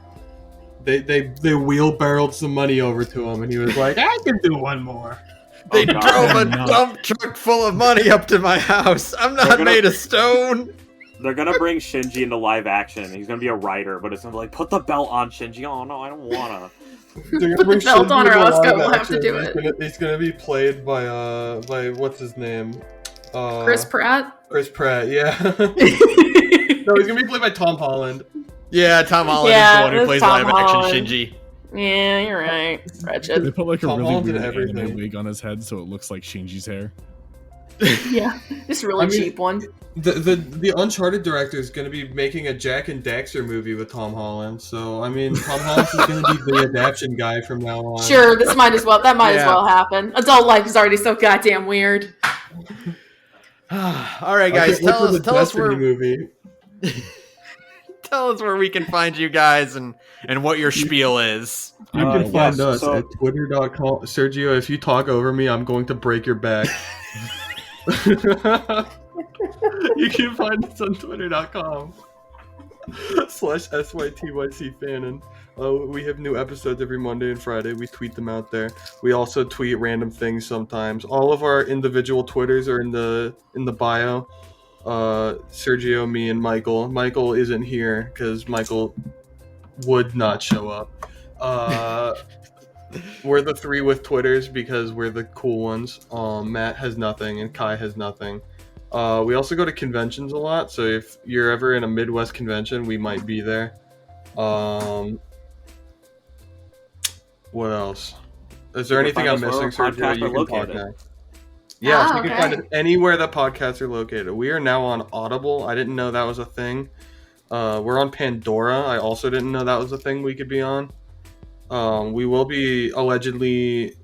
Speaker 3: they wheelbarrowed some money over to him, and he was like, I can do one more.
Speaker 1: They
Speaker 5: God.
Speaker 1: drove a
Speaker 4: No.
Speaker 1: dump truck full of money up to my house. I'm
Speaker 5: They're
Speaker 1: not
Speaker 5: gonna-
Speaker 1: made of stone.
Speaker 5: They're gonna bring Shinji into live action. He's gonna be a writer, but it's gonna be like, put the belt on, Shinji. Oh no, I don't wanna.
Speaker 3: They're gonna
Speaker 2: Put the
Speaker 3: bring
Speaker 2: belt
Speaker 3: Shinji
Speaker 2: on or
Speaker 3: into
Speaker 2: Asuka
Speaker 3: live
Speaker 2: will have to
Speaker 3: action.
Speaker 2: do
Speaker 3: He's gonna be played by what's his name?
Speaker 2: Chris Pratt.
Speaker 3: Chris Pratt, yeah. No, he's gonna be played by Tom Holland.
Speaker 1: Yeah, Tom Holland
Speaker 2: Yeah,
Speaker 1: is the one who
Speaker 2: that's
Speaker 1: plays
Speaker 2: Tom
Speaker 1: live
Speaker 2: Holland.
Speaker 1: action Shinji.
Speaker 2: Yeah, you're right.
Speaker 4: They
Speaker 2: Wretched.
Speaker 4: put like a
Speaker 3: Tom
Speaker 4: really
Speaker 3: Holland's in
Speaker 4: weird
Speaker 3: everything.
Speaker 4: anime wig on his head so it looks like Shinji's hair.
Speaker 2: Yeah, just really
Speaker 3: I mean-
Speaker 2: cheap one.
Speaker 3: The Uncharted director is going to be making a Jack and Daxter movie with Tom Holland. So I mean, Tom Holland's is going to be the adaptation guy from now on.
Speaker 2: Sure, that might as well
Speaker 1: Yeah.
Speaker 2: happen. Adult life is already so goddamn weird.
Speaker 1: All right,
Speaker 3: I
Speaker 1: guys,
Speaker 3: can't wait for the
Speaker 1: tell us
Speaker 3: Destiny
Speaker 1: where
Speaker 3: movie.
Speaker 1: tell us where we can find you guys and what your spiel is.
Speaker 3: You can find
Speaker 5: yes,
Speaker 3: us
Speaker 5: so-
Speaker 3: at twitter.com. Sergio, if you talk over me, I'm going to break your back. You can find us on twitter.com/SYTYC Fanon. We have new episodes every Monday and Friday. We tweet them out there. We also tweet random things sometimes. All of our individual Twitters are in the bio. Sergio, me, and Michael. Michael isn't here because Michael would not show up. We're the three with Twitters because we're the cool ones. Matt has nothing and Kai has nothing. We also go to conventions a lot, so if you're ever in a Midwest convention, we might be there. What else? Is there
Speaker 5: You can
Speaker 3: anything I'm
Speaker 5: find us
Speaker 3: missing,
Speaker 5: wherever
Speaker 3: Sergio?
Speaker 5: podcasts
Speaker 3: You
Speaker 5: are
Speaker 3: can
Speaker 5: located.
Speaker 3: podcast. Yes,
Speaker 2: Ah,
Speaker 3: you can
Speaker 2: okay.
Speaker 3: find it anywhere that podcasts are located. We are now on Audible. I didn't know that was a thing. We're on Pandora. I also didn't know that was a thing we could be on. We will be allegedly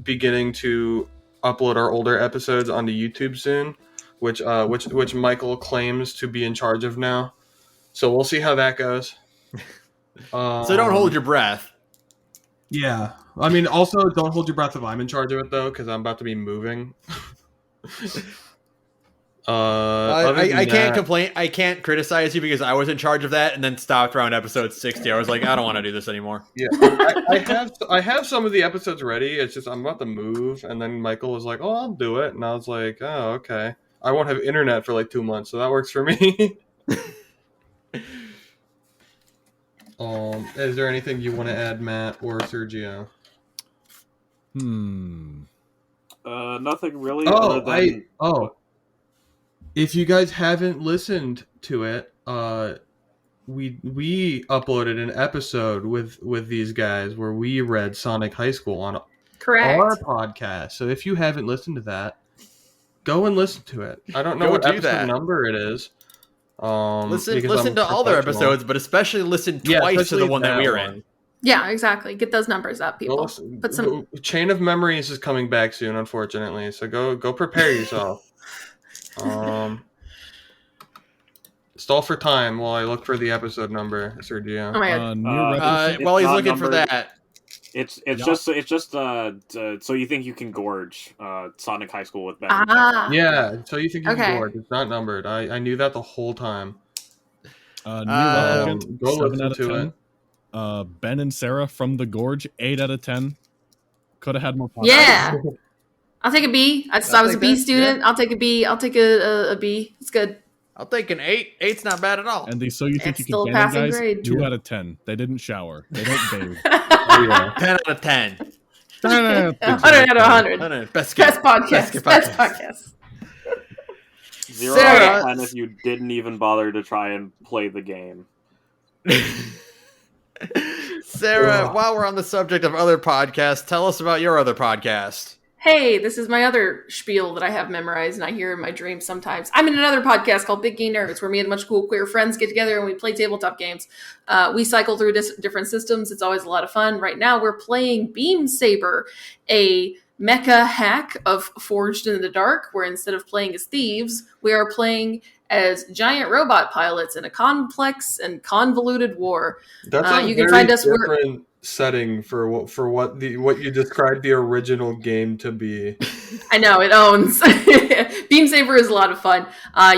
Speaker 3: beginning to upload our older episodes onto YouTube soon, which Michael claims to be in charge of now. So we'll see how that goes.
Speaker 1: So don't hold your breath.
Speaker 3: Yeah, I mean, also don't hold your breath if I'm in charge of it though, because I'm about to be moving.
Speaker 1: I can't complain. I can't criticize you because I was in charge of that and then stopped around episode 60. I was like, I don't want to do this anymore.
Speaker 3: Yeah, I have some of the episodes ready. It's just I'm about to move, and then Michael was like, "Oh, I'll do it," and I was like, "Oh, okay." I won't have internet for like 2 months, so that works for me. Is there anything you want to add, Matt or Sergio?
Speaker 5: Nothing really. Other than...
Speaker 3: If you guys haven't listened to it, we uploaded an episode with these guys where we read Sonic High School on our podcast. So if you haven't listened to that, go and listen to it. I don't know what episode number it is.
Speaker 1: Listen to all their episodes, but especially listen twice to the one that we were in.
Speaker 2: Yeah, exactly. Get those numbers up, people. Put some
Speaker 3: Chain of Memories is coming back soon, unfortunately. So go prepare yourself. Stall for time while I look for the episode number, Sergio.
Speaker 2: Oh my God.
Speaker 1: While he's looking for that,
Speaker 5: it's just so you think you can gorge Sonic High School with Ben.
Speaker 3: Yeah, so you think you can gorge. It's not numbered. I knew that the whole time.
Speaker 4: NieR Replicant,
Speaker 3: go
Speaker 4: 7
Speaker 3: listen
Speaker 4: out of
Speaker 3: to
Speaker 4: 10. Ben and Sara from the Gorge, 8 out of 10. Could have had more fun.
Speaker 2: Yeah. I'll take a B. I was a B student. Yeah. I'll take a B. I'll take a B. It's good.
Speaker 1: I'll take an 8. 8's not bad at all.
Speaker 4: And the So You Think
Speaker 2: it's
Speaker 4: You Can
Speaker 2: Can
Speaker 4: guys,
Speaker 2: grade.
Speaker 4: 2 out of 10. They didn't shower. They don't bathe.
Speaker 1: 10 out of 10.
Speaker 2: 100 out of 100.
Speaker 1: Best
Speaker 2: podcast. Best podcast.
Speaker 5: 0 out of 10 if you didn't even bother to try and play the game.
Speaker 1: Sarah, while we're on the subject of other podcasts, tell us about your other podcast.
Speaker 2: Hey, this is my other spiel that I have memorized and I hear in my dreams sometimes. I'm in another podcast called Big Gay Nerds, where me and a bunch of cool queer friends get together and we play tabletop games. We cycle through different systems. It's always a lot of fun. Right now, we're playing Beam Saber, a mecha hack of Forged in the Dark, where instead of playing as thieves, we are playing as giant robot pilots in a complex and convoluted war.
Speaker 3: That's a
Speaker 2: you
Speaker 3: very
Speaker 2: can find us
Speaker 3: different setting for what you described the original game to be.
Speaker 2: I know, it owns. Beam Saber is a lot of fun.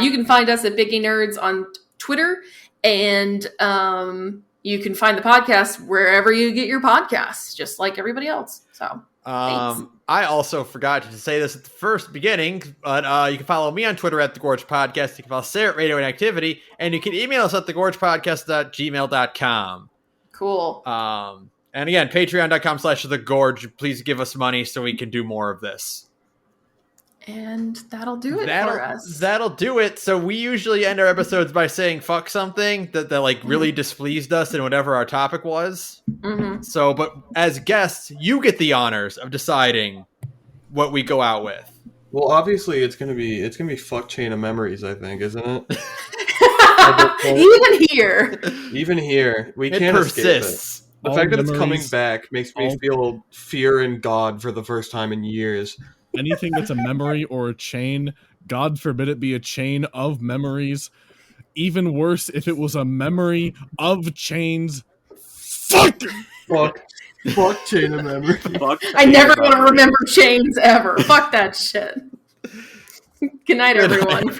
Speaker 2: You can find us at Big Gay Nerds on Twitter, and you can find the podcast wherever you get your podcasts, just like everybody else. So.
Speaker 1: I also forgot to say this at the first beginning, but you can follow me on Twitter at thegorgepodcast. You can follow Sara at radioinactivity, and you can email us at thegorgepodcast.gmail.com.
Speaker 2: Cool.
Speaker 1: And again, patreon.com/thegorge. Please give us money so we can do more of this.
Speaker 2: And that'll do it for us.
Speaker 1: That'll do it. So we usually end our episodes by saying fuck something that like really displeased us in whatever our topic was.
Speaker 2: Mm-hmm.
Speaker 1: So, but as guests, you get the honors of deciding what we go out with.
Speaker 3: Well, obviously it's gonna be fuck Chain of Memories, I think, isn't it? Even here, we can't
Speaker 1: persists.
Speaker 3: escape it. The fact that it's coming back makes me feel fear in God for the first time in years.
Speaker 4: Anything that's a memory or a chain, God forbid it be a chain of memories. Even worse if it was a memory of chains. Fuck
Speaker 3: Chain of Memories.
Speaker 2: I never want to remember chains ever. Fuck that shit. Good night, everyone.